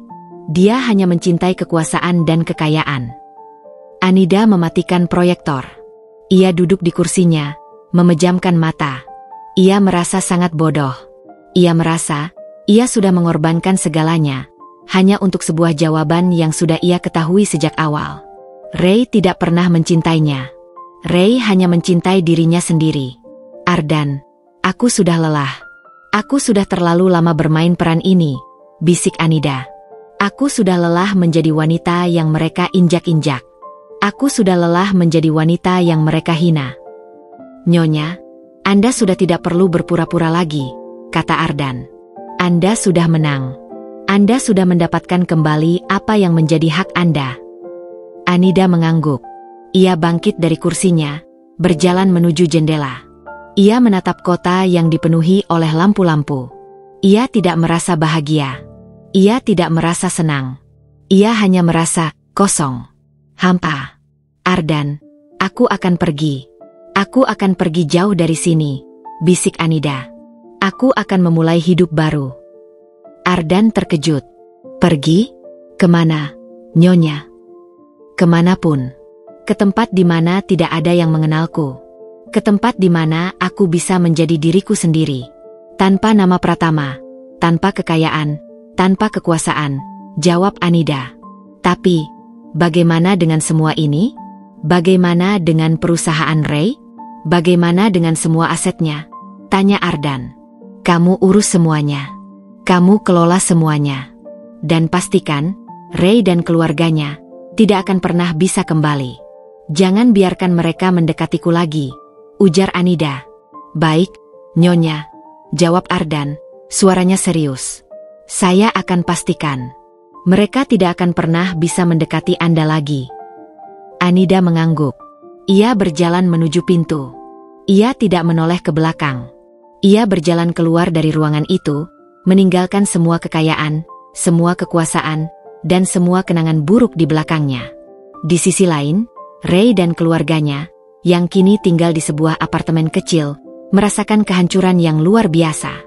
Dia hanya mencintai kekuasaan dan kekayaan." Anida mematikan proyektor. Ia duduk di kursinya, memejamkan mata. Ia merasa sangat bodoh. Ia merasa, ia sudah mengorbankan segalanya, hanya untuk sebuah jawaban yang sudah ia ketahui sejak awal. Ray tidak pernah mencintainya. Ray hanya mencintai dirinya sendiri. "Ardan, aku sudah lelah. Aku sudah terlalu lama bermain peran ini," bisik Anida. "Aku sudah lelah menjadi wanita yang mereka injak-injak. Aku sudah lelah menjadi wanita yang mereka hina." "Nyonya, Anda sudah tidak perlu berpura-pura lagi," kata Ardan. "Anda sudah menang. Anda sudah mendapatkan kembali apa yang menjadi hak Anda." Anida mengangguk. Ia bangkit dari kursinya, berjalan menuju jendela. Ia menatap kota yang dipenuhi oleh lampu-lampu. Ia tidak merasa bahagia. Ia tidak merasa senang. Ia hanya merasa kosong, hampa. "Ardan, aku akan pergi. Aku akan pergi jauh dari sini," bisik Anida. "Aku akan memulai hidup baru." Ardan terkejut. "Pergi? Kemana, Nyonya?" "Kemanapun. Ke tempat di mana tidak ada yang mengenalku. Ke tempat di mana aku bisa menjadi diriku sendiri. Tanpa nama Pratama, tanpa kekayaan, tanpa kekuasaan," jawab Anida. "Tapi, bagaimana dengan semua ini? Bagaimana dengan perusahaan Ray? Bagaimana dengan semua asetnya?" tanya Ardan. "Kamu urus semuanya. Kamu kelola semuanya. Dan pastikan, Ray dan keluarganya tidak akan pernah bisa kembali. Jangan biarkan mereka mendekatiku lagi," ujar Anida. "Baik, Nyonya," jawab Ardan, suaranya serius. "Saya akan pastikan. Mereka tidak akan pernah bisa mendekati Anda lagi." Anida mengangguk. Ia berjalan menuju pintu. Ia tidak menoleh ke belakang. Ia berjalan keluar dari ruangan itu, meninggalkan semua kekayaan, semua kekuasaan, dan semua kenangan buruk di belakangnya. Di sisi lain, Ray dan keluarganya, yang kini tinggal di sebuah apartemen kecil, merasakan kehancuran yang luar biasa.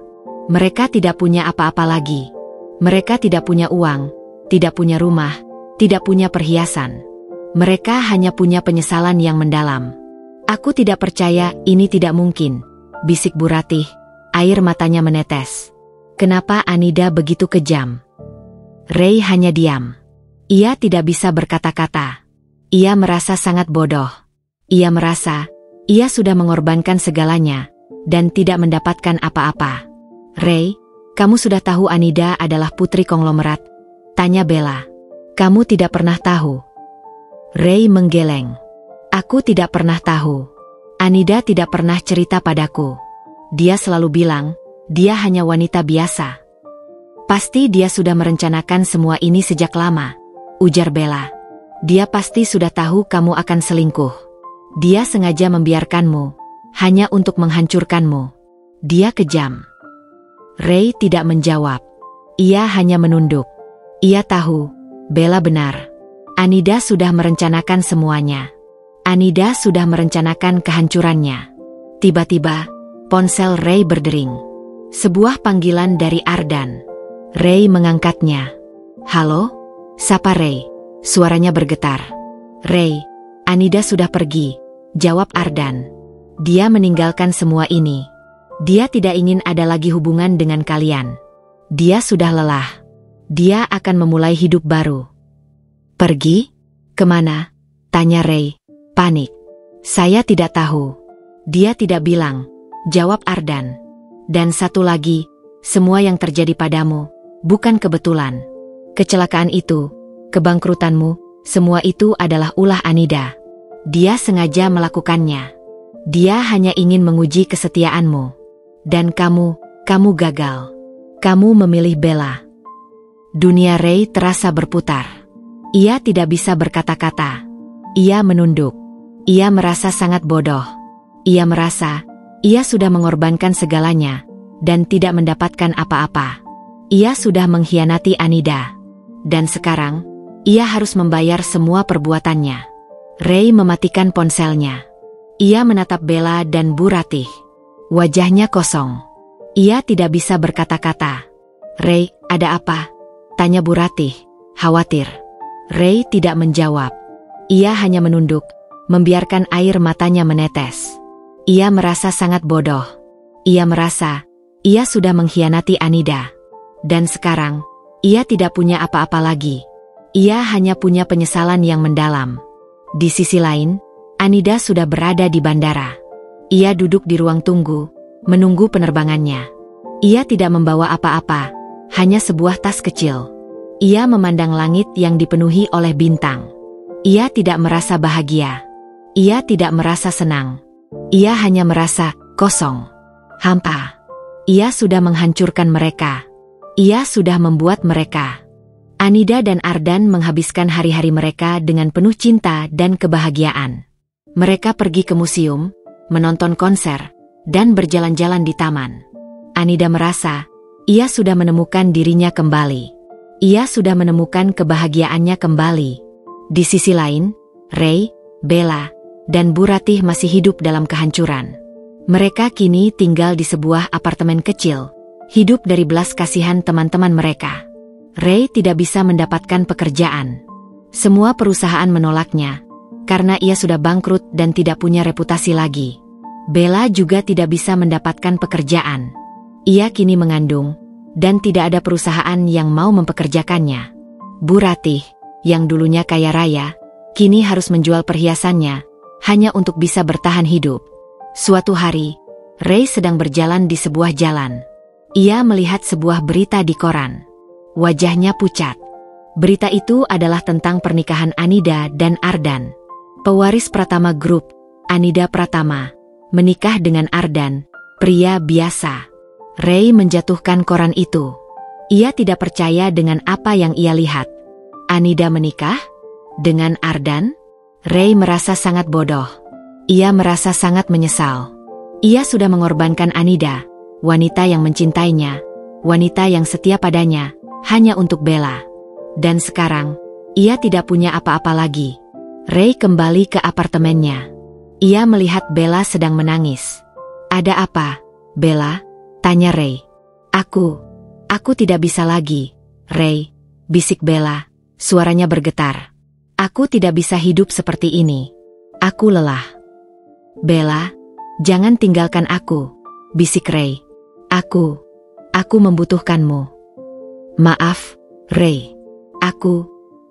Mereka tidak punya apa-apa lagi. Mereka tidak punya uang, tidak punya rumah, tidak punya perhiasan. Mereka hanya punya penyesalan yang mendalam. Aku tidak percaya, ini tidak mungkin, bisik Bu Ratih, air matanya menetes. Kenapa Anida begitu kejam? Ray hanya diam. Ia tidak bisa berkata-kata. Ia merasa sangat bodoh. Ia merasa, ia sudah mengorbankan segalanya, dan tidak mendapatkan apa-apa. Ray, kamu sudah tahu Anida adalah putri konglomerat? Tanya Bella. Kamu tidak pernah tahu. Ray menggeleng. Aku tidak pernah tahu. Anida tidak pernah cerita padaku. Dia selalu bilang, dia hanya wanita biasa. Pasti dia sudah merencanakan semua ini sejak lama, ujar Bella. Dia pasti sudah tahu kamu akan selingkuh. Dia sengaja membiarkanmu, hanya untuk menghancurkanmu. Dia kejam. Ray tidak menjawab. Ia hanya menunduk. Ia tahu, Bella benar. Anida sudah merencanakan semuanya. Anida sudah merencanakan kehancurannya. Tiba-tiba, ponsel Ray berdering. Sebuah panggilan dari Ardan. Ray mengangkatnya. Halo? Sapa Ray? Suaranya bergetar. Ray, Anida sudah pergi, jawab Ardan. Dia meninggalkan semua ini. Dia tidak ingin ada lagi hubungan dengan kalian. Dia sudah lelah. Dia akan memulai hidup baru. Pergi? Kemana? Tanya Ray, panik. Saya tidak tahu. Dia tidak bilang, jawab Ardan. Dan satu lagi, semua yang terjadi padamu bukan kebetulan. Kecelakaan itu, kebangkrutanmu, semua itu adalah ulah Anida. Dia sengaja melakukannya. Dia hanya ingin menguji kesetiaanmu. Dan kamu gagal. Kamu memilih Bella. Dunia Ray terasa berputar. Ia tidak bisa berkata-kata. Ia menunduk. Ia merasa sangat bodoh. Ia merasa, ia sudah mengorbankan segalanya, dan tidak mendapatkan apa-apa. Ia sudah mengkhianati Anida. Dan sekarang, ia harus membayar semua perbuatannya. Ray mematikan ponselnya. Ia menatap Bella dan Bu Ratih. Wajahnya kosong. Ia tidak bisa berkata-kata. Ray, ada apa? Tanya Bu Ratih, khawatir. Ray tidak menjawab. Ia hanya menunduk, membiarkan air matanya menetes. Ia merasa sangat bodoh. Ia merasa, ia sudah mengkhianati Anida. Dan sekarang, ia tidak punya apa-apa lagi. Ia hanya punya penyesalan yang mendalam. Di sisi lain, Anida sudah berada di bandara. Ia duduk di ruang tunggu, menunggu penerbangannya. Ia tidak membawa apa-apa, hanya sebuah tas kecil. Ia memandang langit yang dipenuhi oleh bintang. Ia tidak merasa bahagia. Ia tidak merasa senang. Ia hanya merasa kosong, hampa. Ia sudah menghancurkan mereka. Ia sudah membuat mereka. Anida dan Ardan menghabiskan hari-hari mereka dengan penuh cinta dan kebahagiaan. Mereka pergi ke museum, menonton konser, dan berjalan-jalan di taman. Anida merasa, ia sudah menemukan dirinya kembali. Ia sudah menemukan kebahagiaannya kembali. Di sisi lain, Ray, Bella, dan Bu Ratih masih hidup dalam kehancuran. Mereka kini tinggal di sebuah apartemen kecil, hidup dari belas kasihan teman-teman mereka. Ray tidak bisa mendapatkan pekerjaan. Semua perusahaan menolaknya, karena ia sudah bangkrut dan tidak punya reputasi lagi. Bella juga tidak bisa mendapatkan pekerjaan. Ia kini mengandung, dan tidak ada perusahaan yang mau mempekerjakannya. Bu Ratih, yang dulunya kaya raya, kini harus menjual perhiasannya, hanya untuk bisa bertahan hidup. Suatu hari, Ray sedang berjalan di sebuah jalan. Ia melihat sebuah berita di koran. Wajahnya pucat. Berita itu adalah tentang pernikahan Anida dan Ardan. Pewaris Pratama Group, Anida Pratama, menikah dengan Ardan, pria biasa. Ray menjatuhkan koran itu. Ia tidak percaya dengan apa yang ia lihat. Anida menikah? Dengan Ardan? Ray merasa sangat bodoh. Ia merasa sangat menyesal. Ia sudah mengorbankan Anida, wanita yang mencintainya, wanita yang setia padanya, hanya untuk Bella. Dan sekarang, ia tidak punya apa-apa lagi. Ray kembali ke apartemennya. Ia melihat Bella sedang menangis. Ada apa, Bella? Tanya Ray. Aku tidak bisa lagi, Ray, bisik Bella, suaranya bergetar. Aku tidak bisa hidup seperti ini. Aku lelah. Bella, jangan tinggalkan aku, bisik Ray. Aku membutuhkanmu. Maaf, Ray.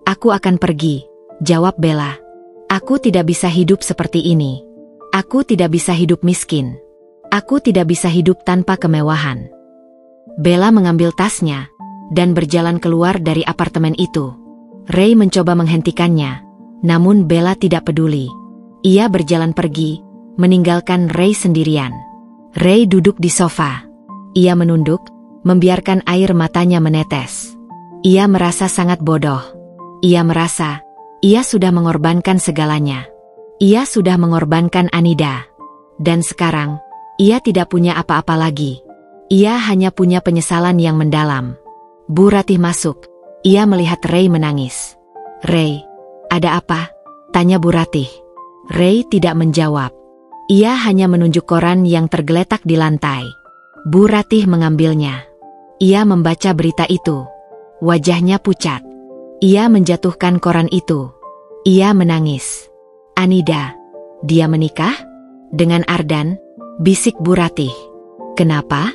Aku akan pergi, jawab Bella. Aku tidak bisa hidup seperti ini. Aku tidak bisa hidup miskin. Aku tidak bisa hidup tanpa kemewahan. Bella mengambil tasnya dan berjalan keluar dari apartemen itu. Ray mencoba menghentikannya, namun Bella tidak peduli. Ia berjalan pergi, meninggalkan Ray sendirian. Ray duduk di sofa. Ia menunduk, membiarkan air matanya menetes. Ia merasa sangat bodoh. Ia merasa ia sudah mengorbankan segalanya. Ia sudah mengorbankan Anida. Dan sekarang, ia tidak punya apa-apa lagi. Ia hanya punya penyesalan yang mendalam. Bu Ratih masuk. Ia melihat Ray menangis. Ray, ada apa? Tanya Bu Ratih. Ray tidak menjawab. Ia hanya menunjuk koran yang tergeletak di lantai. Bu Ratih mengambilnya. Ia membaca berita itu. Wajahnya pucat. Ia menjatuhkan koran itu. Ia menangis. Anida, dia menikah? Dengan Ardan, bisik Bu Ratih. Kenapa?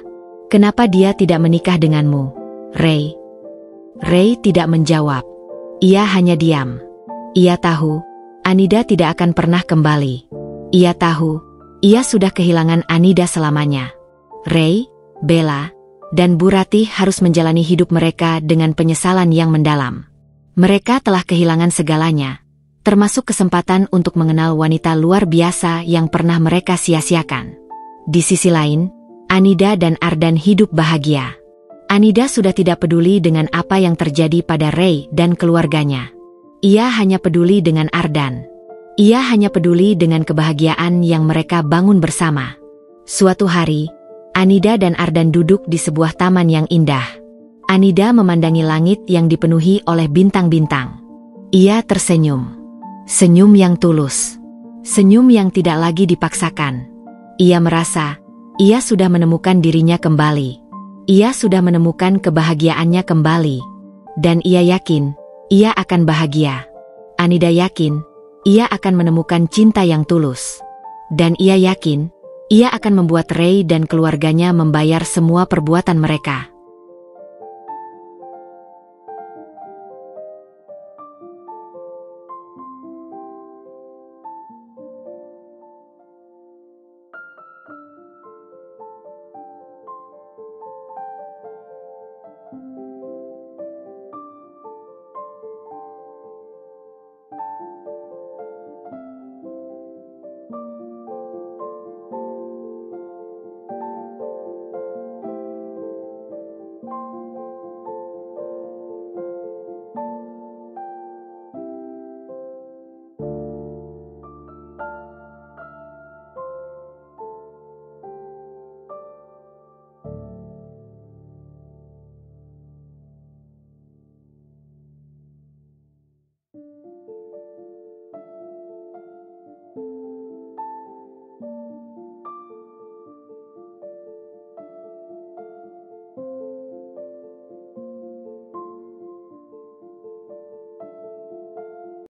Kenapa dia tidak menikah denganmu, Ray? Ray tidak menjawab. Ia hanya diam. Ia tahu, Anida tidak akan pernah kembali. Ia tahu, ia sudah kehilangan Anida selamanya. Ray, Bella, dan Bu Ratih harus menjalani hidup mereka dengan penyesalan yang mendalam. Mereka telah kehilangan segalanya, termasuk kesempatan untuk mengenal wanita luar biasa yang pernah mereka sia-siakan. Di sisi lain, Anida dan Ardan hidup bahagia. Anida sudah tidak peduli dengan apa yang terjadi pada Ray dan keluarganya. Ia hanya peduli dengan Ardan. Ia hanya peduli dengan kebahagiaan yang mereka bangun bersama. Suatu hari, Anida dan Ardan duduk di sebuah taman yang indah. Anida memandangi langit yang dipenuhi oleh bintang-bintang. Ia tersenyum. Senyum yang tulus. Senyum yang tidak lagi dipaksakan. Ia merasa ia sudah menemukan dirinya kembali. Ia sudah menemukan kebahagiaannya kembali. Dan ia yakin ia akan bahagia. Anida yakin ia akan menemukan cinta yang tulus. Dan ia yakin ia akan membuat Ray dan keluarganya membayar semua perbuatan mereka.